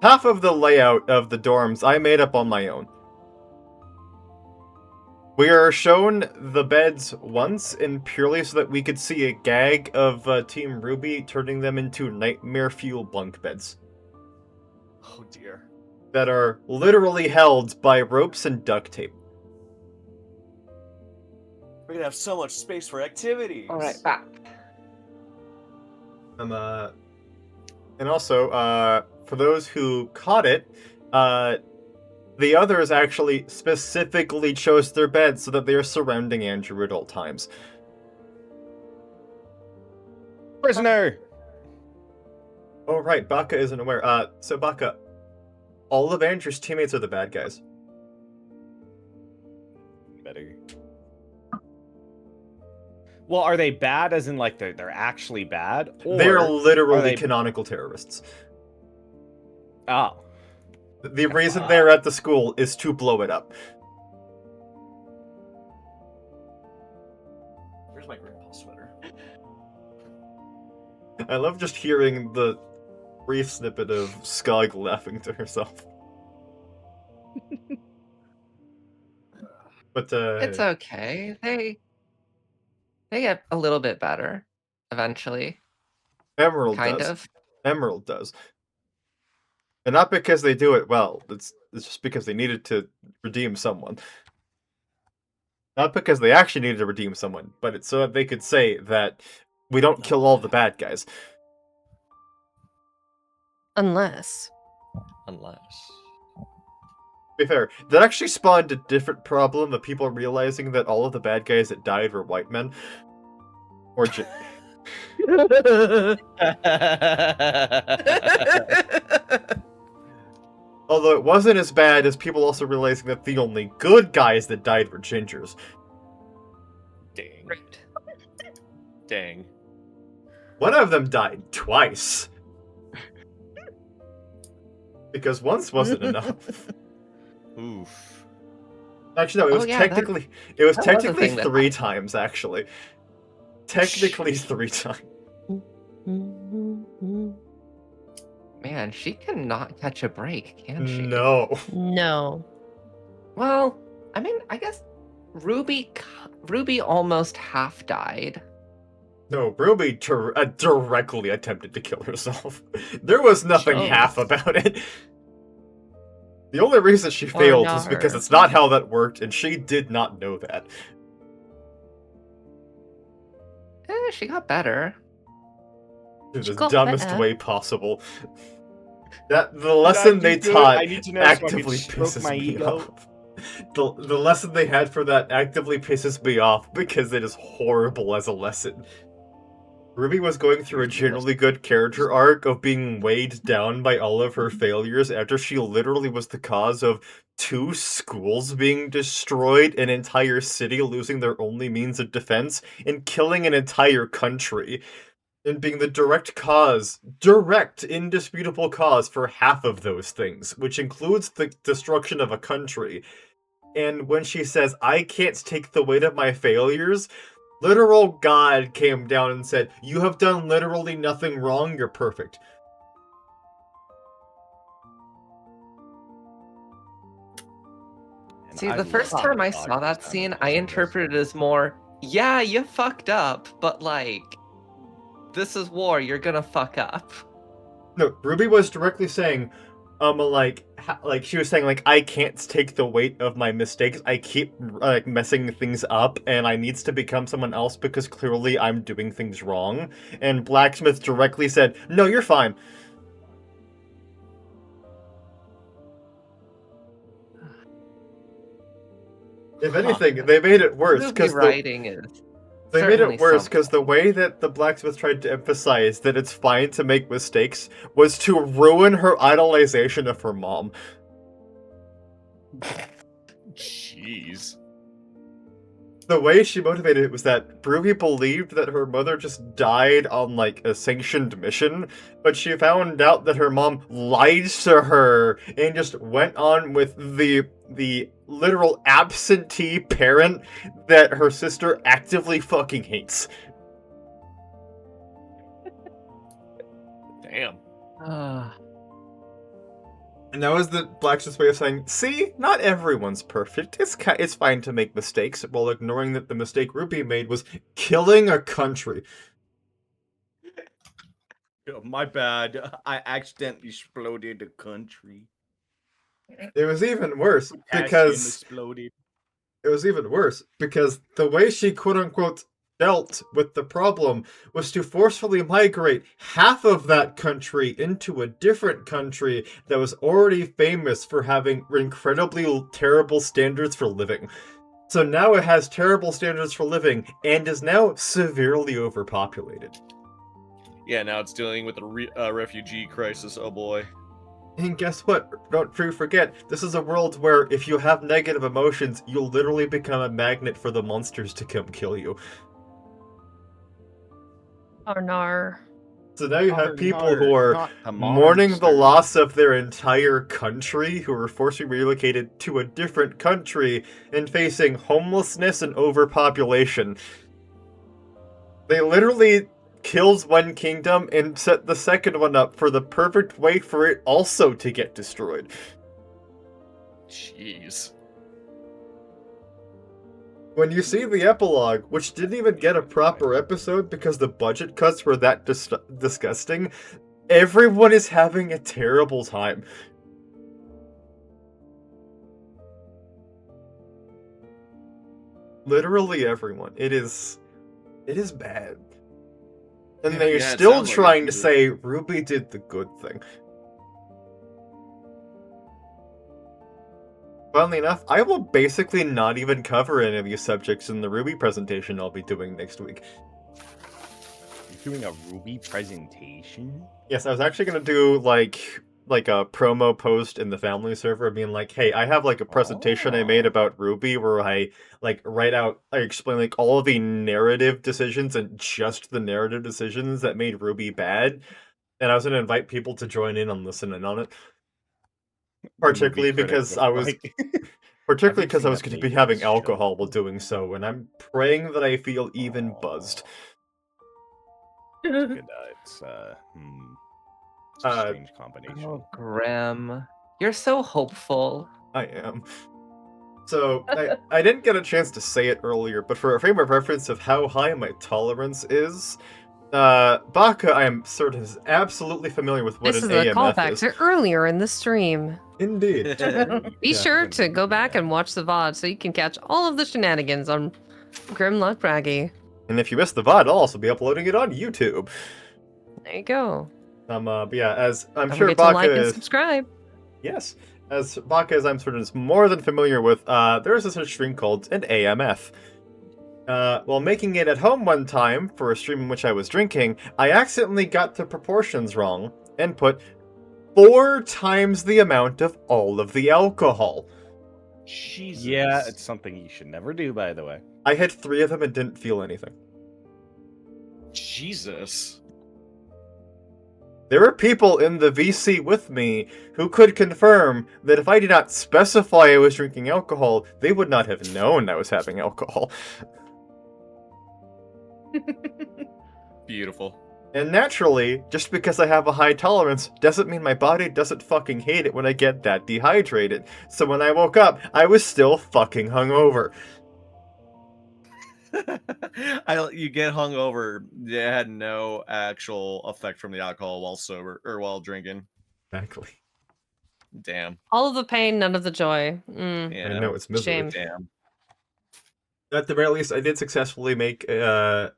half of the layout of the dorms, I made up on my own. We are shown the beds once, and purely so that we could see a gag of Team RWBY turning them into nightmare fuel bunk beds Oh dear. that are literally held by ropes and duct tape. We're gonna have so much space for activities. All right, back. And also, for those who caught it, the others actually specifically chose their beds so that they are surrounding Andrew at all times. Prisoner. Oh right, Baka isn't aware. So Baka, all of Andrew's teammates are the bad guys. Better. Well, are they bad as in like they're actually bad? Or They're literally are they... canonical terrorists. Oh. The reason they're at the school is to blow it up. Where's my grandpa sweater? I love just hearing the brief snippet of Skog laughing to herself. But It's okay. They get a little bit better eventually. Emerald Kind does. of. Emerald does. And not because they do it well. It's just because they needed to redeem someone. Not because they actually needed to redeem someone, but it's so that they could say that we don't kill all the bad guys. Unless. To be fair, that actually spawned a different problem of people realizing that all of the bad guys that died were white men. Or although it wasn't as bad as people also realizing that the only good guys that died were gingers. Dang. Right. Dang. One of them died twice. Because once wasn't enough. Oof. Actually, no, it was technically it was that was a technically thing that 3 times, actually. Technically 3 times. Man, she cannot catch a break, can she? No. No. Well, I mean, I guess RWBY almost half died. No, Ruby directly attempted to kill herself. There was nothing Jeez. half about it. The only reason she failed is because it's not how that worked, and she did not know that. She got better. In She the got dumbest better. way possible. That the lesson they taught I need to know so I can actively stroke pisses my me ego. off. The lesson they had for that actively pisses me off because it is horrible as a lesson. Ruby was going through a generally good character arc of being weighed down by all of her failures after she literally was the cause of 2 schools being destroyed, an entire city losing their only means of defense, and killing an entire country. And being the direct, indisputable cause for half of those things, which includes the destruction of a country. And when she says, I can't take the weight of my failures, literal God came down and said, you have done literally nothing wrong, you're perfect. And See, I the first love time I dog saw that sound scene, effects I in this. interpreted it as more, yeah, you fucked up, but like, this is war, you're gonna fuck up. No, Ruby was directly saying, like she was saying, like, I can't take the weight of my mistakes. I keep like messing things up, and I needs to become someone else because clearly I'm doing things wrong. And Blacksmith directly said, "No, you're fine." If anything, they made it worse Movie because writing is they made certainly it worse because something. the way that the Blacksmith tried to emphasize that it's fine to make mistakes was to ruin her idolization of her mom. Jeez. the way she motivated it was that Ruby believed that her mother just died on like a sanctioned mission, but she found out that her mom lied to her and just went on with the literal absentee parent that her sister actively fucking hates. Damn. And that was the Blacksmith's way of saying, see, not everyone's perfect. It's fine to make mistakes, while ignoring that the mistake Ruby made was killing a country. Oh, my bad. I accidentally exploded a country. It was even worse Passion because exploded. the way she quote-unquote dealt with the problem was to forcefully migrate half of that country into a different country that was already famous for having incredibly terrible standards for living. So now it has terrible standards for living and is now severely overpopulated. Yeah, now it's dealing with a refugee crisis. Oh boy. And guess what? Don't forget, this is a world where if you have negative emotions, you'll literally become a magnet for the monsters to come kill you. Oh, no. So now you have people who Not are the mourning the monsters. loss of their entire country, who are forcibly relocated to a different country, and facing homelessness and overpopulation. They literally killed one kingdom and set the second one up for the perfect way for it also to get destroyed. Jeez. When you see the epilogue, which didn't even get a proper episode because the budget cuts were that disgusting, everyone is having a terrible time. Literally everyone. It is bad. And they're Yeah, it still sounds like trying it to too. say Ruby did the good thing. Funnily enough, I will basically not even cover any of these subjects in the RWBY presentation I'll be doing next week. You're doing a RWBY presentation? Yes, I was actually gonna do like a promo post in the family server being like, hey, I have like a presentation I made about RWBY where I I explain like all of the narrative decisions and just the narrative decisions that made RWBY bad. And I was gonna invite people to join in on listening on it. Particularly because I was Particularly because I Everything was that going to be made having this alcohol show. while doing so, and I'm praying that I feel even buzzed. Good, it's a strange combination. Oh, Grim. You're so hopeful. I am. So, I didn't get a chance to say it earlier, but for a frame of reference of how high my tolerance is, Baka, I am certain, is absolutely familiar with what This an is a AMF callback is. to earlier in the stream. Indeed. Be Yeah. sure to go back and watch the VOD so you can catch all of the shenanigans on Grimlock Bragi. And if you missed the VOD, I'll also be uploading it on YouTube. There you go. But yeah, as I'm Don't sure forget to Baka like and is... subscribe. Yes. As Baka, as I'm certain, is more than familiar with, there is a stream called an AMF. While making it at home one time, for a stream in which I was drinking, I accidentally got the proportions wrong, and put 4 times the amount of all of the alcohol. Jesus. Yeah, it's something you should never do, by the way. I had 3 of them and didn't feel anything. Jesus. There were people in the VC with me who could confirm that if I did not specify I was drinking alcohol, they would not have known I was having alcohol. Beautiful. And naturally, just because I have a high tolerance doesn't mean my body doesn't fucking hate it when I get that dehydrated. So when I woke up, I was still fucking hungover. You get hungover. It had no actual effect from the alcohol while sober or while drinking. Exactly. Damn. All of the pain, none of the joy. Yeah. I know, it's misery. Shame. Damn. At the very least, I did successfully make, there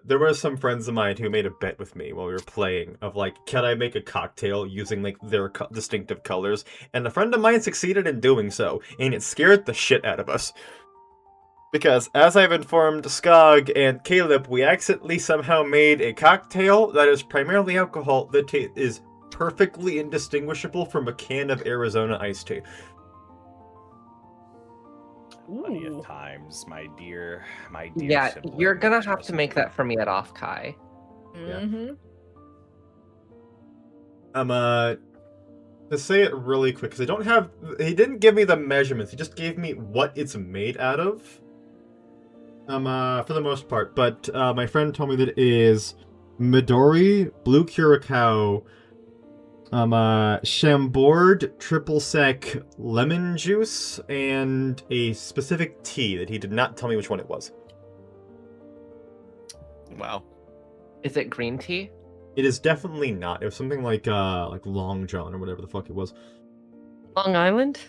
were some friends of mine who made a bet with me while we were playing, of like, can I make a cocktail using, like, their distinctive colors? And a friend of mine succeeded in doing so, and it scared the shit out of us. Because, as I've informed Skog and Caleb, we accidentally somehow made a cocktail that is primarily alcohol that is perfectly indistinguishable from a can of Arizona iced tea. Plenty Ooh. of times, my dear Yeah, sibling. you're gonna have to Trust make me. that for me at off, Kai. Mm-hmm. To say it really quick, because he didn't give me the measurements, he just gave me what it's made out of. For the most part, but my friend told me that it is Midori, Blue Curacao, Chambord, triple sec, lemon juice, and a specific tea that he did not tell me which one it was. Wow. Is it green tea? It is definitely not. It was something like Long John or whatever the fuck it was. Long Island?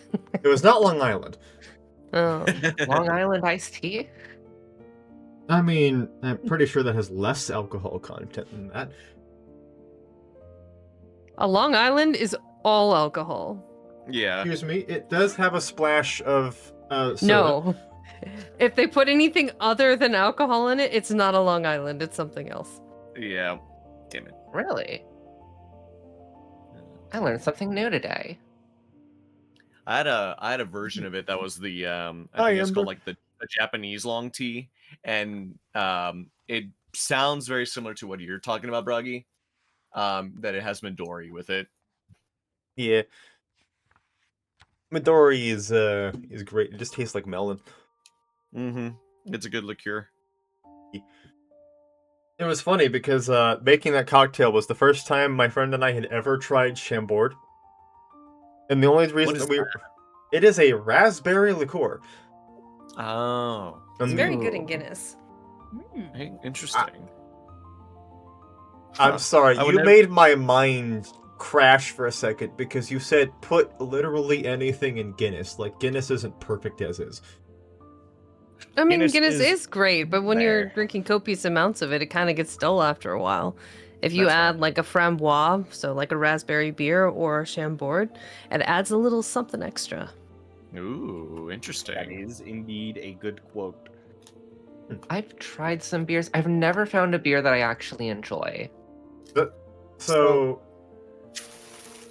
It was not Long Island. Oh. Long Island iced tea? I mean, I'm pretty sure that has less alcohol content than that. A Long Island is all alcohol. Yeah. Excuse me, it does have a splash of soda. No. If they put anything other than alcohol in it, it's not a Long Island. It's something else. Yeah. Damn it. Really? I learned something new today. I had a version of it that was the I Hi, think it's called Ember. like the Japanese long tea, and it sounds very similar to what you're talking about, Bragi. That it has Midori with it. Yeah. Midori is great. It just tastes like melon. Mm-hmm. It's a good liqueur. It was funny because making that cocktail was the first time my friend and I had ever tried Chambord. And the only reason is that it is a raspberry liqueur. Oh, It's And very good in Ooh. Guinness. hey, interesting. I'm Huh. sorry, I would you never- made my mind crash for a second because you said put literally anything in Guinness. Like Guinness isn't perfect as is. I mean, Guinness Guinness is is great, but when you're there. drinking copious amounts of it, it kind of gets dull after a while. If you That's fair. add like a framboise, so like a raspberry beer or a chambord, it adds a little something extra. Ooh, That interesting. is indeed a good quote. I've tried some beers. I've never found a beer that I actually enjoy. So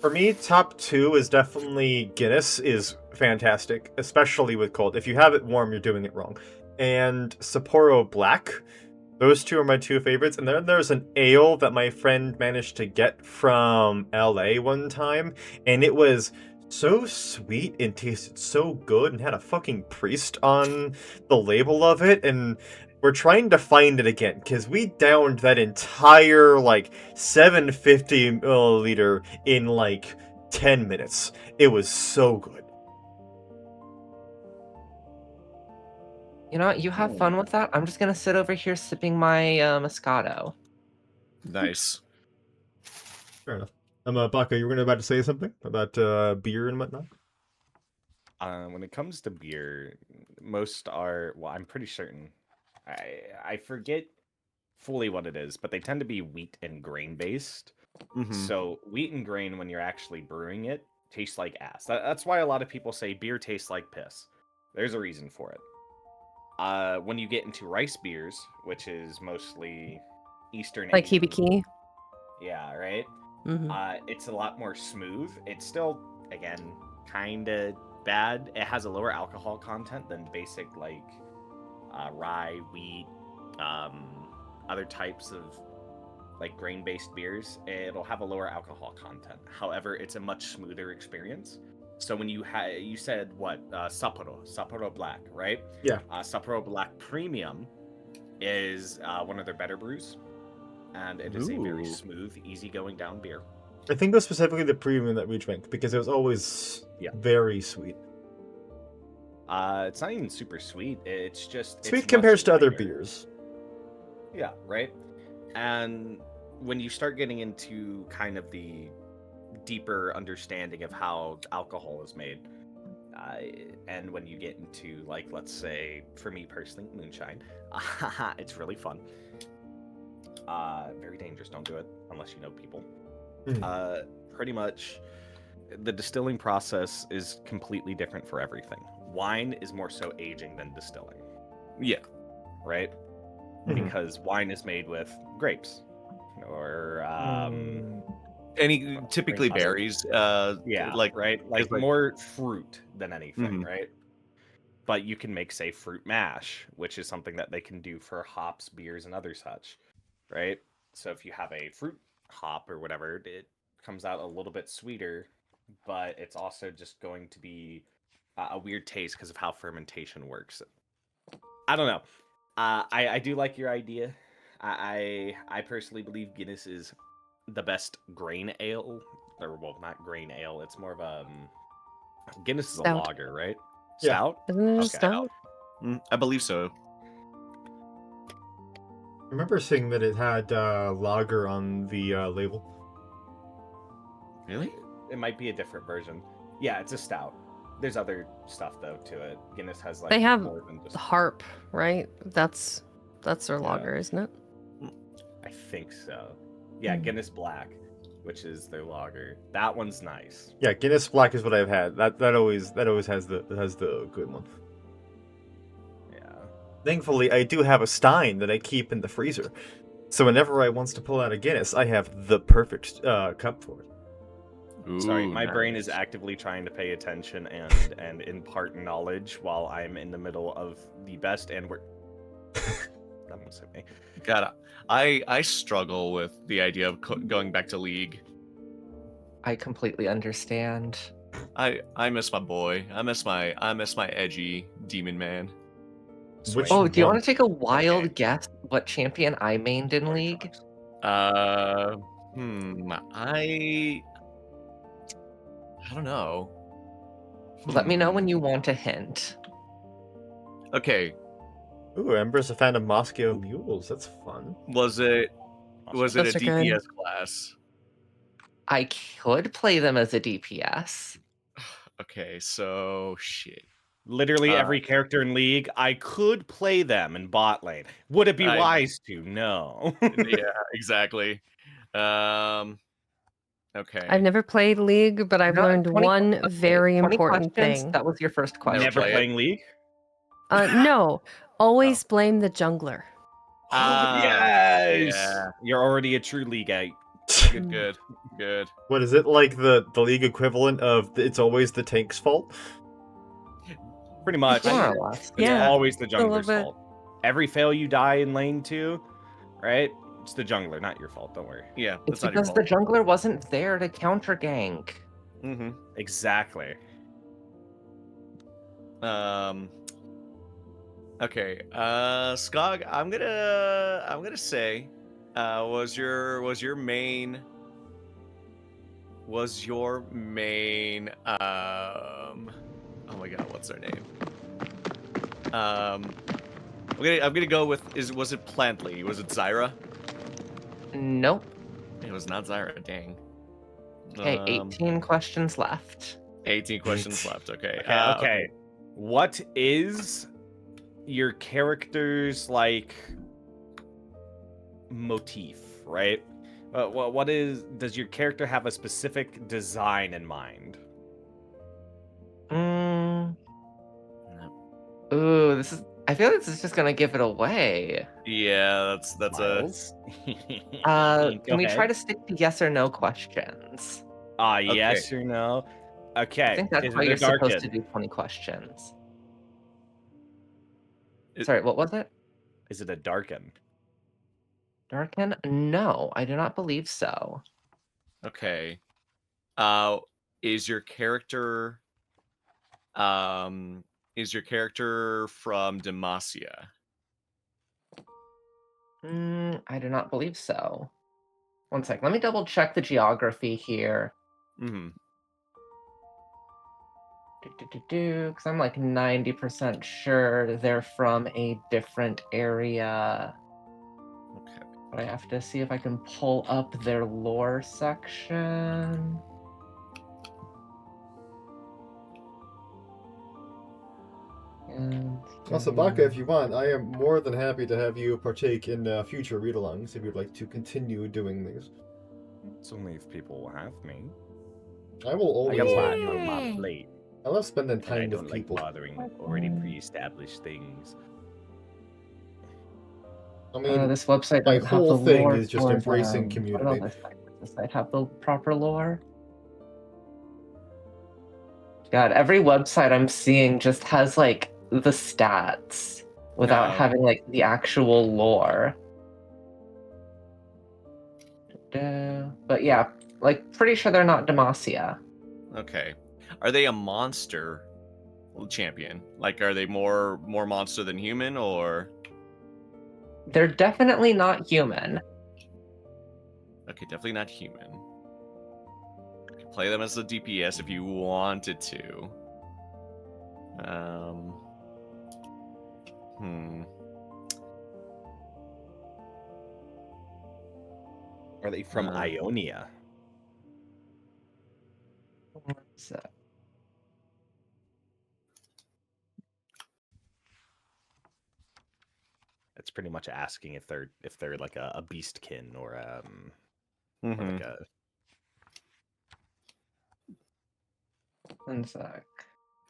for me, top 2 is definitely Guinness is fantastic, especially with cold. If you have it warm, you're doing it wrong. And Sapporo Black. Those 2 are my 2 favorites. And then there's an ale that my friend managed to get from LA one time, and it was so sweet and tasted so good and had a fucking priest on the label of it, and we're trying to find it again because we downed that entire like 750 milliliter in like 10 minutes. It was so good. You know what? You have fun with that. I'm just gonna sit over here sipping my Moscato. Nice. Fair enough. Baka, you were about to say something about beer and whatnot? When it comes to beer, most are, well, I'm pretty certain. I forget fully what it is, but they tend to be wheat and grain based. Mhm. So wheat and grain, when you're actually brewing it, tastes like ass. That's why a lot of people say beer tastes like piss. There's a reason for it. When you get into rice beers, which is mostly Eastern, Like Asian- hibiki. yeah, right. Hmm. It's a lot more smooth. It's still, again, kind of bad. It has a lower alcohol content than basic like rye, wheat, other types of like grain-based beers. It'll have a lower alcohol content. However, it's a much smoother experience. So when you said what Sapporo Black, right? Yeah. Sapporo Black Premium is one of their better brews, and it is a very Ooh. smooth, easygoing down beer. I think it was specifically the premium that we drank because it was always very sweet. It's not even super sweet. It's just Sweet it's compares much to other lighter. beers. Yeah, right. And when you start getting into kind of the deeper understanding of how alcohol is made, and when you get into, like, let's say, for me personally, moonshine, it's really fun. Very dangerous. Don't do it unless you know people. Pretty much, the distilling process is completely different for everything. Wine is more so aging than distilling. Yeah. Right? Mhm. Because wine is made with grapes or Any typically Green berries. yeah, Like right, like it's like- more fruit than anything, Mhm. right? but you can make, say, fruit mash, which is something that they can do for hops, beers, and other such, right? So if you have a fruit hop or whatever, it comes out a little bit sweeter, but it's also just going to be a weird taste because of how fermentation works. I don't know. I do like your idea. I personally believe Guinness is the best grain ale, or well, not grain ale. It's more of a Guinness is a Stout. lager, right? Yeah. Stout. Isn't it a Okay. stout? I believe so. I remember seeing that it had lager on the label. Really? It might be a different version. Yeah, it's a stout. There's other stuff though to it. Guinness has like They have more than just. The harp, right? That's their lager, isn't it? I think so. Yeah, Mm. Guinness Black, which is their lager. That one's nice. Yeah, Guinness Black is what I've had. That always has the good one. Yeah. Thankfully, I do have a Stein that I keep in the freezer, so whenever I wants to pull out a Guinness, I have the perfect cup for it. Sorry, Ooh, my brain is nice. actively trying to pay attention and impart knowledge while I'm in the middle of the best and we're. That almost hit me. God, I struggle with the idea of going back to League. I completely understand. I miss my boy. I miss my edgy demon man. Which Oh, do you one? want to take a wild Okay. guess what champion I mained in Sorry, League? Fox. I don't know. Let me know when you want a hint. Okay, Ooh, Ember's a fan of Moscow Mules. That's fun. was it a Those are good. DPS class? I could play them as a DPS. Okay, so shit. Literally every character in League, I could play them in bot lane. Would it be wise to? No. Yeah, exactly. Okay. I've never played League, but I've No, learned 20 one okay, very 20 important questions, thing. That was your first question. Never play it. playing League? No, always blame the jungler. Yes! Yeah. You're already a true Leagueite. Good. What is it like the League equivalent of it's always the tank's fault? Pretty much. More or less. It's Yeah, always the little jungler's bit. fault. Every fail you die in lane 2, right? It's the jungler, not your fault. Don't worry. Yeah, It's that's not your because the fault. jungler wasn't there to counter gank. Mm-hmm. Exactly. Okay. Skog, I'm gonna say, was your main oh my god, what's her name? I'm gonna go with was it Plantley? Was it Zyra? Nope. It was not Zyra, dang. Okay, 18 questions left. 18 questions left, okay. Okay. What is your character's like motif, right? Does your character have a specific design in mind? Ooh, I feel like this is just gonna give it away. Yeah, that's Miles? Can we Go try ahead. to stick to yes or no questions? Yes or no? Okay. I think that's is how it a you're supposed to Darkin? do 20 questions. It- Sorry, what was it? Is it a Darkin? Darken? No, I do not believe so. Okay. Is your character from Demacia? I do not believe so. One sec, let me double check the geography here. Mm-hmm. Because I'm like 90% sure they're from a different area. Okay. But I have to see if I can pull up their lore section. And Also, Baka, if you want, I am more than happy to have you partake in future read-alongs if you'd like to continue doing these. It's only if people will have me. I will I always got have lot you. on my plate. I love spending And I time don't with like people. bothering already pre-established things. I mean, this website my doesn't have whole the thing lore is just for embracing them. I don't know community. if this site have the proper lore. God, every website I'm seeing just has like the stats without No. having like the actual lore. But yeah, like pretty sure they're not Demacia. Okay. Are they a monster champion? Like, are they more monster than human, or? They're definitely not human. Okay, definitely not human. You can play them as a DPS if you wanted to. Are they from Ionia? So, It's pretty much asking if they're like a beastkin or or Mhm. like a. one sec.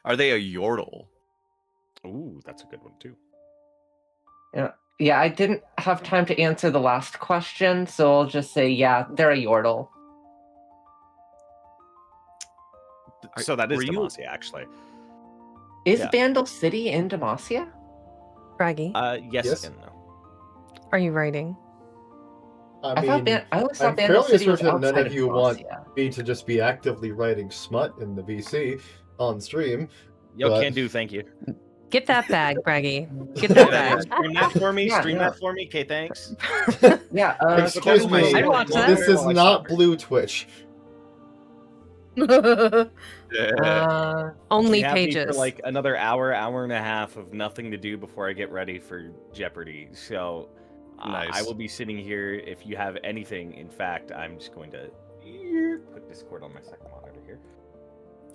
Are they a Yordle? Ooh, that's a good one too. Yeah, I didn't have time to answer the last question, so I'll just say, yeah, they're a Yordle. So that is were you- Demacia, actually. Is Yeah. Bandle City in Demacia? Bragi, Yes, Yes. and no. are you writing? I I mean, always I'm thought Bandle fairly City was certain none outside of you want Demacia. me to just be actively writing smut in the VC on stream. Yo, But- can do. Thank you. Get that bag, Bragi. Get that bag. Stream that for me. Yeah, Stream yeah. that for me. Okay, thanks. Yeah, Excuse me, I'd watch that. this is not Blue Twitch. Only You have me pages. for like another hour and a half of nothing to do before I get ready for Jeopardy. So I Nice. will be sitting here. If you have anything, in fact, I'm just going to put Discord on my second monitor here.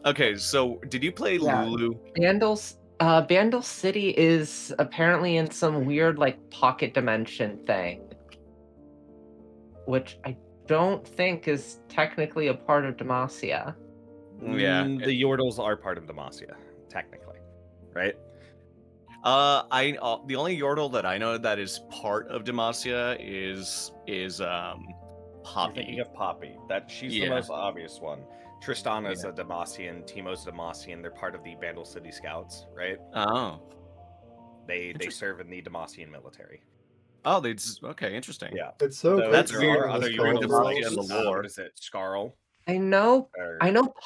Okay, so did you play Yeah. Lulu? Bandle City is apparently in some weird like pocket dimension thing, which I don't think is technically a part of Demacia. Yeah. The Yordles are part of Demacia, technically, right? The only Yordle that I know that is part of Demacia is You're thinking Poppy. of Poppy. She's the Yeah. most obvious one. Tristana's Yeah. a Demacian, Teimo's a Demacian. They're part of the Bandle City Scouts, right? Oh. They Interesting. serve in the Demacian military. Oh, okay, interesting. Yeah. It's so great that's to weird. see Other this Yordles call. like in the lore. What is it? Scarl? I know Or-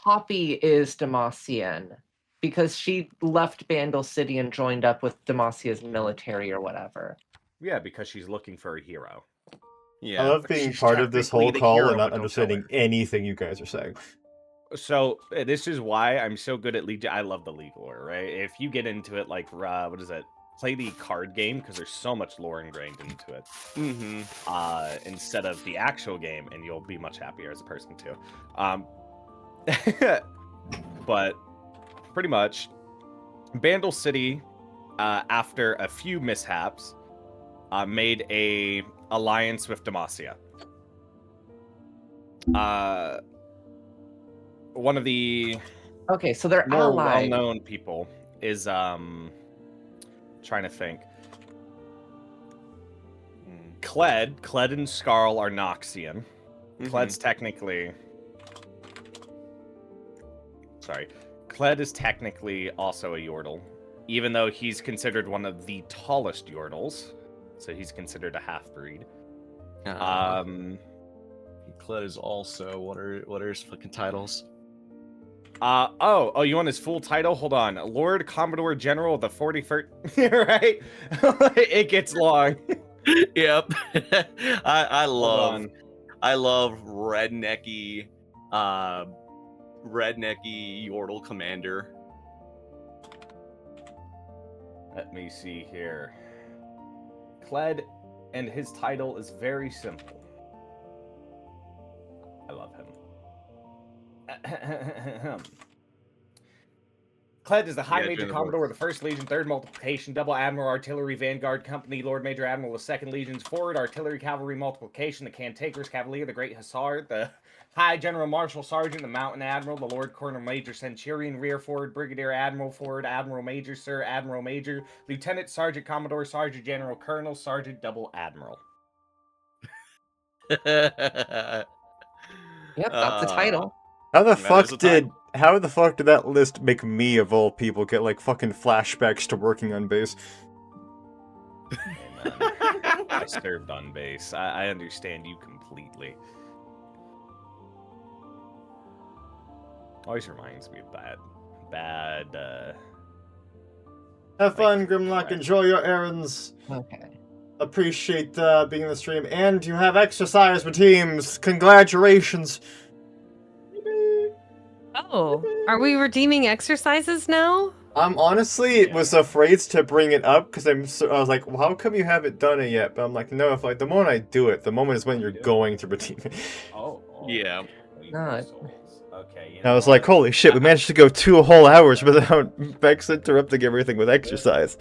Poppy is Demacian because she left Bandle City and joined up with Demacia's military or whatever. Yeah, because she's looking for a hero. Yeah. I love being She's part of this technically whole the call hero, and not but don't tell understanding anything you guys are saying. So this is why I'm so good at Legion. I love the League lore, right? If you get into it, like what is it? Play the card game because there's so much lore ingrained into it. Mm-hmm. Instead of the actual game, and you'll be much happier as a person too. But pretty much, Bandle City, after a few mishaps, made a alliance with Demacia. One of the Okay, so they're more allied. well-known people is trying to think. Kled and Skarl are Noxian. Kled's technically Kled is technically also a Yordle, even though he's considered one of the tallest Yordles, so he's considered a half-breed. Kled is also what are his fucking titles? Oh, you want his full title? Hold on. Lord Commodore General of the 41st, right? It gets long. Yep. I love rednecky Yordle commander. Let me see here. Kled, and his title is very simple. I love him. Kled is the High Major Commodore of the 1st Legion, 3rd Multiplication, Double Admiral Artillery Vanguard Company, Lord Major Admiral of the 2nd Legion's Forward Artillery Cavalry Multiplication, the Cantankerous Cavalier, the Great Hussar, the High General Marshal Sergeant, the Mountain Admiral, the Lord Colonel Major Centurion, Rear Forward, Brigadier Admiral Forward, Admiral Major, Sir Admiral Major, Lieutenant Sergeant Commodore, Sergeant General Colonel, Sergeant Double Admiral. Yep, that's the title. How the fuck did How the fuck did that list make me, of all people, get like fucking flashbacks to working on base? Hey, man. I served on base. I understand you completely. Always reminds me of bad. Have fun, Like, Grimlock. Enjoy your errands. Okay. Appreciate being in the stream, and you have exercise with teams. Congratulations. Oh, are we redeeming exercises now? I'm honestly was afraid to bring it up because I was like, well, how come you haven't done it yet? But I'm like, no, if like the moment I do it, the moment is when you're going to redeem it. Oh. Yeah. No, Okay. You And I know was like, what? holy shit, we managed to go 2 whole hours without Bex interrupting everything with exercise.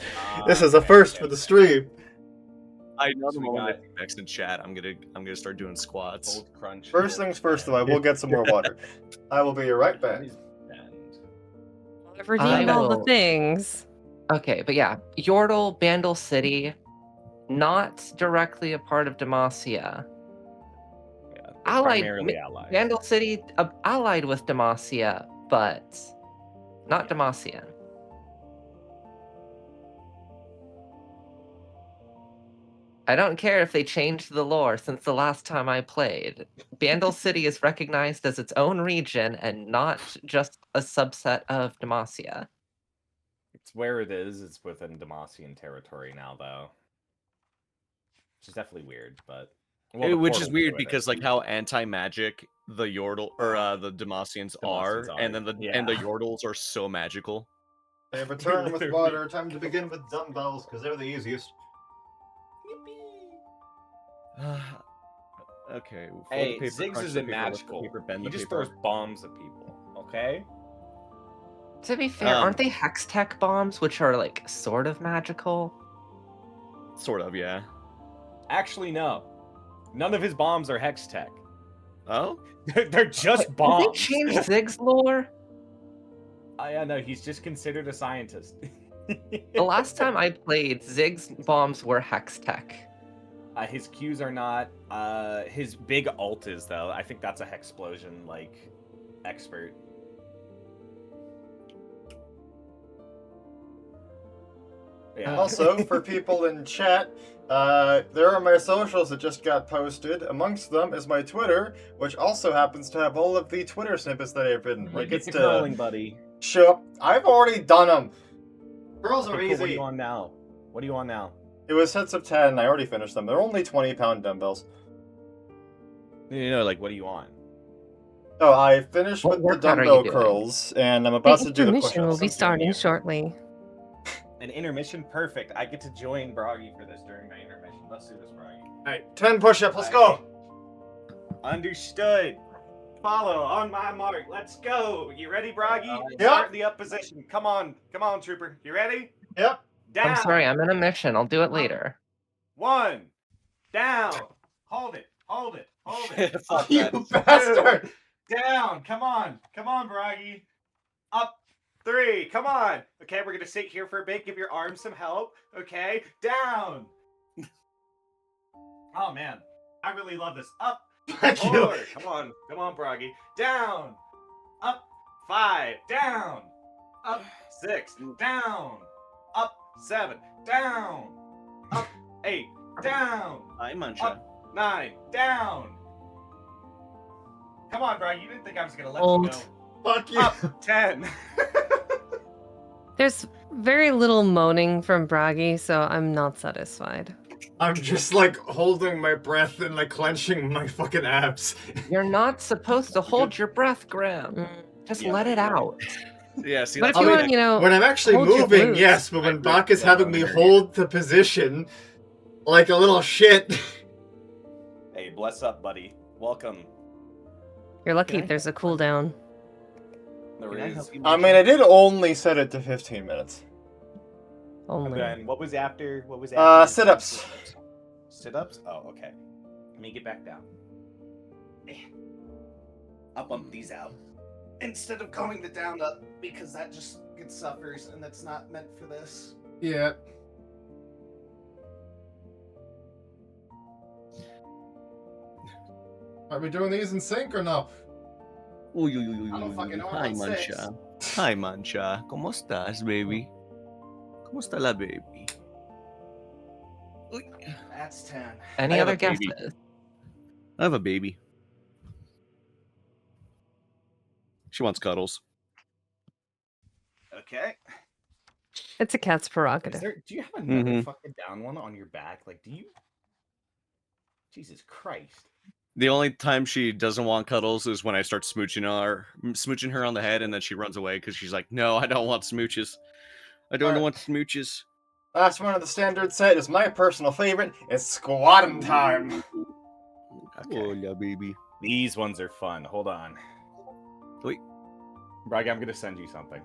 This is a first for the stream. I know the So we moment I got- see Bex in chat, I'm gonna start doing squats. Cold crunch. First things first, though, I will get some more water. I will be right back. I've redeemed all the will- things. Okay, but yeah, Yordle, Bandle City, not directly a part of Demacia. Yeah, Allied, primarily allies. Bandle City allied with Demacia, but not Demacia. I don't care if they changed the lore since the last time I played. Bandle City is recognized as its own region and not just a subset of Demacia. It's where it is. It's within Demacian territory now, though. Which is definitely weird, but the Which is portal weird to it because like how anti-magic the Yordle or the Demacians are, and then the Yordles are so magical. They have returned with water. Time to begin with dumbbells, because they're the easiest. Okay. fold the Hey, paper, Ziggs crunch the isn't paper, lift the magical. paper, bend He the just paper. throws bombs at people. Okay. To be fair, aren't they Hex Tech bombs, which are like sort of magical? Sort of, yeah. Actually, no. None of his bombs are hex tech. Oh? They're just Did bombs. they change Ziggs lore? Yeah, no, he's just considered a scientist. The last time I played, Ziggs bombs were Hex Tech. His Qs are not. His big ult is, though. I think that's a hexplosion, like, expert. Yeah. Also, for people in chat, there are my socials that just got posted. Amongst them is my Twitter, which also happens to have all of the Twitter snippets that I've written. Like Get it's to crawling, buddy. show up. I've already done them. Girls are Okay, cool. easy. What are you on now? What are you on now? It was sets of 10. I already finished them. They're only 20-pound dumbbells. You know, like, what are you on? Oh, I finished What with the workout are you dumbbell doing? curls, and I'm The about to do the intermission will push-ups. be starting Junior. shortly. An intermission? Perfect. I get to join Bragi for this during my intermission. Let's do this, Bragi. Alright, 10 push-ups. Let's go. Understood. Follow on my mark. Let's go. You ready, Bragi? Yep. Start the up position. Come on, trooper. You ready? Yep. Down. I'm sorry, I'm in a mission. I'll do it later. 1. Down. Hold it. Fuck You that. bastard! Down. Come on, Bragi. Up. 3. Come on. Okay, we're gonna sit here for a bit. Give your arms some help. Okay. Down. Oh man, I really love this. Up. Thank 4. you. Come on, Bragi. Down. Up. 5. Down. Up. 6. Down. Up. 7. Down. Up. 8. Down. Hi, Muncha. Up. 9. Down. Come on, Bragi. You didn't think I was gonna let Old. you go. Fuck you. Up. 10. There's very little moaning from Bragi, so I'm not satisfied. I'm just like holding my breath and like clenching my fucking abs. You're not supposed to hold your breath, Grim. Mm. Just Yeah, let it out. Yeah, see, But if that's you I want, you know, When I'm actually hold your moving, glutes. yes, but when I Bach is agree. having me hold the position like a little shit. Hey, bless up, buddy. Welcome. you're lucky Can I- there's a cooldown. There Can I is. help you, I Muncha? mean, I did only set it to 15 minutes. Only. Then what was after? What was after? Sit-ups. Sit-ups? Oh, okay. Let me get back down. I'll bump these out instead of going the down up because that just gets suffers and that's not meant for this. Yeah. Are we doing these in sync or no? Uy, uy, uy, uy, I don't uy, fucking uy. know Hi, about six. Mancha. Hi, Mancha. ¿Cómo estás, baby? ¿Cómo está la baby? Uy. That's 10. Any I have a other baby. guesses? I have a baby. She wants cuddles. Okay. It's a cat's prerogative. Do you have another Mhm. fucking down one on your back? Like, do you? Jesus Christ. The only time she doesn't want cuddles is when I start smooching her on the head, and then she runs away because she's like, "No, I don't want smooches. I don't Alright. want smooches." Last one of the standard set is my personal favorite. It's squatting time. Okay. Oh yeah, baby. These ones are fun. Hold on. Wait. Bragi, I'm gonna send you something.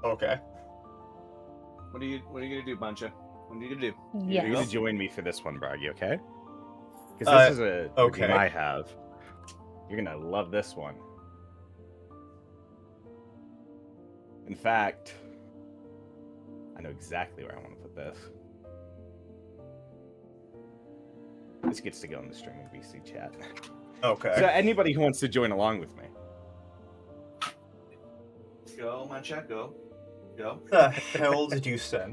Okay. What are you gonna do, Mancha? What are you gonna do? You're gonna Yes. join me for this one, Bragi, okay? Because this is a okay. game I have. You're gonna love this one. In fact, I know exactly where I want to put this. This gets to go in the streaming VC chat. Okay. So anybody who wants to join along with me. Go, Mancha, go. Go. What the hell did you send?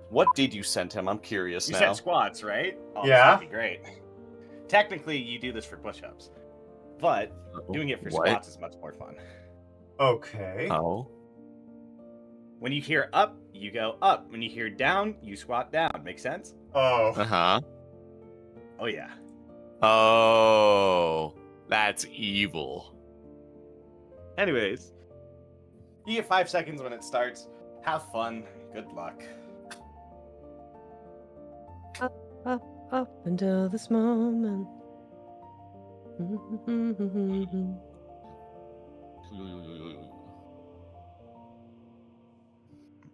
What did you send him? I'm curious You now. said squats, right? Oh, Yeah. That'd be great. Technically, you do this for push-ups, but doing it for What? squats is much more fun. Okay. Oh. When you hear up, you go up. When you hear down, you squat down. Make sense? Oh. Uh-huh. Oh yeah. Oh. That's evil. Anyways, you get 5 seconds when it starts. Have fun. Good luck. Up until this moment.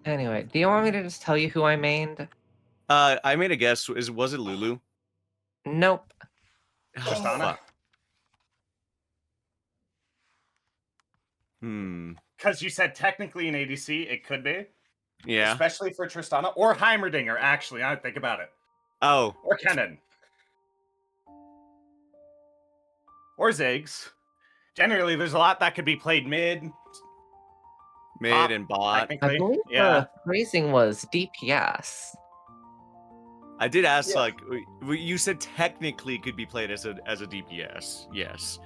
Anyway, do you want me to just tell you who I mained? I made a guess. Was it Lulu? Nope. Tristana? fuck. Hmm. Because you said technically in ADC, it could be. Yeah. Especially for Tristana. Or Heimerdinger, actually. I think about it. Oh. Or Kennen. Or Ziggs. Generally, there's a lot that could be played mid. Mid Top, and bot. I technically. believe Yeah. the phrasing was DPS. I did ask, Yeah. like, you said technically could be played as a DPS. Yes.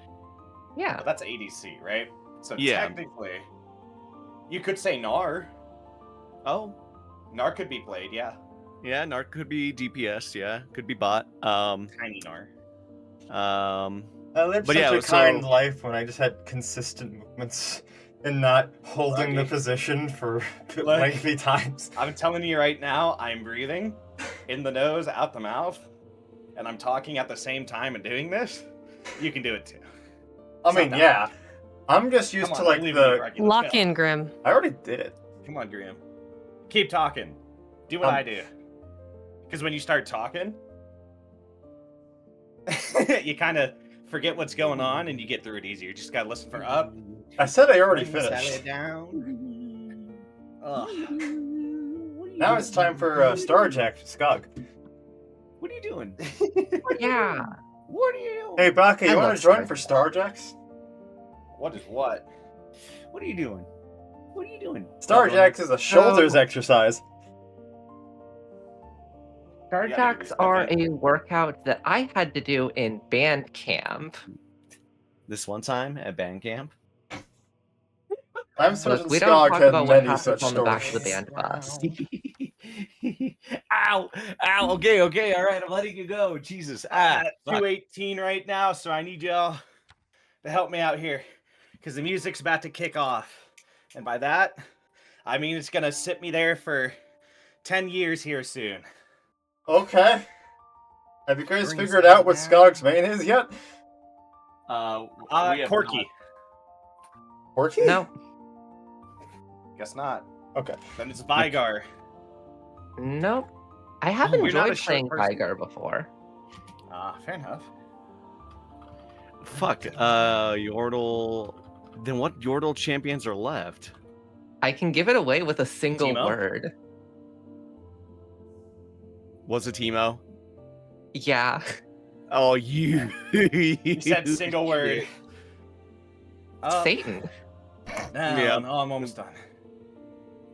Yeah. But that's ADC, right? So Yeah. technically, you could say Gnar. Oh. Gnar could be played, yeah. Yeah, Narc could be DPS, yeah. Could be bot. Tiny Gnar. I lived But such yeah, a so- kind life when I just had consistent movements and not holding the Bragi. position for Look. lengthy times. I'm telling you right now, I'm breathing in the nose, out the mouth, and I'm talking at the same time and doing this. You can do it too. I It's mean, not that yeah. hard. I'm just used Come to on, like I believe in you, the. Bragi. Let's Lock go. in, Grim. I already did it. Come on, Graham. Keep talking. Do what I do. Because when you start talking, you kind of forget what's going on and you get through it easier. You just gotta listen for up. I said I already bring the salad finished. down. Ugh. Now it's time for Starjack Skog. What are you doing? Yeah. What are you doing? Hey, Baka, I you want love to join Starjack. for Starjacks? What is what? What are you doing? What are you doing? Starjacks is a shoulders exercise. Starjacks are a workout that I had to do in band camp. This one time at band camp. I'm certain Look, we don't Skog talk had about what many happens such on the back stories. of the band bus. Ow! Ow! Okay, all right. I'm letting you go. Jesus. I'm at Fuck. 218 right now, so I need y'all to help me out here. Because the music's about to kick off. And by that, I mean it's going to sit me there for 10 years here soon. Okay. Have you guys Brings figured it out what down. Skog's main is yet? We have Corky. Porky? No, Guess not. Okay. Then it's Vigar. nope. I have you're not a enjoyed short playing person. Vigar before. Fair enough. Fuck. Yordle. Then what Yordle champions are left? I can give it away with a single Teemo? word. Was it Teemo? Yeah. Oh, you. You said single word. Satan. No, Yeah. no, I'm almost done.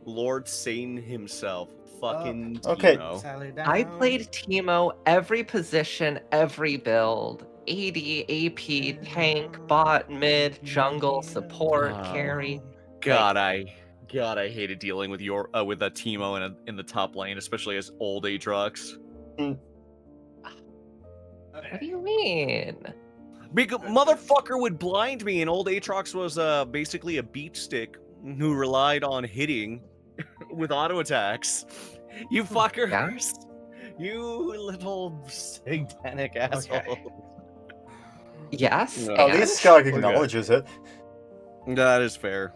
Lord Satan himself. Fucking Okay. Timo. Salad I down. played Teemo every position, every build. AD, AP, tank, bot, mid, jungle, support, Oh. carry. God, I hated dealing with with a Timo in the top lane, especially as old Aatrox. What do you mean? Because motherfucker would blind me, and old Aatrox was basically a beach stick who relied on hitting with auto attacks. You fuckers! You little satanic asshole. Yes, No. At and least Skog good. acknowledges it. That is fair.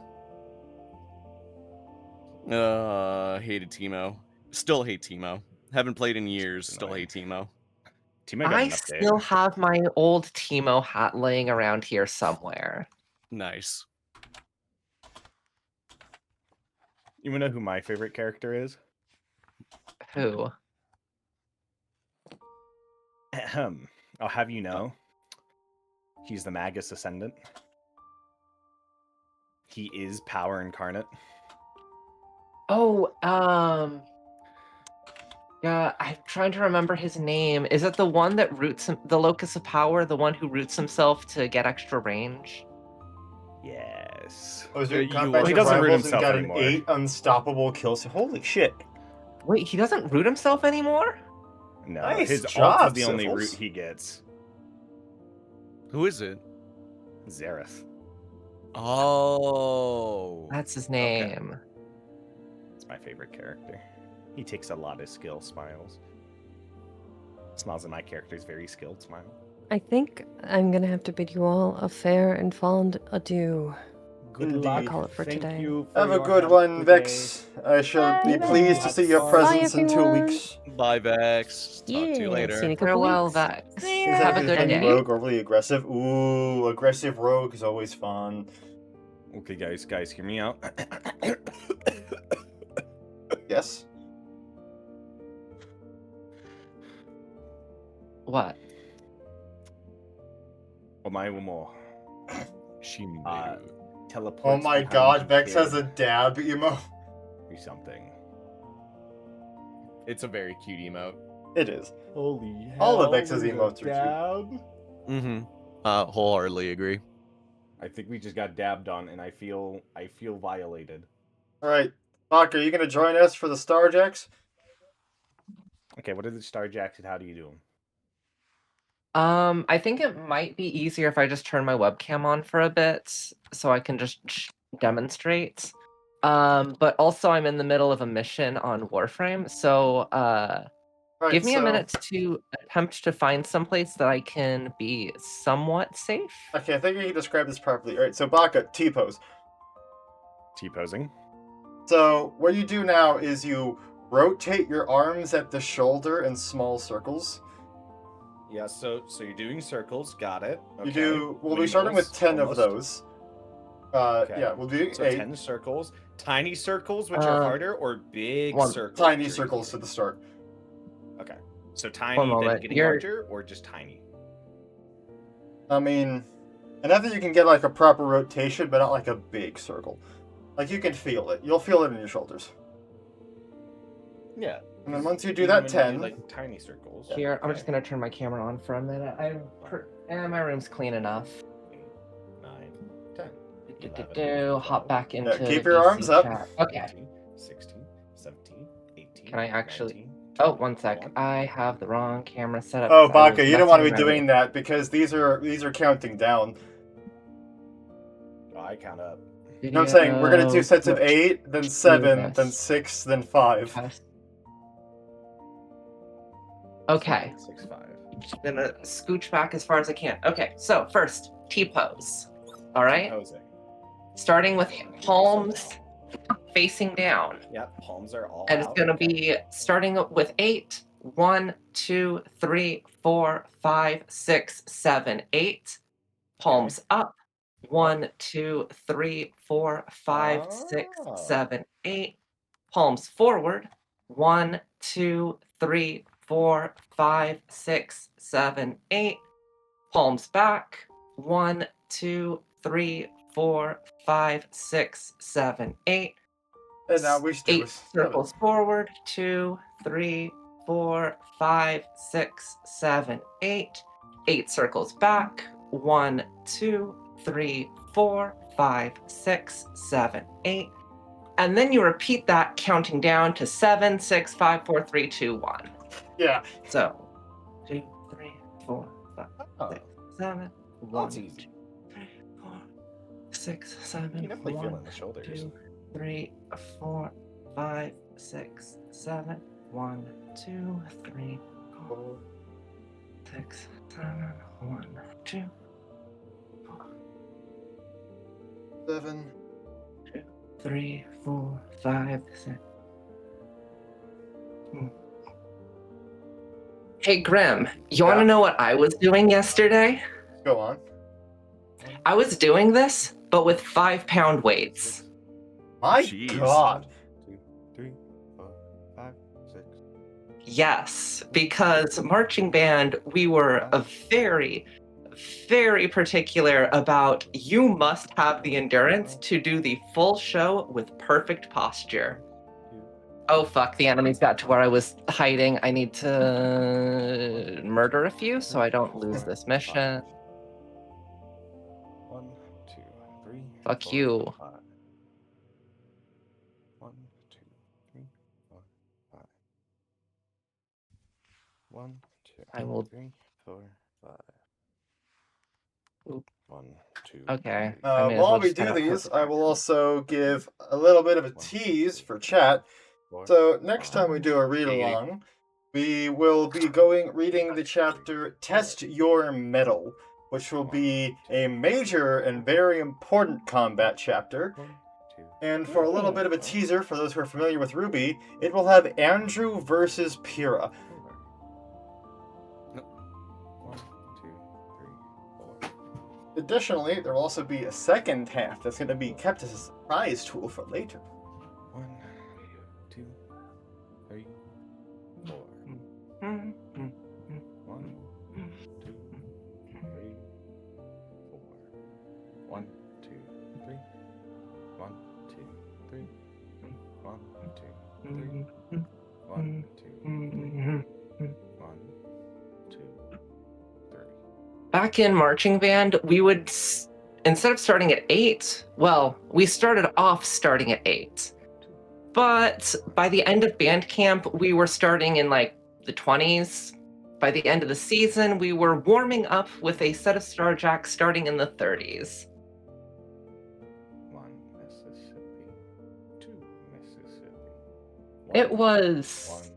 Hated Timo. Still hate Timo. Haven't played in years. Still hate Timo. Teammate got I an update. still have my old Teemo hat laying around here somewhere. Nice. You wanna know who my favorite character is? Who? Ahem. I'll have you know. He's the Magus Ascendant. He is power incarnate. Oh, yeah, I'm trying to remember his name. Is it the one that roots him, the Locus of Power, the one who roots himself to get extra range? Yes. I was doing you- combat well, with he doesn't root rivals and himself got anymore. an 8 unstoppable kills. Holy shit. Wait, he doesn't root himself anymore? No, Nice his ult job, is the only Syphils. route he gets. Who is it? Zareth. Oh. That's his Okay. name. It's my favorite character. He takes a lot of skill, Smiles. Smiles and my character is very skilled, Smile. I think I'm gonna have to bid you all a fair and fond adieu. Good Indeed. luck. Call it for Thank today. you for Have a your good help one, today. Vex. I shall be Bye. pleased to see your Bye, presence in 2 everyone. weeks. Bye, Vex. Talk to you Yeah, see you in later. a couple Farewell, weeks. Vex. See Is ya. Have that a good any day. rogue overly aggressive? Ooh, aggressive rogue is always fun. Okay, guys, hear me out. Yes? What? Omae more. Teleports Oh my behind god, you, Vex kid, has a dab emo. or something. It's a very cute emote. It is. Holy All of Vex's emotes are dab. Mm-hmm. Wholeheartedly agree. I think we just got dabbed on, and I feel violated. Alright, Bach, are you gonna join us for the Starjacks? Okay, what are the Star Jacks and how do you do them? I think it might be easier if I just turn my webcam on for a bit so I can just demonstrate. But also I'm in the middle of a mission on Warframe, so Right, give me a so- minute to attempt to find someplace that I can be somewhat safe. Okay, I think you can describe this properly. Alright, so Baka, T-pose. T-posing. So, what you do now is you rotate your arms at the shoulder in small circles. Yeah, so you're doing circles, got it. You do. We'll be starting with 10 of those. Okay. Yeah, we'll do So 8. 10 circles. Tiny circles, which are harder, or big circles? Tiny which are circles easier? to the start. Okay. So tiny, One then moment, getting you're- larger, or just tiny? I mean, enough that you can get like a proper rotation, but not like a big circle. Like you can feel it. You'll feel it in your shoulders. Yeah. And then once you do Even that when 10, like tiny circles. Here, I'm Okay. just gonna turn my camera on for a minute. My room's clean enough. 8, 9, 10. Hop back into keep the your VC arms up. chat. Okay. 15, 16, 17, 18. Can I actually- 19, Oh, one sec. 21. I have the wrong camera set up. oh 'cause I Baka, was you don't want to be messing around doing that because these are counting down. Oh, I count up. with No, I'm saying we're gonna do video, sets of Twitch, 8, then 7, then this. 6, then 5. test. Okay, 6, 5. I'm gonna scooch back as far as I can. Okay, so first, T-pose. All right, Posing. starting with palms facing down. Yep, palms are all And it's out. going to Okay. be starting with 8. 1, 2, 3, 4, 5, 6, 7, 8. Palms up. 1, 2, 3, 4, 5, 6, Oh. 7, 8. Palms forward. 1, 2, 3, 4, 5, 6, 7, 8. Palms back. 1, 2, 3, 4, 5, 6, 7, 8. And now we do 8 circles forward. 2, 3, 4, 5, 6, 7, 8. 8 circles back. 1, 2, 3, 4, 5, 6, 7, 8. And then you repeat that, counting down to 7, 6, 5, 4, 3, 2, 1. Yeah. So 2, 3, 4, 5, 6, 7, 1, That's easy. 2, 3, 4, 6, 7, You can definitely feel it 1, in the shoulders. 2, 3, 4, 5, 6, 7, 1, 2, 3, 4, 6, 7, 1, 2, 4, 7. 2, 3, 4, 5, 6. Hey, Grim, you want to know what I was doing yesterday? Go on. I was doing this, but with 5-pound weights. My Jeez. God. 2, 3, 4, 5, 6. Yes, because marching band, we were very, very particular about you must have the endurance to do the full show with perfect posture. Oh fuck, the enemies got to where I was hiding. I need to murder a few so I don't lose this mission. 1, 2, 3. Fuck 4, you. 5. 1, 2, 3, 4, 5. 1, 2, I will- 3, 4, 5. Oop. 1, 2. Okay. 3. I may as While well we just do kinda these, put- I will also give a little bit of a tease for chat. So next time we do a read along, we will be reading the chapter Test Your Mettle, which will be a major and very important combat chapter. 1, 2. And for a little bit of a teaser for those who are familiar with RWBY, it will have Andrew versus Pyrrha. 1, 2, 3, 4. Additionally, there will also be a second half that's going to be kept as a surprise tool for later. 1, 2, 3, 4. 1, 2, 3, 4. 1, 2, 3. 1, 2, 3. 1, 2, 3. 1, 2, 3. 1, 2, 3. Back in marching band, we would, instead of starting at 8, well, we started off starting at 8. But by the end of band camp, we were starting in like the 20s. By the end of the season, we were warming up with a set of Starjacks starting in the 30s. 1 Mississippi. 2 Mississippi. It was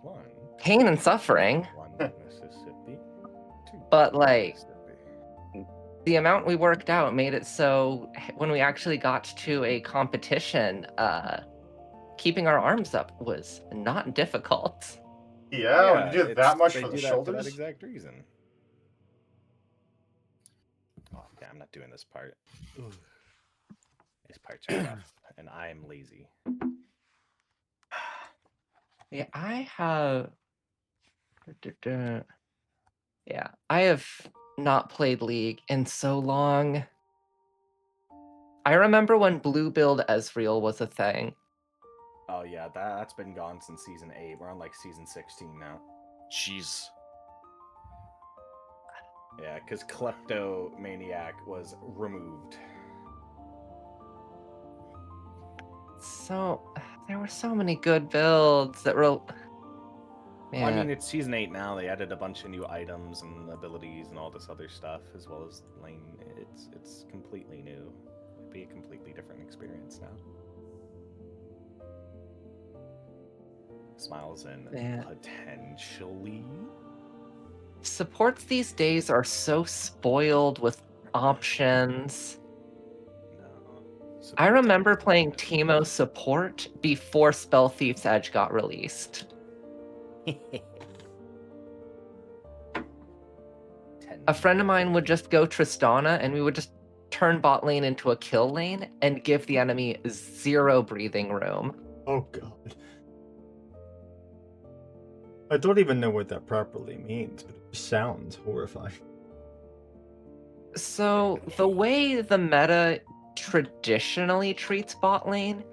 1. pain and suffering, 1 Mississippi. 2 but like Mississippi. the amount we worked out made it so when we actually got to a competition, keeping our arms up was not difficult. Yeah, when you do that much they for the do that shoulders. For that exact reason. Oh, yeah, I'm not doing this part. This part's rough, and I am lazy. Yeah, I have. Yeah, I have not played League in so long. I remember when Blue Build Ezreal was a thing. Oh yeah, that's been gone since season 8. We're on like season 16 now. Jeez. Yeah, because Kleptomaniac was removed. So there were so many good builds that were. Well, I mean, it's season 8 now. They added a bunch of new items and abilities and all this other stuff, as well as lane. It's completely new. It'd be a completely different experience now. Smiles and potentially. Supports these days are so spoiled with options. I remember playing Teemo support before Spell Thief's Edge got released. A friend of mine would just go Tristana and we would just turn bot lane into a kill lane and give the enemy 0 breathing room. Oh god. I don't even know what that properly means, but it sounds horrifying. So the way the meta traditionally treats bot lane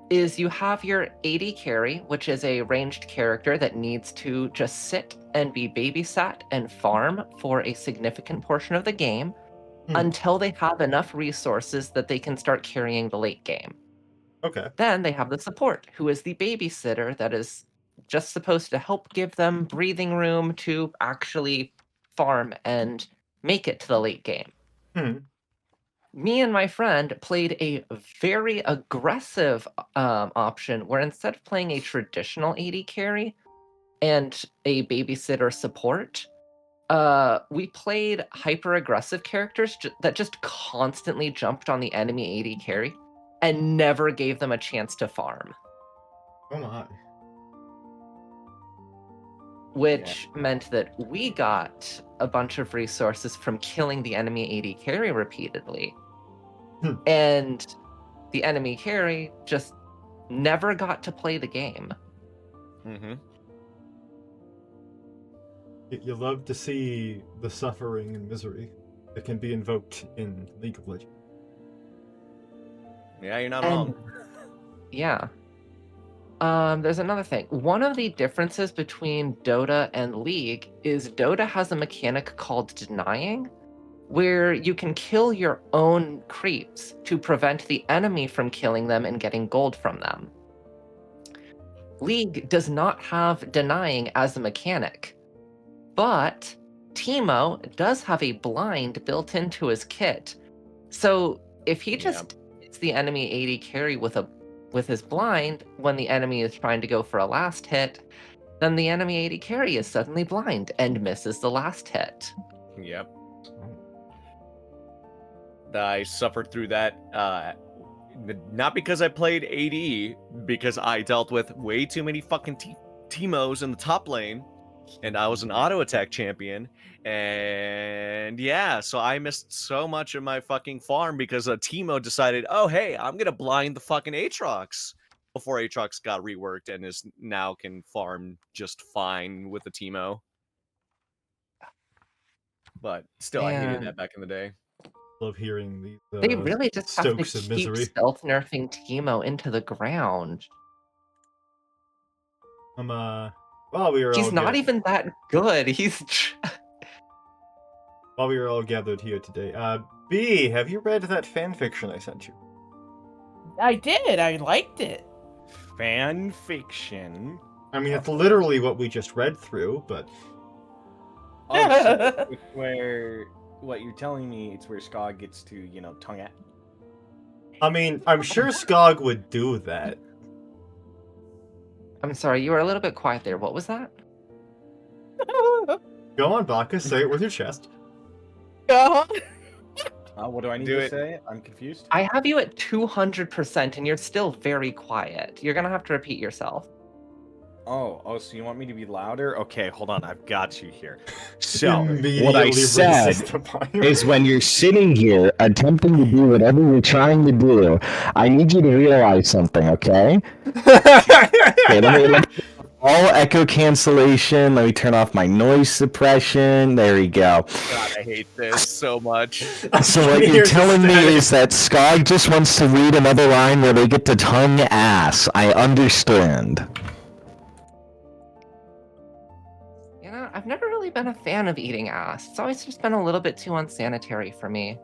is you have your AD carry, which is a ranged character that needs to just sit and be babysat and farm for a significant portion of the game until they have enough resources that they can start carrying the late game. Okay. Then they have the support, who is the babysitter that is just supposed to help give them breathing room to actually farm and make it to the late game. Me and my friend played a very aggressive option where instead of playing a traditional AD carry and a babysitter support, we played hyper aggressive characters that just constantly jumped on the enemy AD carry and never gave them a chance to farm. Oh my. Which meant that we got a bunch of resources from killing the enemy AD carry repeatedly. And the enemy carry just never got to play the game. You love to see the suffering and misery that can be invoked in League of Legends. Yeah, you're not wrong. Yeah. There's another thing. One of the differences between Dota and League is Dota has a mechanic called denying, where you can kill your own creeps to prevent the enemy from killing them and getting gold from them. League does not have denying as a mechanic, but Teemo does have a blind built into his kit. So if he just hits the enemy AD carry with his blind when the enemy is trying to go for a last hit, then the enemy AD carry is suddenly blind and misses the last hit. Yep. I suffered through that, not because I played AD, because I dealt with way too many fucking Teemos in the top lane, and I was an auto attack champion, and yeah, so I missed so much of my fucking farm because a Teemo decided, oh hey, I'm gonna blind the fucking Aatrox before Aatrox got reworked and is now can farm just fine with the Teemo. But still, I hated that back in the day. Love hearing these. They really just have stokes to of keep misery. stealth nerfing Teemo into the ground. While we were He's all not even that good. He's while we were all gathered here today, B, have you read that fan fiction I sent you? I did. I liked it. Fan fiction. I mean, it's literally what we just read through, but Oh, so it's where what you're telling me, it's where Skog gets to, you know, tongue at. I mean, I'm sure Skog would do that. I'm sorry, you were a little bit quiet there. What was that? Go on, Baka, say it with your chest. Go on. What do I need Do to it. say? I'm confused. I have you at 200% and you're still very quiet. You're gonna have to repeat yourself. Oh, so you want me to be louder? Okay, hold on, I've got you here. So, what I Immediately said resist the volume. is when you're sitting here attempting to do whatever you're trying to do, I need you to realize something, okay? Okay, let me all echo cancellation. Let me turn off my noise suppression. There we go. God, I hate this so much. So what you're telling me is that Skog just wants to read another line where they get to tongue ass. I understand. You know, I've never really been a fan of eating ass. It's always just been a little bit too unsanitary for me.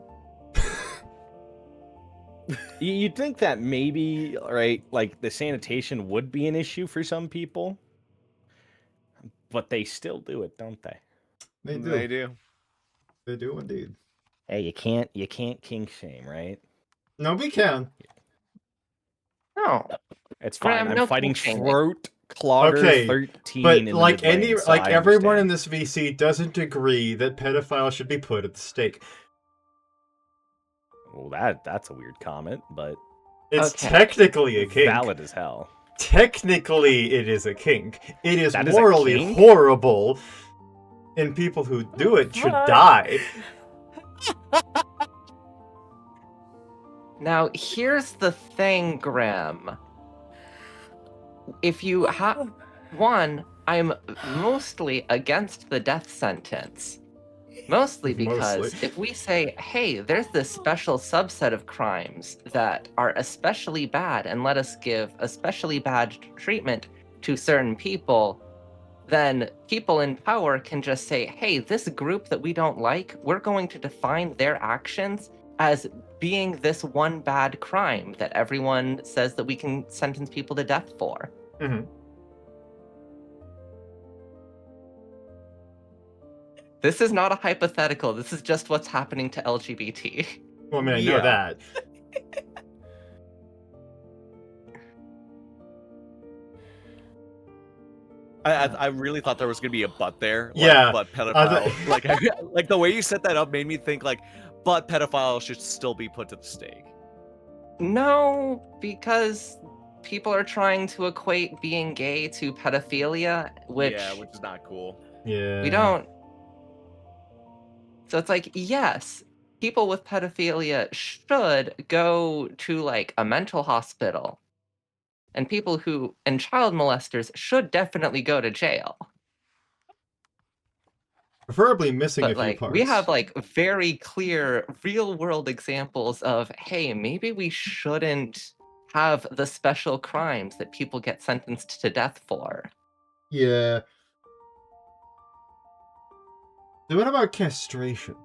You'd think that maybe, right, like the sanitation would be an issue for some people, but they still do it, don't they? They do. They do. They do indeed. Hey, you can't kink shame, right? No, we can. No. It's fine. Graham, I'm no fighting kink shaming. Throat Clogger Okay, 13 but in the like mid any, lane, so like I everyone in understand. this VC doesn't agree that pedophiles should be put at the stake. Well, that's a weird comment, but It's Okay. technically a kink. valid as hell. Technically, it is a kink. It is That is a morally kink? horrible, and people who do it should die. Now, here's the thing, Grim. If you have... One, I'm mostly against the death sentence. Mostly because Mostly. if we say, hey, there's this special subset of crimes that are especially bad and let us give especially bad treatment to certain people, then people in power can just say, hey, this group that we don't like, we're going to define their actions as being this one bad crime that everyone says that we can sentence people to death for. Mm-hmm. This is not a hypothetical. This is just what's happening to LGBT. Well, I mean, I know that. I really thought there was gonna be a but there. Like, Yeah. But pedophile. like the way you set that up made me think like, but pedophiles should still be put to the stake. No, because people are trying to equate being gay to pedophilia, which which is not cool. Yeah. we don't. So it's like, yes, people with pedophilia should go to like a mental hospital. And people who and child molesters should definitely go to jail. Preferably missing a But few like parts. we have like very clear real world examples of, hey, maybe we shouldn't have the special crimes that people get sentenced to death for. Yeah. So what about castration?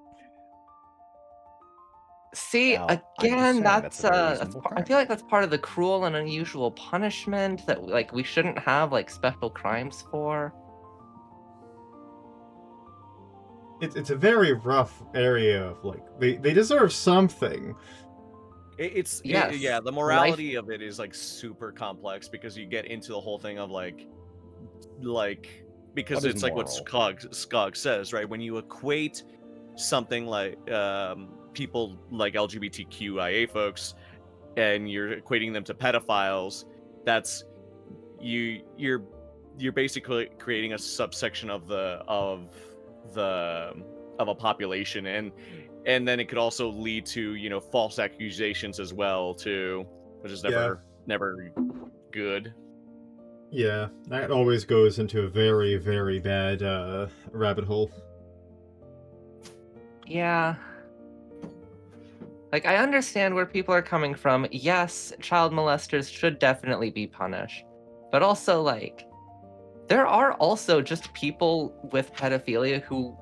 See, Now, I'm again, just saying, that's a very reasonable I crime. feel like that's part of the cruel and unusual punishment that like we shouldn't have like special crimes for. It's a very rough area of like they deserve something. The morality of it is like super complex because you get into the whole thing of like because What is it's like what moral? Skog says, right? When you equate something like people like LGBTQIA folks and you're equating them to pedophiles, that's you're basically creating a subsection of a population, and then it could also lead to false accusations as well too, which is never good. Yeah, that always goes into a very, very bad rabbit hole. Yeah. Like, I understand where people are coming from. Yes, child molesters should definitely be punished. But also, like, there are also just people with pedophilia who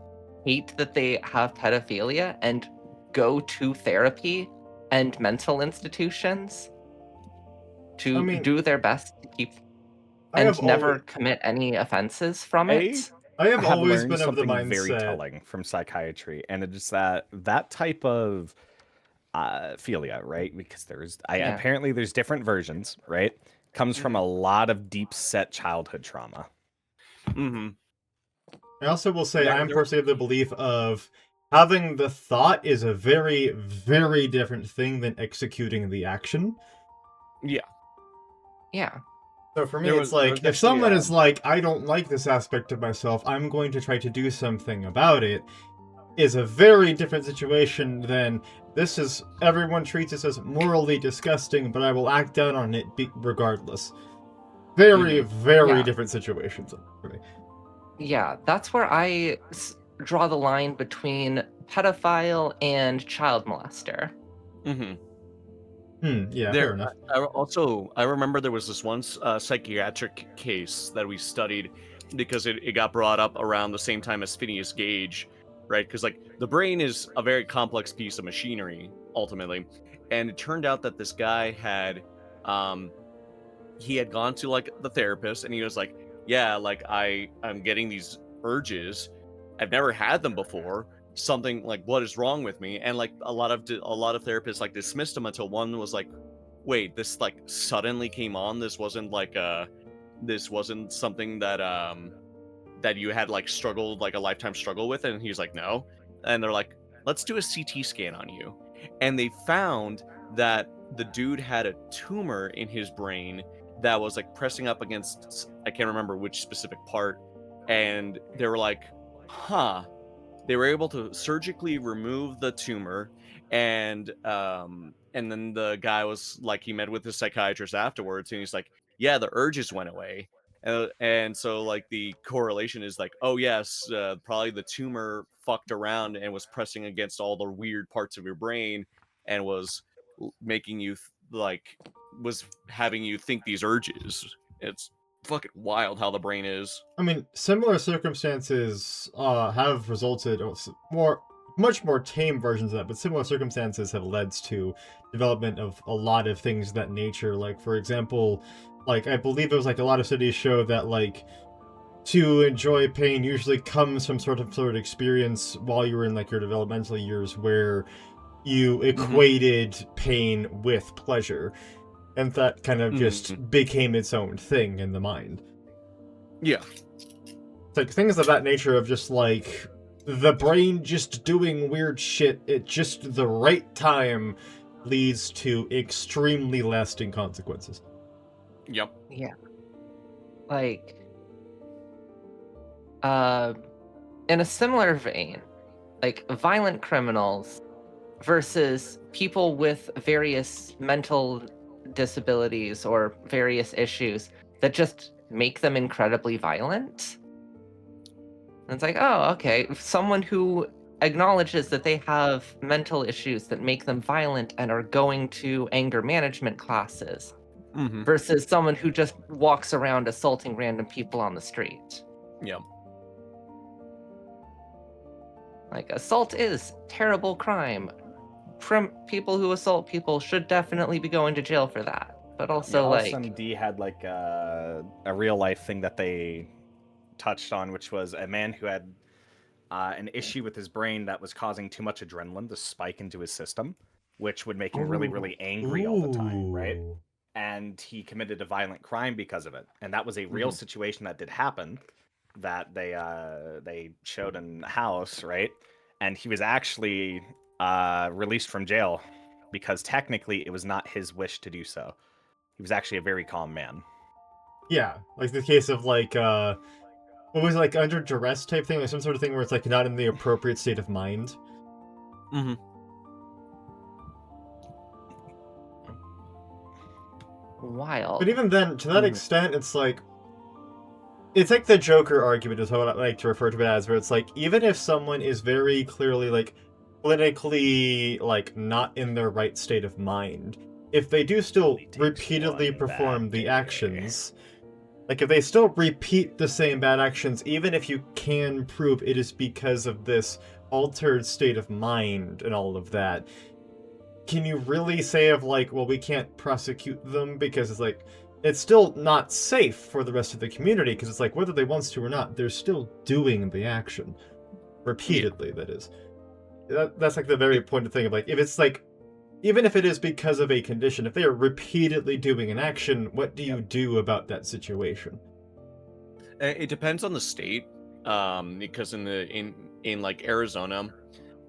hate that they have pedophilia and go to therapy and mental institutions to do their best to keep and never commit any offenses from it. I have always learned been of the something very mindset. telling from psychiatry, and it's that type of philia, right? Because apparently there's different versions, right? Comes from a lot of deep set childhood trauma. Mm-hmm. I also will say I'm personally of the belief of having the thought is a very, very different thing than executing the action. Yeah. Yeah. So for me, it's like, if someone is like, I don't like this aspect of myself, I'm going to try to do something about it, is a very different situation than, everyone treats this as morally disgusting, but I will act down on it regardless. Very, very different situations for me. Yeah, that's where I draw the line between pedophile and child molester. Mm-hmm. Yeah, fair enough. I remember there was this one psychiatric case that we studied because it got brought up around the same time as Phineas Gage, right? Because like the brain is a very complex piece of machinery ultimately, and it turned out that this guy had he had gone to like the therapist and he was like, yeah, like I'm getting these urges, I've never had them before, something like, what is wrong with me? And like a lot of therapists like dismissed him until one was like, wait, this like suddenly came on, this wasn't something that that you had like struggled, like a lifetime struggle with. And he's like, no. And they're like, let's do a CT scan on you. And they found that the dude had a tumor in his brain that was like pressing up against, I can't remember which specific part, and they were like, huh. They were able to surgically remove the tumor, and then the guy was like, he met with his psychiatrist afterwards, and he's like, yeah, the urges went away. And so like the correlation is like, oh yes, probably the tumor fucked around and was pressing against all the weird parts of your brain and was making you like was having you think these urges. It's fucking wild how the brain is. I mean, similar circumstances have resulted, much more tame versions of that, but similar circumstances have led to development of a lot of things of that nature. Like, for example, like, I believe it was like a lot of studies show that, like, to enjoy pain usually comes from sort of experience while you were in, like, your developmental years where you equated pain with pleasure. And that kind of just became its own thing in the mind. Yeah. It's like things of that nature of just like the brain just doing weird shit at just the right time leads to extremely lasting consequences. Yep. Yeah. Like, in a similar vein, like violent criminals versus people with various mental disabilities or various issues that just make them incredibly violent. And it's like, oh, okay, someone who acknowledges that they have mental issues that make them violent and are going to anger management classes versus someone who just walks around assaulting random people on the street. Yeah. Like, assault is terrible crime. People who assault people should definitely be going to jail for that. But also, like, LSMD had like a real life thing that they touched on, which was a man who had an issue with his brain that was causing too much adrenaline to spike into his system, which would make him really, really angry all the time, right? And he committed a violent crime because of it. And that was a real situation that did happen, that they showed in the house, right? And he was actually released from jail because technically it was not his wish to do so. He was actually a very calm man. Yeah, like the case of like what was it, like under duress type thing, like some sort of thing where it's like not in the appropriate state of mind. Wild. But even then, to that extent, it's like the Joker argument is what I like to refer to it as, where it's like, even if someone is very clearly like clinically like not in their right state of mind, if they do still repeatedly perform the actions, like if they still repeat the same bad actions, even if you can prove it is because of this altered state of mind and all of that, can you really say of like, well, we can't prosecute them because it's like, it's still not safe for the rest of the community, because it's like, whether they want to or not, they're still doing the action repeatedly. That is, that's like the very pointed thing of like, if it's like, even if it is because of a condition, if they are repeatedly doing an action, what do you do about that situation? It depends on the state, because in like Arizona,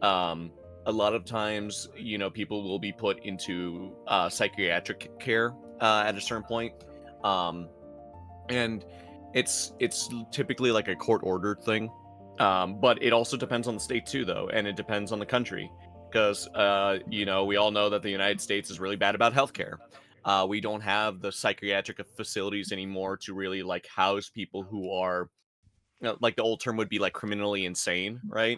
a lot of times, you know, people will be put into psychiatric care at a certain point, and it's typically like a court-ordered thing, but it also depends on the state too, though, and it depends on the country, because you know, we all know that the United States is really bad about healthcare. We don't have the psychiatric facilities anymore to really like house people who are, you know, like the old term would be like criminally insane, right?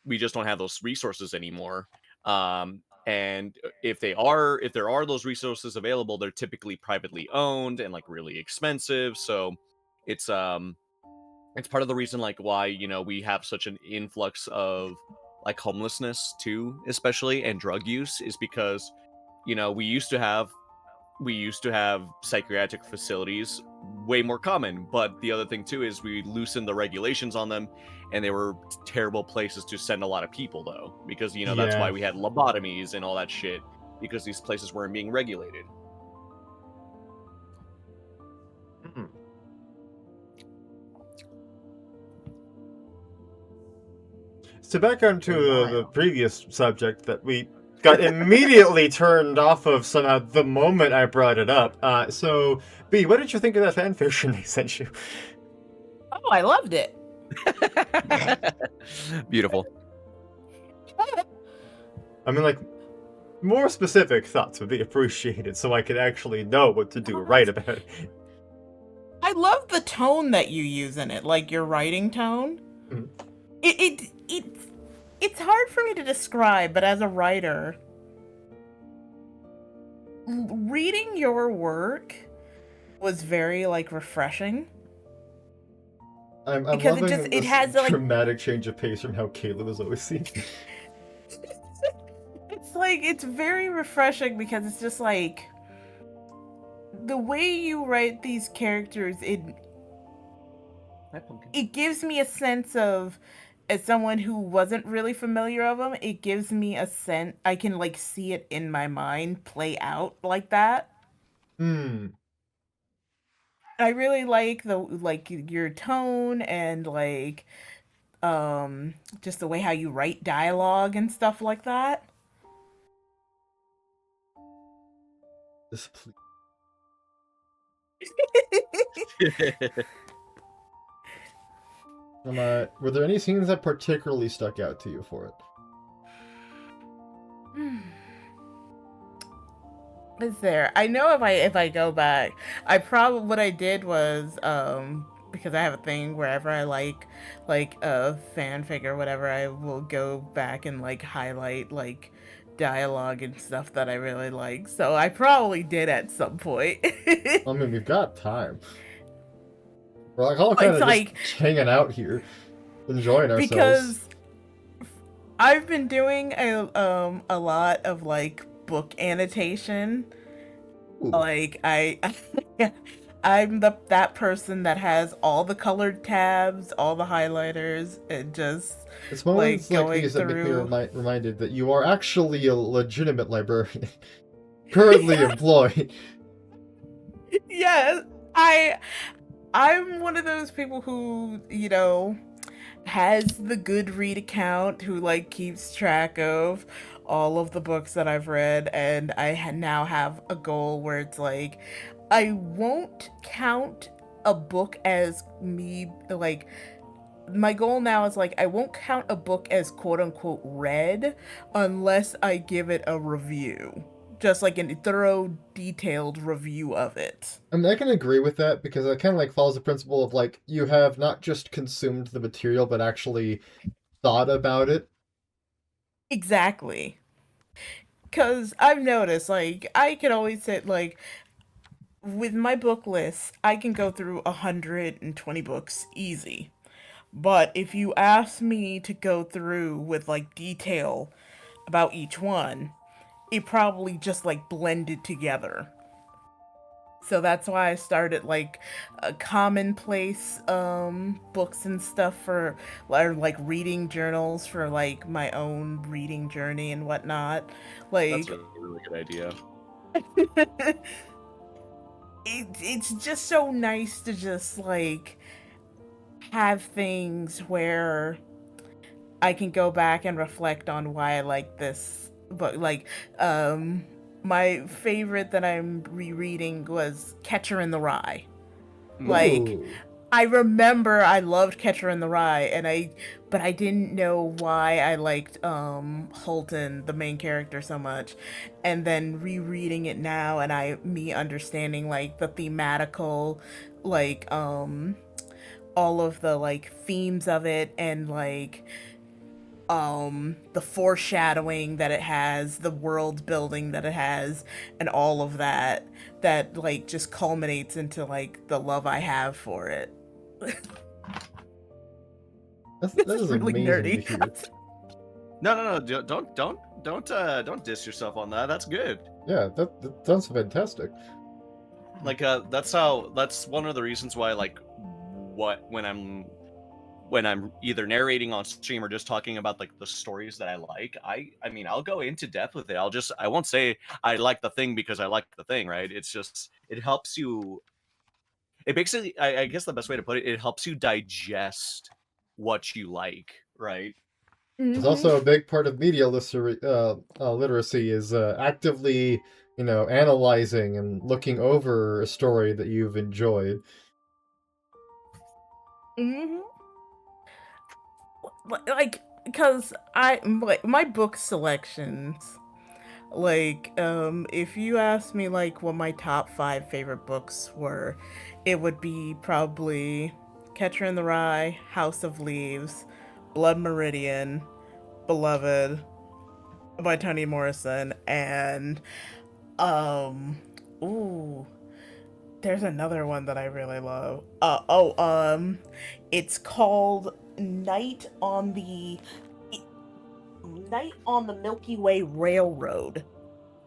We just don't have those resources anymore. And if there are those resources available, they're typically privately owned and like really expensive. So it's part of the reason like why, you know, we have such an influx of like homelessness too, especially, and drug use, is because, you know, we used to have psychiatric facilities way more common, but the other thing too is we loosened the regulations on them, and they were terrible places to send a lot of people, though, because, you know, that's why we had lobotomies and all that shit, because these places weren't being regulated. So back onto the previous subject that we got immediately turned off of somehow the moment I brought it up. So, B, what did you think of that fanfiction they sent you? Oh, I loved it. Beautiful. I mean, like, more specific thoughts would be appreciated so I could actually know what to do right about it. I love the tone that you use in it, like your writing tone. Mhm. It's hard for me to describe, but as a writer, reading your work was very like refreshing. I'm Because loving it this has like dramatic change of pace from how Caleb has always seen. it's like it's very refreshing because it's just like the way you write these characters, it gives me a sense of, as someone who wasn't really familiar of them, it gives me a sense, I can like see it in my mind play out like that. Hmm. I really like your tone and like just the way how you write dialogue and stuff like that. This please. Were there any scenes that particularly stuck out to you for it? Is there? I know if I go back, I probably what I did was because I have a thing wherever I like a fanfic or whatever, I will go back and like highlight like dialogue and stuff that I really like. So I probably did at some point. I mean, we've got time. We're like all kind It's of like- just hanging out here, enjoying ourselves. Because I've been doing a lot of like book annotation. Ooh. Like I'm that person that has all the colored tabs, all the highlighters, and just It's moments like going these that make me through. reminded that you are actually a legitimate librarian, currently employed. Yes, I'm one of those people who, you know, has the Goodread account, who like keeps track of all of the books that I've read, and I now have a goal where it's like I won't count a book as me, like my goal now is like I won't count a book as quote unquote read unless I give it a review. Just like a thorough, detailed review of it. I mean, I can agree with that because it kind of like follows the principle of like you have not just consumed the material but actually thought about it. Exactly. Because I've noticed, like, I can always sit, like, with my book list, I can go through 120 books easy. But if you ask me to go through with, like, detail about each one, it probably just, like, blended together. So that's why I started like commonplace books and stuff for, or like reading journals for like my own reading journey and whatnot. Like That's a really good idea. it's just so nice to just like have things where I can go back and reflect on why I like this book. Like my favorite that I'm rereading was Catcher in the Rye. Like Ooh. I remember I loved Catcher in the Rye, but I didn't know why I liked Holton, the main character, so much. And then rereading it now, and me understanding like the thematical, like all of the like themes of it, and like the foreshadowing that it has, the world building that it has, and all of that like just culminates into like the love I have for it. That is really amazing nerdy. to hear. No, don't diss yourself on that. That's good. Yeah, that sounds fantastic. Like that's one of the reasons why like when I'm either narrating on stream or just talking about like the stories that I like, I mean I'll go into depth with it. I won't say I like the thing because I like the thing, right? It's just it helps you. It basically, I guess the best way to put it, it helps you digest what you like, right? It's also a big part of media literacy is actively, analyzing and looking over a story that you've enjoyed. Like because my book selections Like, if you asked me like what my top 5 favorite books were, it would be probably Catcher in the Rye, House of Leaves, Blood Meridian, Beloved by Toni Morrison, and um ooh, there's another one that I really love. It's called Night on the Milky Way Railroad.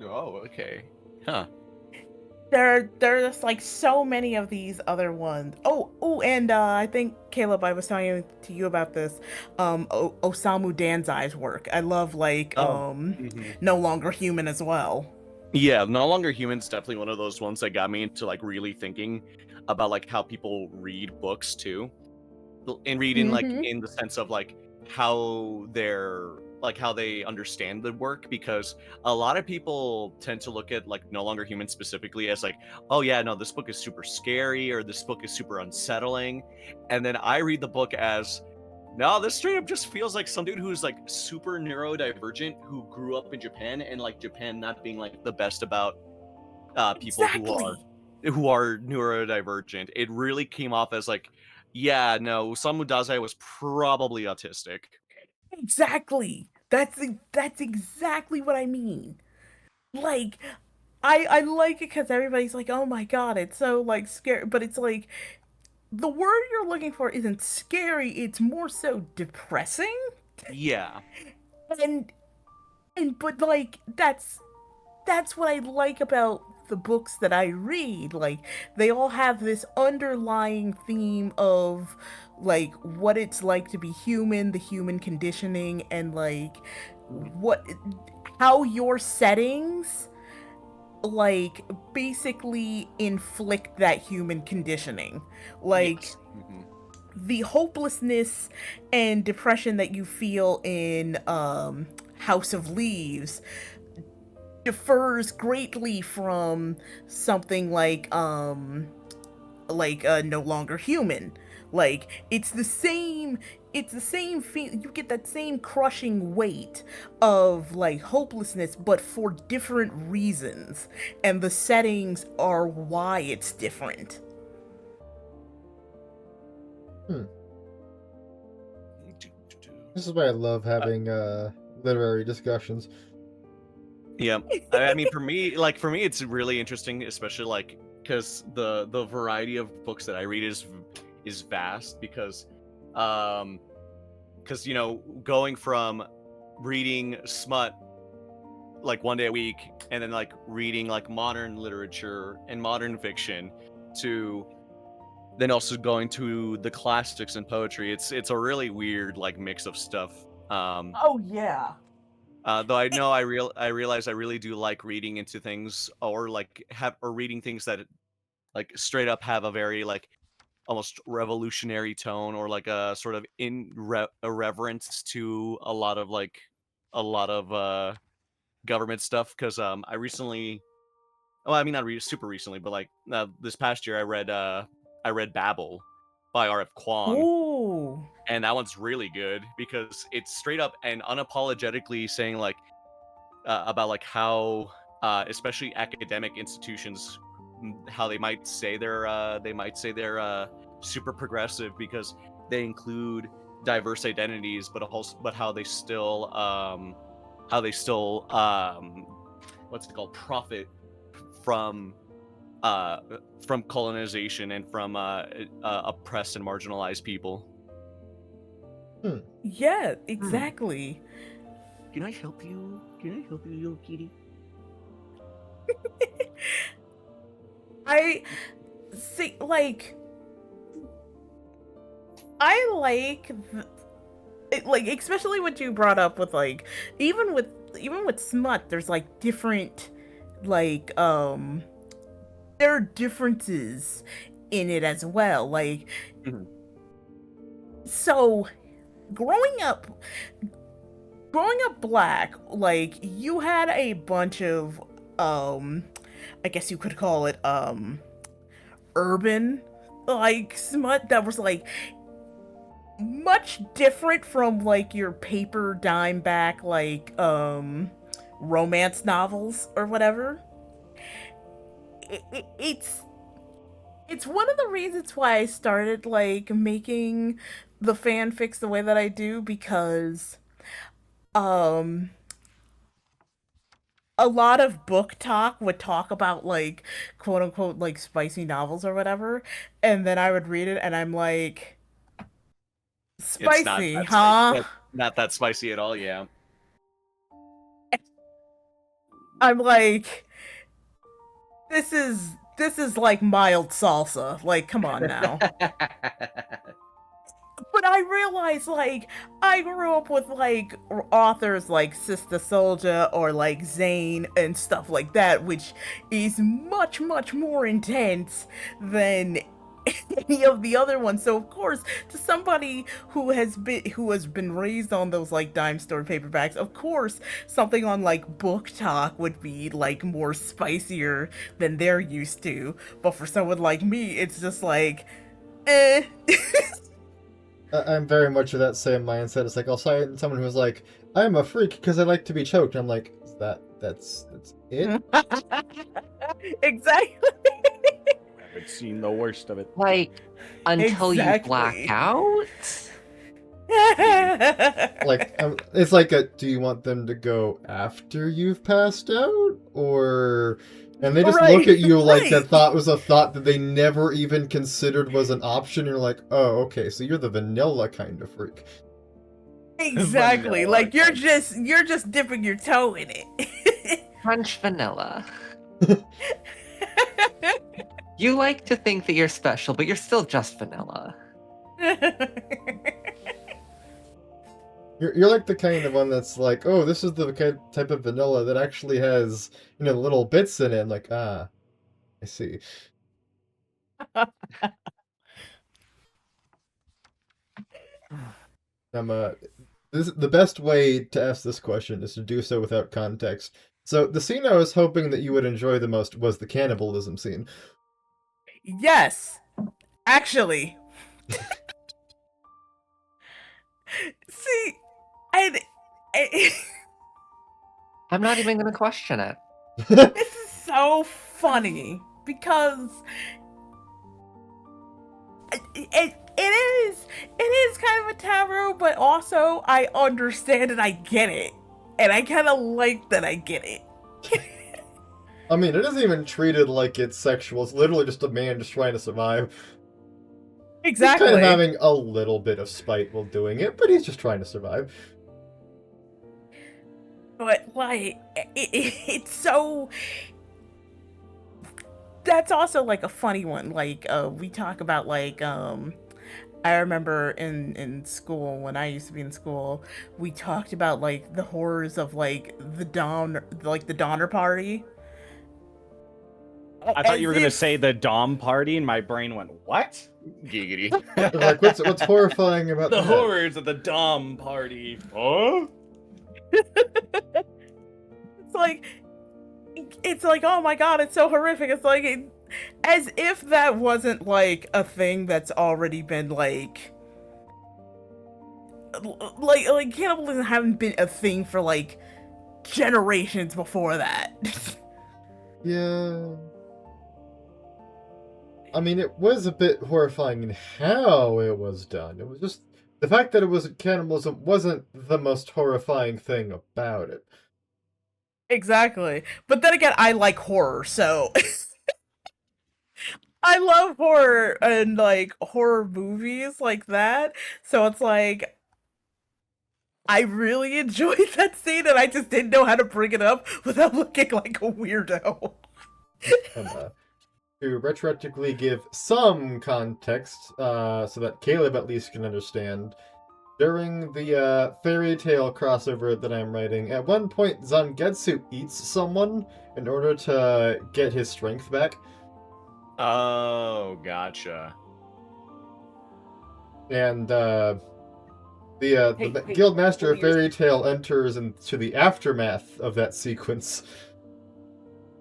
Oh, okay. Huh. There's like so many of these other ones. And I think Caleb, I was telling to you about this. Osamu Danzai's work. I love No Longer Human as well. Yeah, No Longer Human's definitely one of those ones that got me into like really thinking about like how people read books too. And reading like in the sense of like how they understand the work, because a lot of people tend to look at like No Longer Human specifically as like, oh yeah, no, this book is super scary or this book is super unsettling. And then I read the book as, no, this straight up just feels like some dude who's like super neurodivergent who grew up in Japan, and like Japan not being like the best about people who are neurodivergent. It really came off as like, yeah, no, Osamu Dazai was probably autistic. Exactly. That's exactly what I mean. Like, I like it because everybody's like, oh my god, it's so like scary, but it's like the word you're looking for isn't scary, it's more so depressing. Yeah. And but like that's what I like about the books that I read. Like, they all have this underlying theme of like what it's like to be human, the human conditioning, and like how your settings like basically inflict that human conditioning. Like, yes. The hopelessness and depression that you feel in House of Leaves differs greatly from something like No Longer Human. Like, it's the same feel, you get that same crushing weight of like hopelessness, but for different reasons, and the settings are why it's different. This is why I love having literary discussions. Yeah, I mean, for me, it's really interesting, especially like because the variety of books that I read is vast, because you know, going from reading smut like one day a week and then like reading like modern literature and modern fiction to then also going to the classics and poetry, it's a really weird like mix of stuff. Oh yeah. Though I know I realize I really do like reading into things, or like reading things that like straight up have a very like almost revolutionary tone, or like a sort of irreverence to a lot of government stuff. Because I recently, well, I mean not super recently, but like this past year I read Babel by R.F. Kuang. Ooh. And that one's really good because it's straight up and unapologetically saying like about like how especially academic institutions, how they might say they're super progressive because they include diverse identities, but how they still what's it called, profit from colonization and from oppressed and marginalized people. Yeah, exactly. Can I help you? Little kitty? I see, like, I like, like, especially what you brought up with, like, even with smut, there's, like, different, like, there are differences in it as well, like, so, growing up black, like, you had a bunch of, I guess you could call it, urban, like, smut that was, like, much different from, like, your paper dime back, like, romance novels or whatever. It's one of the reasons why I started like making the fanfics the way that I do, because um a lot of book talk would talk about like quote unquote like spicy novels or whatever, and then I would read it and I'm like, It's not spicy, that huh? spicy. Not that spicy at all. Yeah. I'm like, this is like mild salsa. Like, come on now. But I realized, like, I grew up with, like, authors like Sister Soldier or, like, Zane and stuff like that, which is much, much more intense than any of the other ones. So, of course, to somebody who has been raised on those, like, dime store paperbacks, of course, something on, like, Book Talk would be, like, more spicier than they're used to. But for someone like me, it's just like, eh. I'm very much of that same mindset. It's like I'll find someone who's like, "I'm a freak because I like to be choked." I'm like, that's it? Exactly. Haven't seen the worst of it. Like, until you Exactly. black out? Like, it's like do you want them to go after you've passed out, or? And they just look at you like that thought was a thought that they never even considered was an option. You're like, oh, okay, so you're the vanilla kind of freak. Exactly. Like you're just dipping your toe in it. Crunch vanilla. You like to think that you're special, but you're still just vanilla. You're like the kind of one that's like, oh, this is the kind type of vanilla that actually has, little bits in it. I'm like, I see. The best way to ask this question is to do so without context. So the scene I was hoping that you would enjoy the most was the cannibalism scene. Yes, actually. See, and I'm not even gonna question it. this is so funny because it is kind of a taboo, but also I understand and I get it, and I kind of like that I get it. I mean, it isn't even treated like it's sexual. It's literally just a man just trying to survive. Exactly. He's kind of having a little bit of spite while doing it, but he's just trying to survive. But, like, it's so... That's also, like, a funny one. Like, we talk about, like, I remember in school, when I used to be in school, we talked about, like, the horrors of, like, the Donner Party. I thought you were going to say the Dom Party, and my brain went, what? Giggity. Like, what's horrifying about the that? horrors of the Dom Party? Huh? It's like, oh my god, it's so horrific. It's like, as if that wasn't, like, a thing that's already been, like cannibalism haven't been a thing for, like, generations before that. Yeah. I mean, it was a bit horrifying in how it was done. It was just... The fact that it was cannibalism wasn't the most horrifying thing about it. Exactly. But then again, I like horror, so... I love horror and, like, horror movies like that. So it's like... I really enjoyed that scene, and I just didn't know how to bring it up without looking like a weirdo. To retroactively give some context, so that Caleb at least can understand, during the fairy tale crossover that I'm writing, at one point Zangetsu eats someone in order to get his strength back. Oh, gotcha. And the Guildmaster of Fairy Tale enters into the aftermath of that sequence.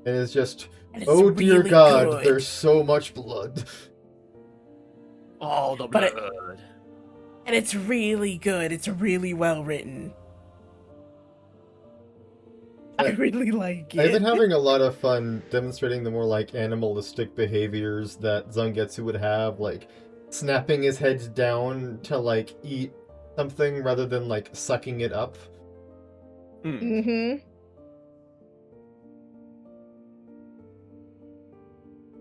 And is just, oh dear really god, good. there's so much blood. All the But blood. And it's really good. It's really well written. I really like it. I've been having a lot of fun demonstrating the more like animalistic behaviors that Zangetsu would have, like snapping his head down to like eat something rather than like sucking it up. Mm-hmm.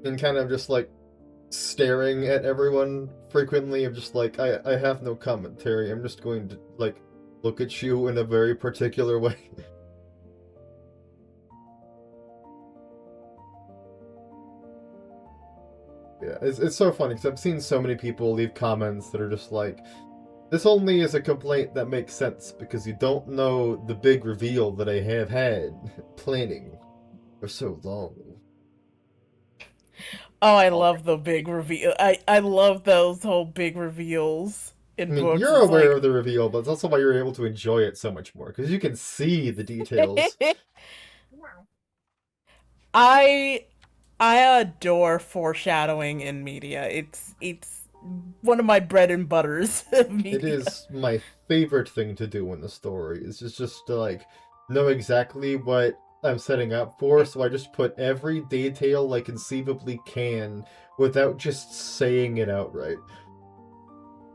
And kind of just like staring at everyone frequently of just like, I have no commentary, I'm just going to like look at you in a very particular way. Yeah, it's so funny because I've seen so many people leave comments that are just like, this only is a complaint that makes sense because you don't know the big reveal that I have had planning for so long. Oh, I love the big reveal. I love those whole big reveals in I mean, books. you're It's aware like- of the reveal, but it's also why you're able to enjoy it so much more because you can see the details. I adore foreshadowing in media. It's one of my bread and butters of media. It is my favorite thing to do in the story. It's just to like know exactly what I'm setting up for, so I just put every detail I conceivably can without just saying it outright.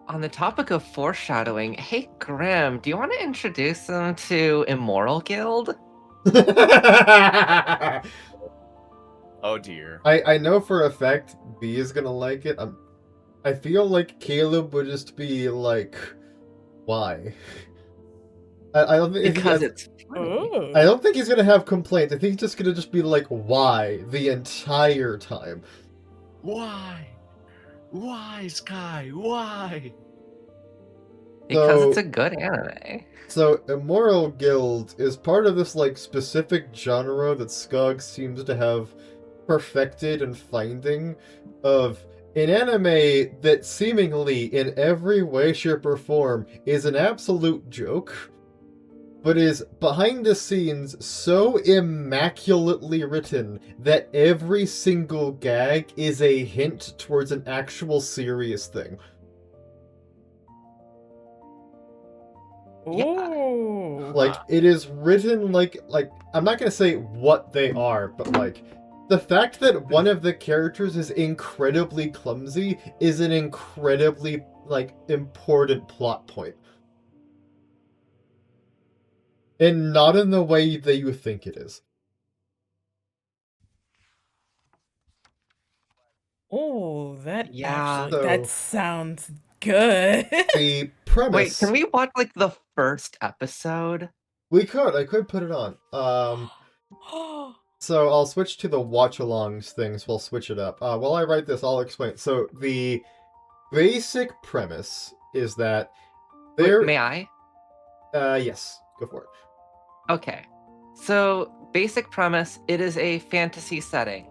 On the topic of foreshadowing, hey Grim, do you want to introduce them to Immoral Guild? Oh dear. I know for a fact B is gonna like it. I feel like Caleb would just be like, why? I don't think Because it's funny. I don't think he's gonna have complaints. I think he's just gonna be like, why the entire time. Why? Why, Sky? Why? Because So- it's a good anime. So, Immoral Guild is part of this, like, specific genre that Skog seems to have perfected and finding of an anime that seemingly, in every way, shape, or form, is an absolute joke, but is, behind the scenes, so immaculately written that every single gag is a hint towards an actual serious thing. Ooh. Like, it is written like I'm not gonna say what they are, but like the fact that one of the characters is incredibly clumsy is an incredibly like important plot point. And not in the way that you think it is. Oh, that Yeah. actually that sounds good. The premise. Wait, can we watch like the first episode? I could put it on. So I'll switch to the watch-alongs things. We'll switch it up. While I write this, I'll explain. So the basic premise is that there. Wait, may I? Yes, go for it. Okay. So, basic premise, it is a fantasy setting.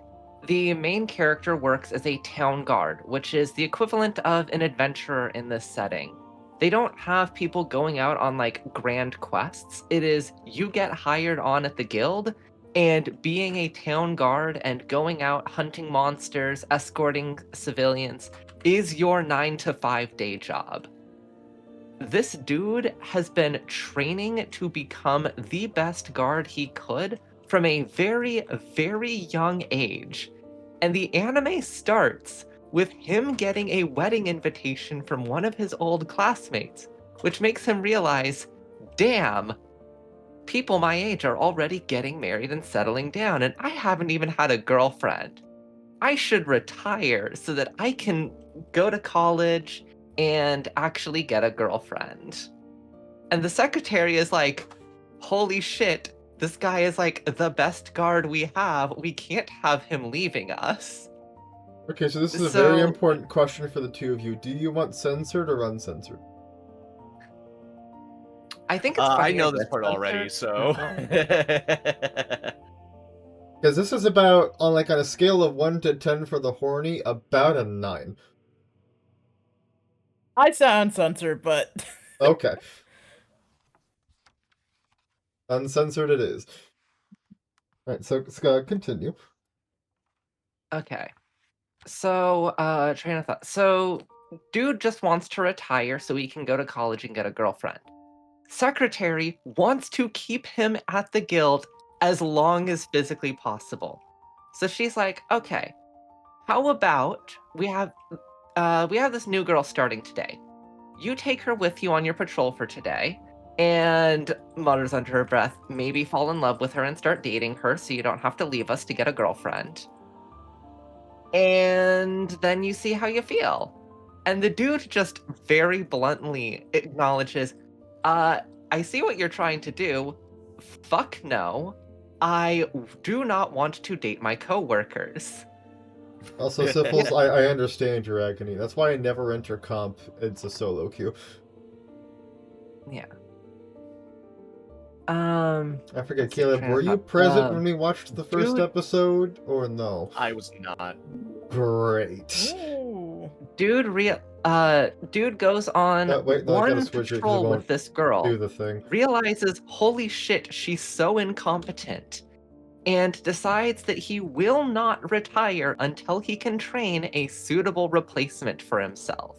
The main character works as a town guard, which is the equivalent of an adventurer in this setting. They don't have people going out on like grand quests. It is you get hired on at the guild, and being a town guard and going out hunting monsters, escorting civilians is your 9-to-5 day job. This dude has been training to become the best guard he could from a very, very young age. And the anime starts with him getting a wedding invitation from one of his old classmates, which makes him realize, damn, people my age are already getting married and settling down, and I haven't even had a girlfriend. I should retire so that I can go to college and actually get a girlfriend. And the secretary is like, holy shit, this guy is like the best guard we have. We can't have him leaving us. Okay, so this is a very important question for the two of you. Do you want censored or uncensored? I think it's I funnier know this with part already, censored. so. Because this is about, on a scale of 1 to 10 for the horny, about a 9. I sound censored, but Okay. Uncensored it is. Alright, so Scott, continue. Okay. So, train of thought. So, dude just wants to retire so he can go to college and get a girlfriend. Secretary wants to keep him at the guild as long as physically possible. So she's like, okay, how about we have this new girl starting today. You take her with you on your patrol for today, and mutters under her breath, maybe fall in love with her and start dating her so you don't have to leave us to get a girlfriend. And then you see how you feel. And the dude just very bluntly acknowledges, I see what you're trying to do. Fuck no. I do not want to date my coworkers. Also, Syphils, I understand your agony. That's why I never enter comp. It's a solo queue. Yeah. I forget, Caleb, were you present when we watched the first episode, or no? I was not. Great. Dude goes on one patrol with this girl, do the thing. realizes, holy shit, she's so incompetent, and decides that he will not retire until he can train a suitable replacement for himself.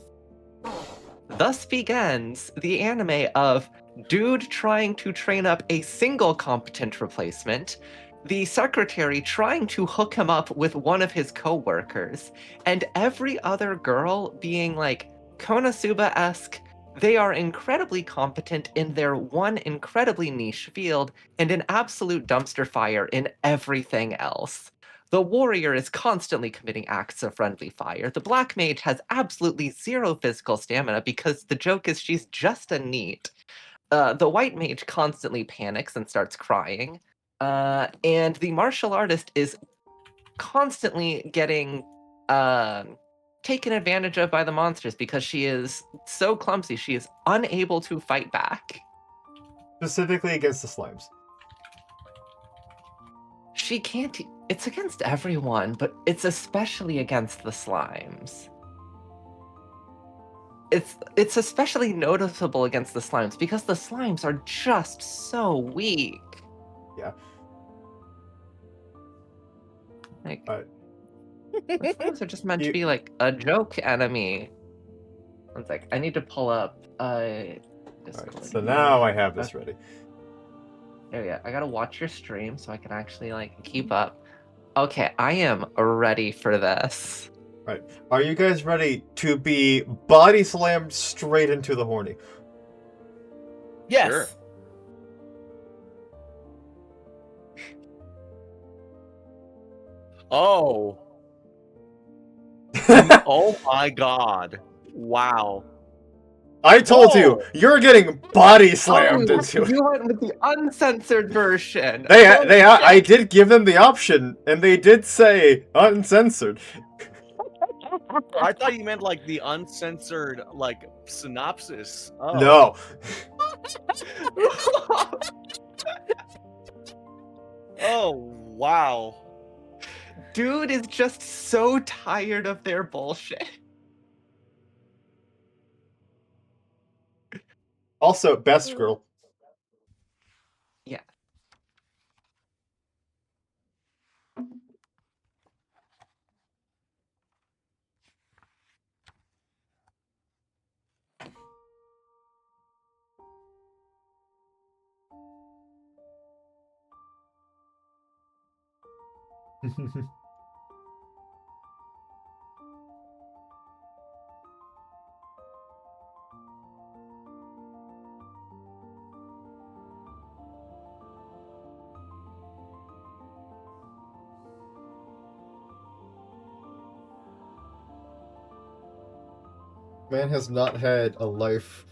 Thus begins the anime of dude trying to train up a single competent replacement, the secretary trying to hook him up with one of his co-workers, and every other girl being like Konosuba-esque. They are incredibly competent in their one incredibly niche field and an absolute dumpster fire in everything else. The warrior is constantly committing acts of friendly fire. The black mage has absolutely zero physical stamina because the joke is she's just a NEET. The white mage constantly panics and starts crying. And the martial artist is constantly getting taken advantage of by the monsters because she is so clumsy. She is unable to fight back. Specifically against the slimes. She can't. It's against everyone, but it's especially against the slimes. It's especially noticeable against the slimes because the slimes are just so weak. Yeah. Like, the slimes are just meant to be like a joke enemy. It's like, I need to pull up Discord. Right, so now I have this ready. There we go. I gotta watch your stream so I can actually like keep up. Okay, I am ready for this. Right. Are you guys ready to be body slammed straight into the horny? Yes. Sure. Oh. Oh my god. Wow. I told you, you're getting body slammed into it. You went with the uncensored version. I did give them the option, and they did say uncensored. I thought you meant like the uncensored like synopsis. Oh. No. Oh, wow. Dude is just so tired of their bullshit. Also, best girl. Yeah. Man has not had a life.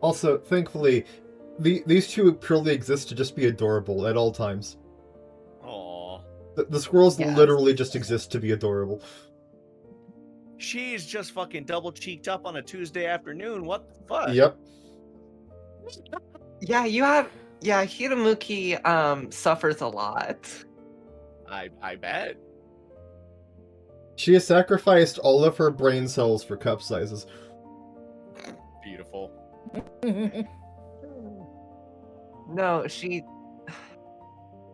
Also, thankfully, these two purely exist to just be adorable at all times. Aww. The squirrels literally just exist to be adorable. She's just fucking double cheeked up on a Tuesday afternoon. What the fuck? Yep. Yeah, Hiramuki suffers a lot. I bet. She has sacrificed all of her brain cells for cup sizes. Beautiful. No, she.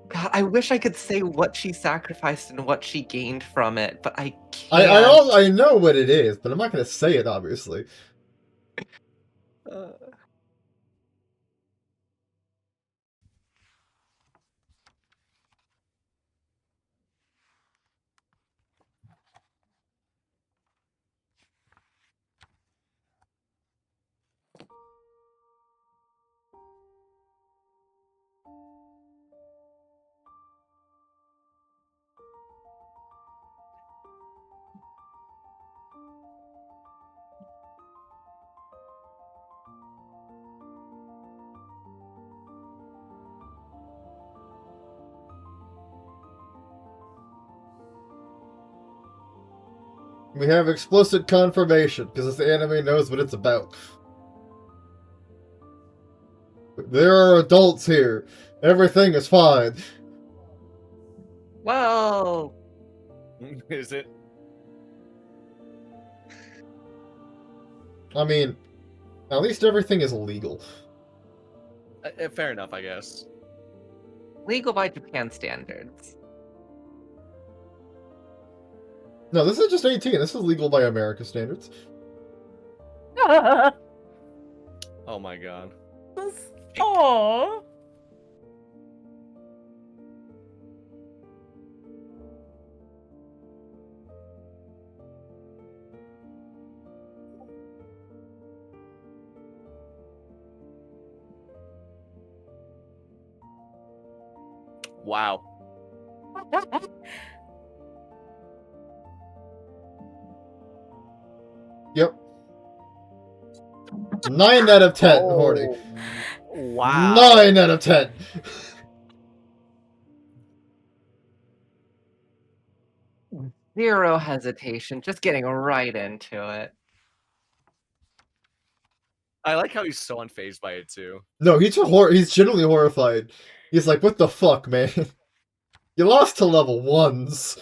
God, I wish I could say what she sacrificed and what she gained from it, but I can't. I know what it is, but I'm not gonna say it, obviously. We have explicit confirmation, because this anime knows what it's about. There are adults here. Everything is fine. Well, Is it? I mean, at least everything is legal. Fair enough, I guess. legal by Japan standards. No, this is just 18. This is legal by America standards. Oh my god. Aww. Wow. Yep. 9 out of 10, horny. Wow. 9 out of 10. Zero hesitation, just getting right into it. I like how he's so unfazed by it too. No, he's genuinely horrified. He's like, what the fuck, man? You lost to level 1s.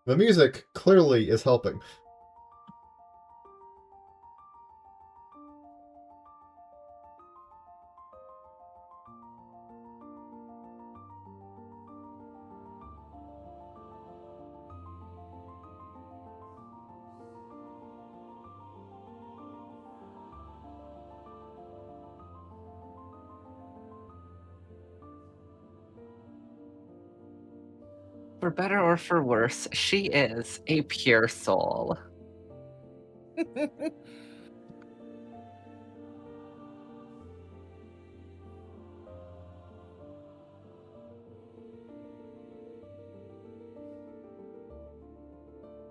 The music clearly is helping. For better or for worse, she is a pure soul. I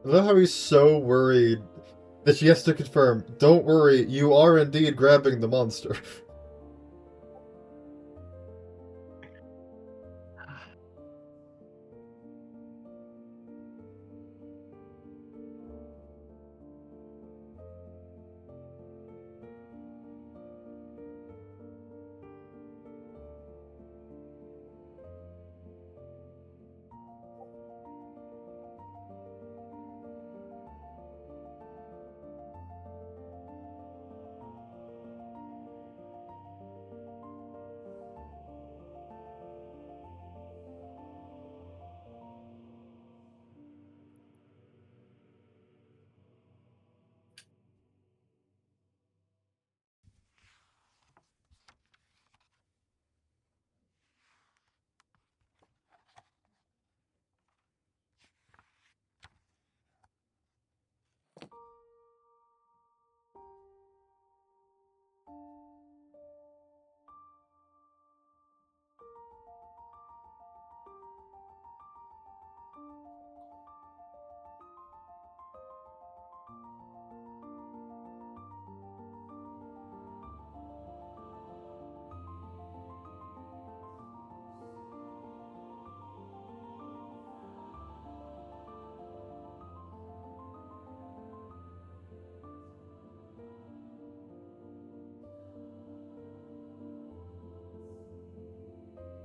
love how he's so worried that she has to confirm, don't worry, you are indeed grabbing the monster.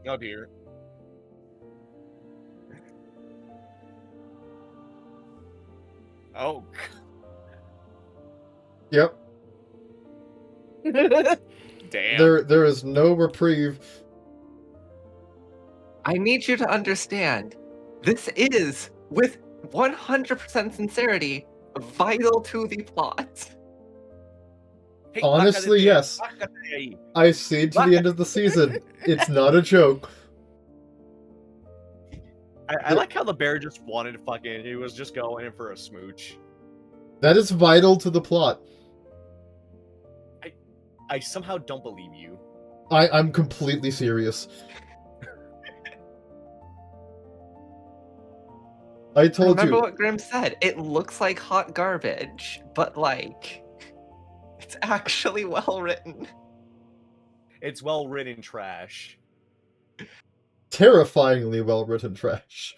Oh dear. Oh. Yep. Damn. There is no reprieve. I need you to understand, this is, with 100% sincerity, vital to the plot. Hey, Honestly, yes. I stayed to the end of the season. It's not a joke. I like how the bear just wanted to fucking. He was just going in for a smooch. That is vital to the plot. I somehow don't believe you. I'm completely serious. I told Remember you. what Grim said. It looks like hot garbage, but like, it's actually well written. It's well written trash. Terrifyingly well written trash.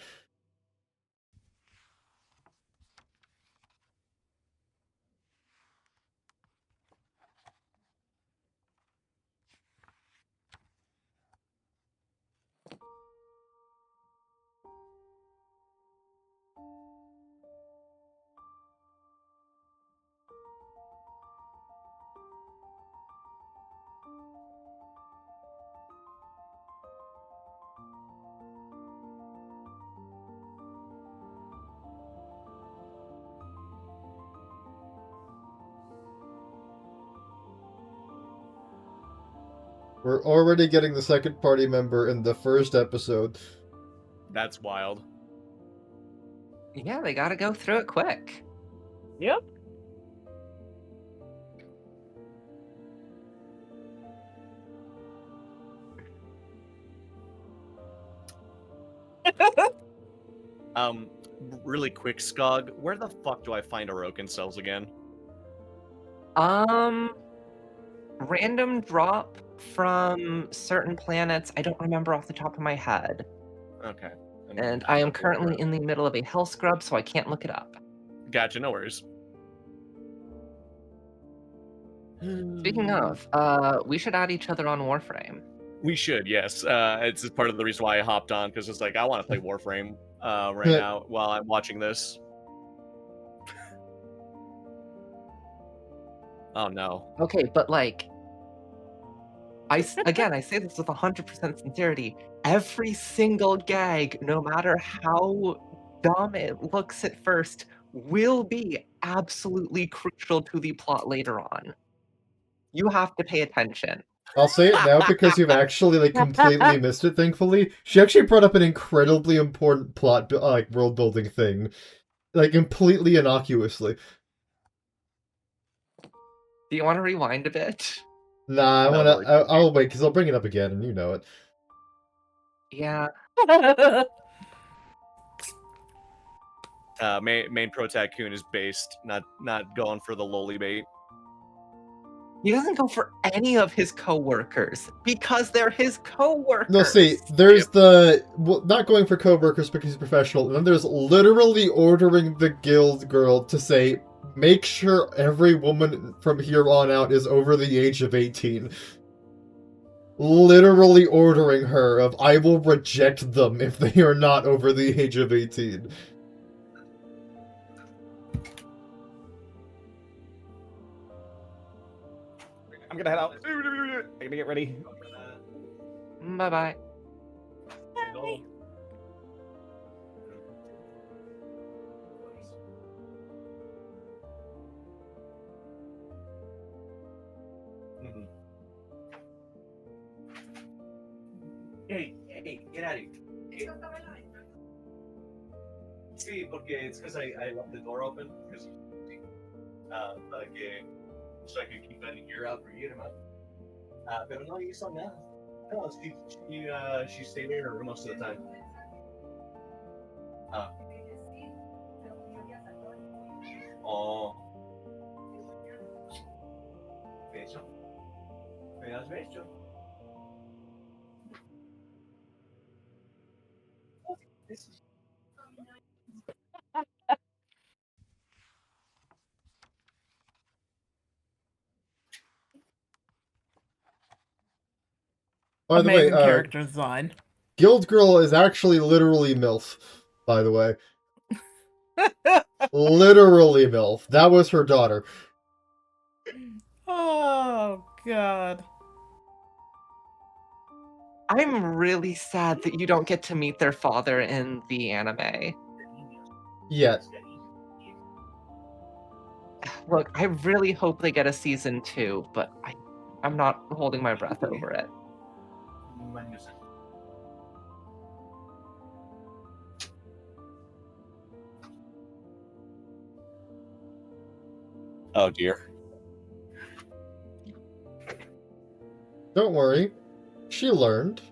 We're already getting the second party member in the first episode. That's wild. Yeah, they gotta go through it quick. Yep. Really quick, Skog, where the fuck do I find Orokin cells again? Random drop from certain planets. I don't remember off the top of my head. Okay. And I am currently in the middle of a hell scrub, so I can't look it up. Gotcha, no worries. Speaking of, we should add each other on Warframe. We should, yes. It's part of the reason why I hopped on, because it's like, I want to play Warframe right now while I'm watching this. Oh, no. Okay, but like, I say this with 100% sincerity. Every single gag, no matter how dumb it looks at first, will be absolutely crucial to the plot later on. You have to pay attention. I'll say it now because you've actually like completely missed it, thankfully. She actually brought up an incredibly important plot, like world building thing. Like completely innocuously. Do you want to rewind a bit? Nah, I'll wait because I'll bring it up again and you know it. Yeah. Main Pro Tycoon is based, not going for the lowly bait. He doesn't go for any of his co-workers because they're his co-workers. No, see, there's not going for co-workers because he's professional, and then there's literally ordering the guild girl to say, make sure every woman from here on out is over the age of 18. Literally ordering her of, I will reject them if they are not over the age of 18. I'm gonna head out. I'm gonna get ready. Bye-bye. Bye. Hey, get out of here. Sí, porque it's because I left the door open because so I could keep an ear out for you, hermano. Pero no hizo nada. No, she stayed in her room most of the time. Oh. Beso. ¿Me das beso? By the way, Amazing character design. Guild Girl is actually literally MILF, by the way. Literally MILF. That was her daughter. Oh, God. I'm really sad that you don't get to meet their father in the anime. Yet. Look, I really hope they get a season 2, but I'm not holding my breath over it. Oh dear. Don't worry. She learned.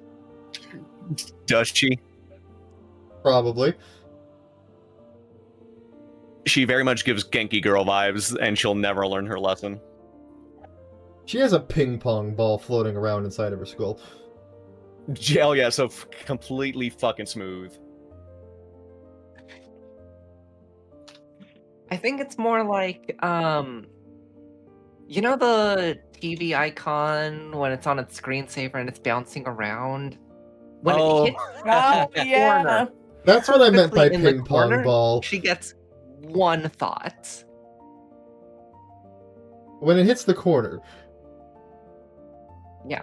Does she? Probably. She very much gives Genki Girl vibes, and she'll never learn her lesson. She has a ping pong ball floating around inside of her skull. Oh yeah, so completely fucking smooth. I think it's more like, you know the TV icon when it's on its screensaver and it's bouncing around? When Oh. it hits Oh, the yeah. corner, That's what I meant by perfectly in the ping pong corner, ball. she gets one thought. When it hits the corner. Yeah.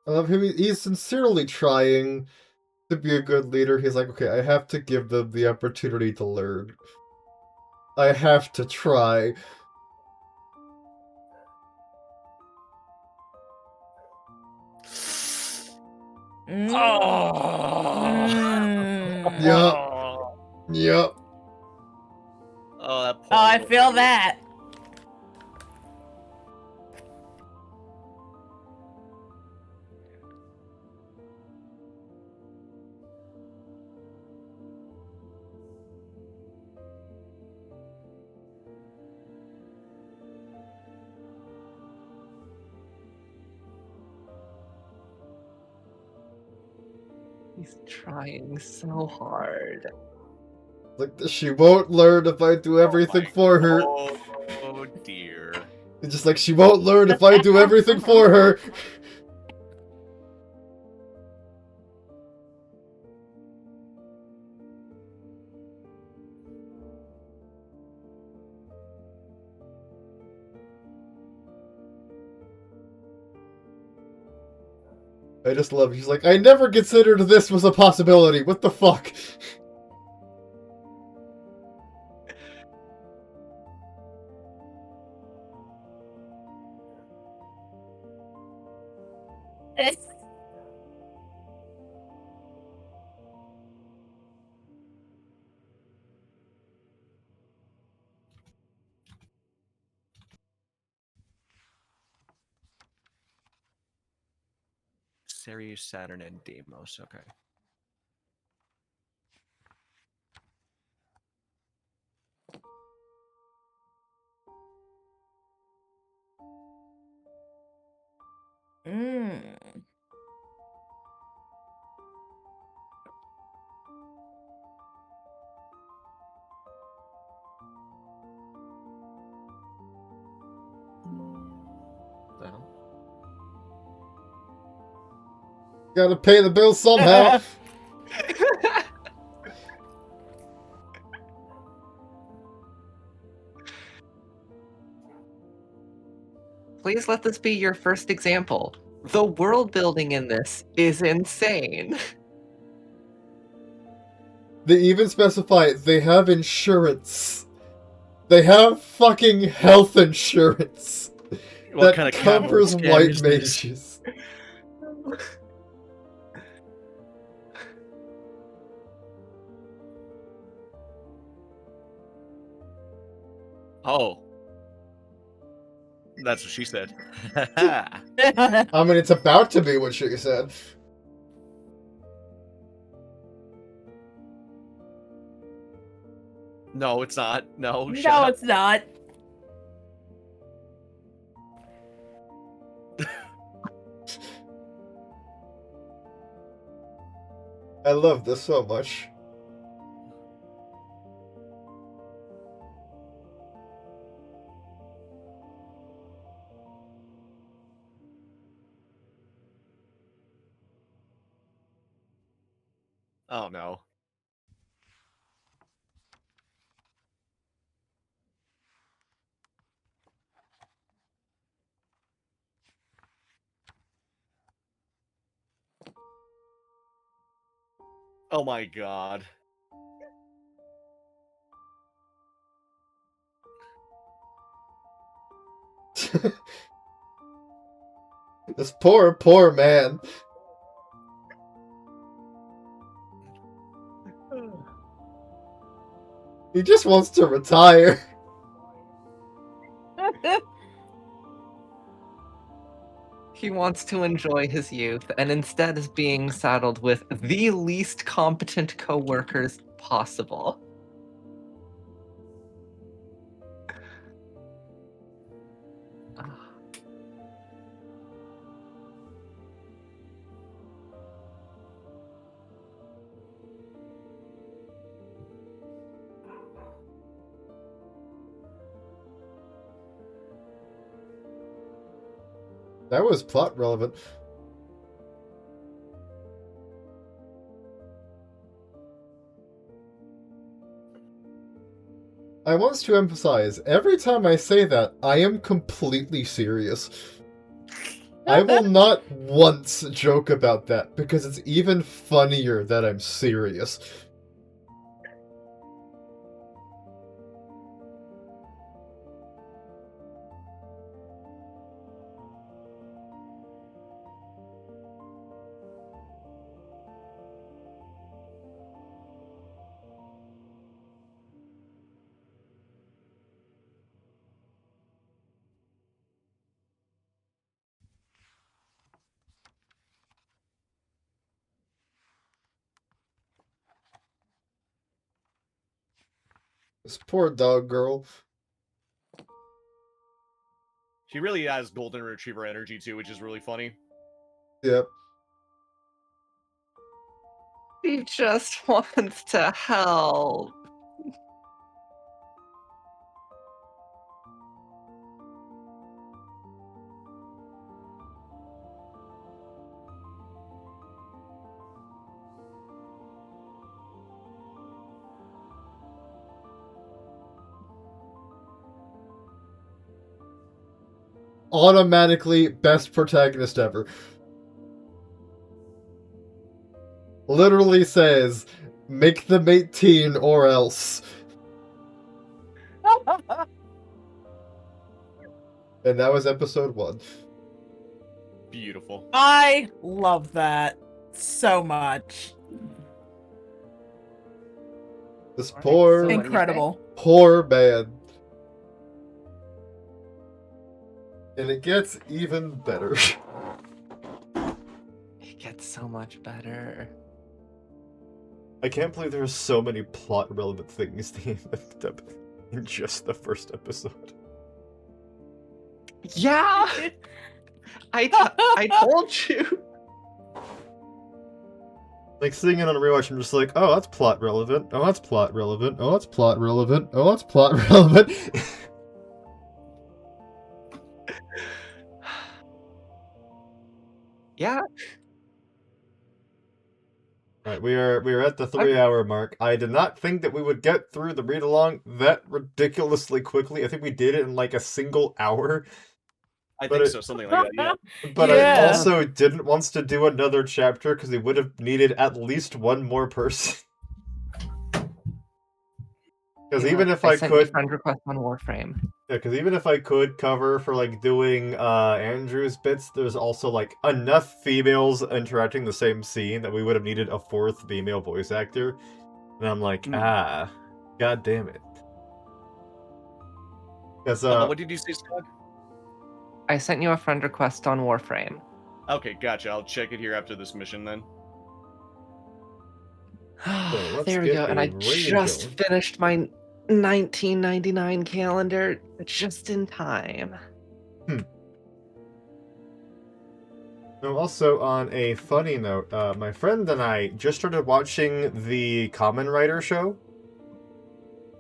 I love him. He's sincerely trying to be a good leader. He's like, okay, I have to give them the opportunity to learn. I have to try. Yup. Yup. Oh, that poor Oh, I little feel idiot. that. He's trying so hard. Like, she won't learn if I do everything for her. Oh dear. It's just like, she won't learn if I do everything for her. I just love, she's like, I never considered this was a possibility. What the fuck? Ceres, Saturn, and Deimos. Okay. Well. Gotta pay the bill somehow. Please let this be your first example. The world building in this is insane. They even specify they have insurance. They have fucking health insurance. What that kind of covers capital scam white is this? mages. Oh. That's what she said. I mean, it's about to be what she said. No, it's not. No, No, shut up. it's not. I love this so much. Oh no. Oh my god. This poor man. He just wants to retire. He wants to enjoy his youth, and instead is being saddled with the least competent co-workers possible. That was plot relevant. I want to emphasize, every time I say that, I am completely serious. I will not once joke about that, because it's even funnier that I'm serious. This poor dog girl. She really has golden retriever energy too, which is really funny. Yep. He just wants to help. Automatically best protagonist ever. Literally says, make them 18 or else. And that was episode 1. Beautiful. I love that so much. This poor, Incredible. poor man. And it gets even better. It gets so much better. I can't believe there's so many plot relevant things in just the first episode. Yeah! I told you! Like, seeing it on a rewatch, I'm just like, oh, that's plot relevant. Oh, that's plot relevant. Oh, that's plot relevant. Oh, that's plot relevant. Yeah. Alright, we are at the 3-hour mark. I did not think that we would get through the read-along that ridiculously quickly. I think we did it in like a single hour. I think so, something like that, yeah. But Yeah. I also didn't want to do another chapter because we would have needed at least one more person. Because even if I sent you could, friend request on Warframe. yeah, because even if I could cover for like doing Andrew's bits, there's also like enough females interacting the same scene that we would have needed a 4th female voice actor. And I'm like, god damn it. Because what did you say, Scott? I sent you a friend request on Warframe. Okay, gotcha. I'll check it here after this mission then. There we go, and I just finished my 1999 calendar just in time. Also, on a funny note, my friend and I just started watching the Kamen Rider show,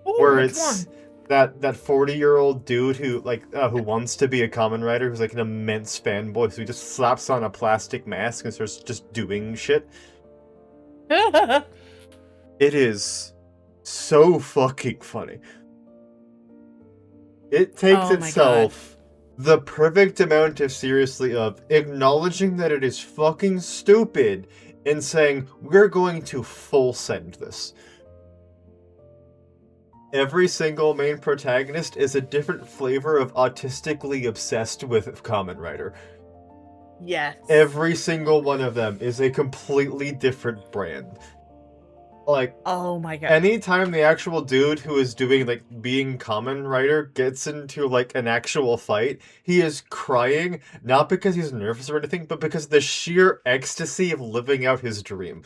where which it's one? that 40-year-old dude who who wants to be a Kamen Rider, who's like an immense fanboy, so he just slaps on a plastic mask and starts just doing shit. It is so fucking funny. It takes Oh my itself the perfect amount of seriously of acknowledging that it is fucking stupid and saying, we're going to full send this. Every single main protagonist is a different flavor of autistically obsessed with Kamen Rider. Yes. Every single one of them is a completely different brand. Like, oh my god. anytime the actual dude who is doing, like, being Kamen Rider gets into, like, an actual fight, he is crying, not because he's nervous or anything, but because of the sheer ecstasy of living out his dream.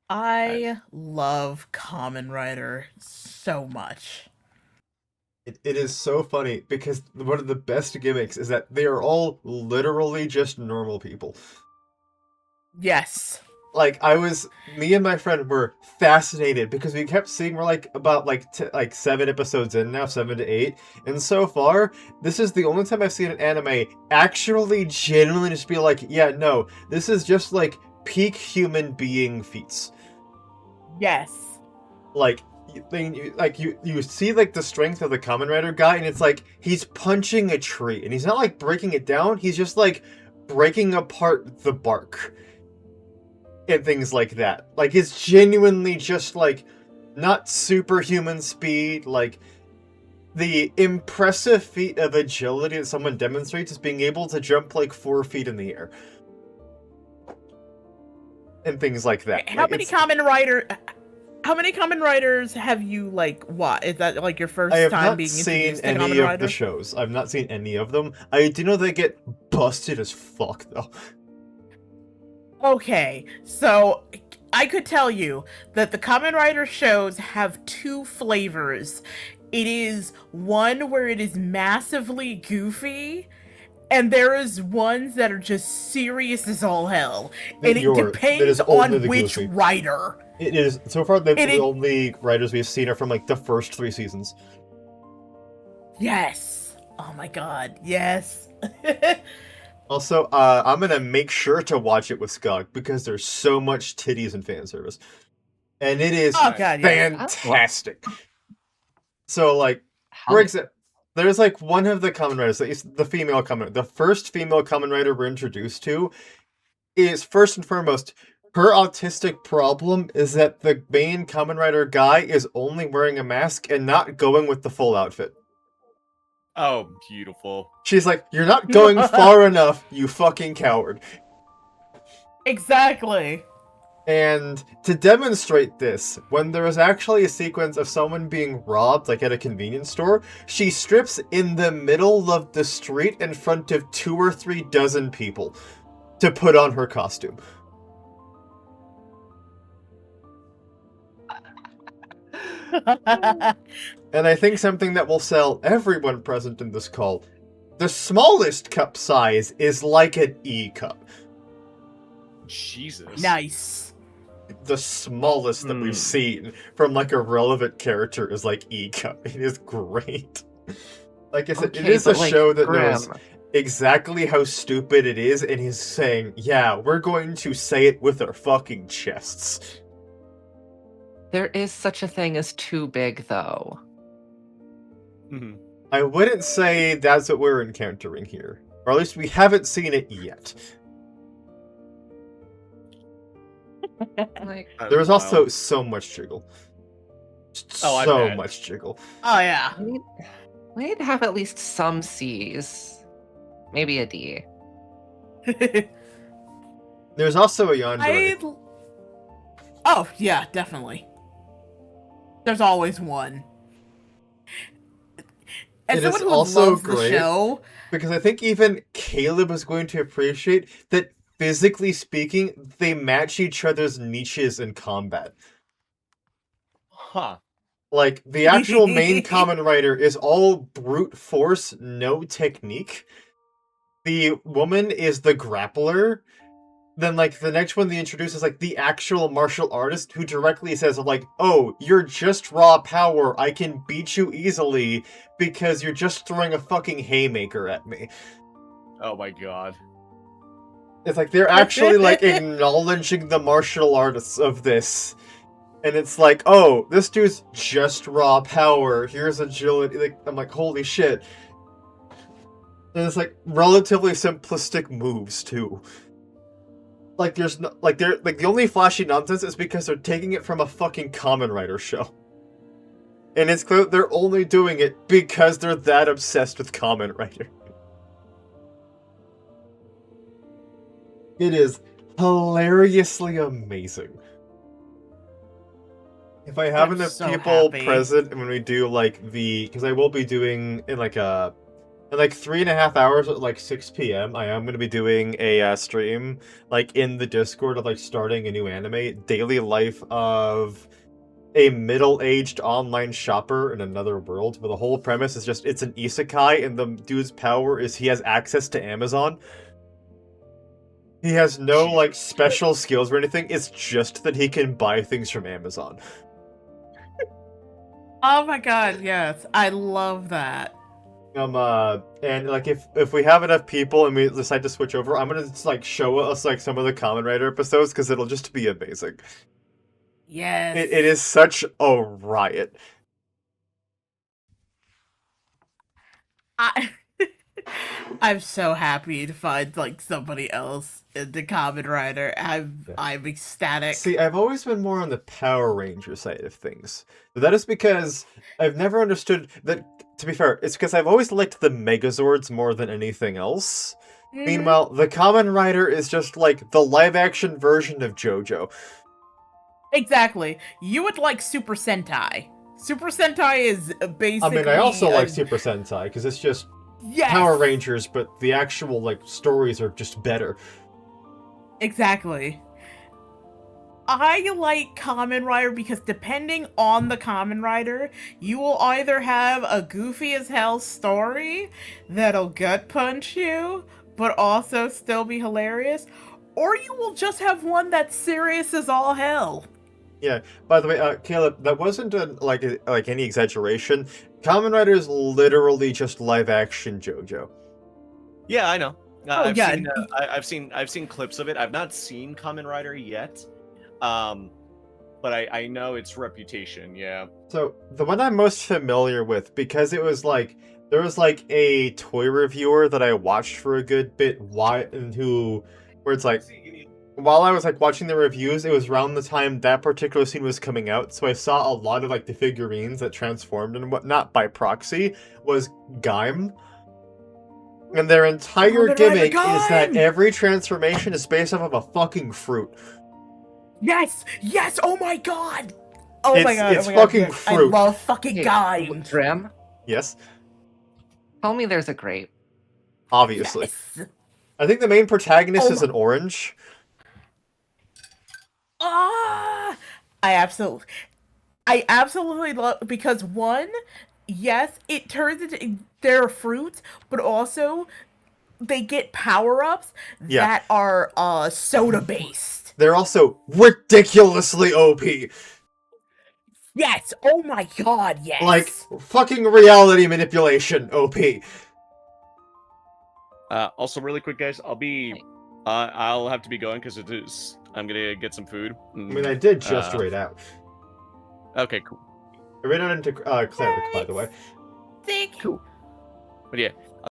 I love Kamen Rider so much. It is so funny, because one of the best gimmicks is that they are all literally just normal people. Yes. Like, me and my friend were fascinated because we kept seeing, we're like about 7 episodes in now, 7 to 8, and so far, this is the only time I've seen an anime actually genuinely just be like, yeah, no, this is just like peak human being feats. Yes. Like, you see like the strength of the Kamen Rider guy, and it's like he's punching a tree, and he's not like breaking it down, he's just like breaking apart the bark. And things like that. Like, it's genuinely just, like, not superhuman speed, like, the impressive feat of agility that someone demonstrates is being able to jump, like, 4 feet in the air. And things like that. How many Kamen Riders have you, like, what? Is that, like, your first I have time not being seen introduced to any Kamen of Rider? the shows. I've not seen any of them. I do know they get busted as fuck, though. Okay, so I could tell you that the Kamen Rider shows have 2 flavors. It is one where it is massively goofy, and there is ones that are just serious as all hell. And it depends on which writer. It is. So far, the only writers we've seen are from, like, the first 3 seasons. Yes. Oh my god, yes. Also, I'm gonna make sure to watch it with Skog because there's so much titties and fan service, and it is fantastic. So, like, for example, there's like one of the Kamen Riders, the female Kamen, the first female Kamen Rider we're introduced to, is first and foremost her autistic problem is that the main Kamen Rider guy is only wearing a mask and not going with the full outfit. Oh, beautiful. She's like, you're not going far enough, you fucking coward. Exactly. And to demonstrate this, when there is actually a sequence of someone being robbed, like at a convenience store, she strips in the middle of the street in front of 2 or 3 dozen people to put on her costume. And I think something that will sell everyone present in this call, the smallest cup size is like an E cup. Jesus. Nice. The smallest that we've seen from like a relevant character is like E cup. It is great. Like I said, it is a show that knows exactly how stupid it is, and he's saying, yeah, we're going to say it with our fucking chests. There is such a thing as too big, though. I wouldn't say that's what we're encountering here. Or at least we haven't seen it yet. There was also so much jiggle. So much jiggle. Oh, yeah. We'd have at least some C's. Maybe a D. There's also a yandere. Oh, yeah, definitely. There's always one. As It is someone who also loves great the show, because I think even Caleb is going to appreciate that, physically speaking, they match each other's niches in combat. Huh. Like, the actual main Kamen Rider is all brute force, no technique. The woman is the grappler. Then, like, the next one they introduce is, like, the actual martial artist who directly says, like, oh, you're just raw power, I can beat you easily because you're just throwing a fucking haymaker at me. Oh my god. It's like, they're actually, like, acknowledging the martial artists of this. And it's like, oh, this dude's just raw power, here's agility, like, I'm like, holy shit. And it's, like, relatively simplistic moves, too. Like, there's no, like, they're, like, the only flashy nonsense is because they're taking it from a fucking Kamen Rider show. And it's clear they're only doing it because they're that obsessed with Kamen Rider. It is hilariously amazing. If I have I'm enough so people happy. present when we do, like, because I will be doing, in, like, 3.5 hours at, like, 6 p.m., I am going to be doing a stream, like, in the Discord of, like, starting a new anime, Daily Life of a middle-aged online shopper in another world, where the whole premise is just, it's an isekai, and the dude's power is he has access to Amazon. He has no, like, special skills or anything, it's just that he can buy things from Amazon. Oh my god, yes. I love that. And like if we have enough people and we decide to switch over, I'm gonna like show us like some of the Kamen Rider episodes because it'll just be amazing. Yes. It is such a riot. I'm so happy to find like somebody else in the Kamen Rider. I'm ecstatic. See, I've always been more on the Power Ranger side of things. But that is because I've never understood that. To be fair, it's because I've always liked the Megazords more than anything else. Meanwhile, the Kamen Rider is just like the live-action version of JoJo. Exactly. You would like Super Sentai. Super Sentai is basically. I mean, I also like Super Sentai because it's just Power Rangers, but the actual like stories are just better. Exactly. I like Kamen Rider because depending on the Kamen Rider, you will either have a goofy as hell story that'll gut punch you, but also still be hilarious, or you will just have one that's serious as all hell. Yeah. By the way, Caleb, that wasn't like any exaggeration. Kamen Rider is literally just live action JoJo. Yeah, I know. Oh, I've yeah. seen I've seen clips of it. I've not seen Kamen Rider yet. But I know its reputation, yeah. So, the one I'm most familiar with, because it was like, there was like a toy reviewer that I watched for a good bit, where it's like, while I was like watching the reviews, it was around the time that particular scene was coming out, so I saw a lot of like the figurines that transformed and whatnot by proxy, was Gaim. And their entire gimmick is that every transformation is based off of a fucking fruit. Yes! Yes! Oh my god! Oh It's my god! it's oh my fucking god. fruit. I love fucking Hey, Gaim. Grim, Yes, tell me there's a grape. obviously. Yes. I think the main protagonist Oh is an orange. Ah! I absolutely love, because one, yes, it turns into their fruits, but also they get power-ups Yeah. that are soda based. They're also ridiculously OP. Yes. Oh my god, yes. Like fucking reality manipulation OP. Also, really quick, guys, I'll have to be going because I'm gonna get some food. I mean, I did just rate out. Okay, cool. I ran out into cleric, by the way. Thank you. Cool. But yeah,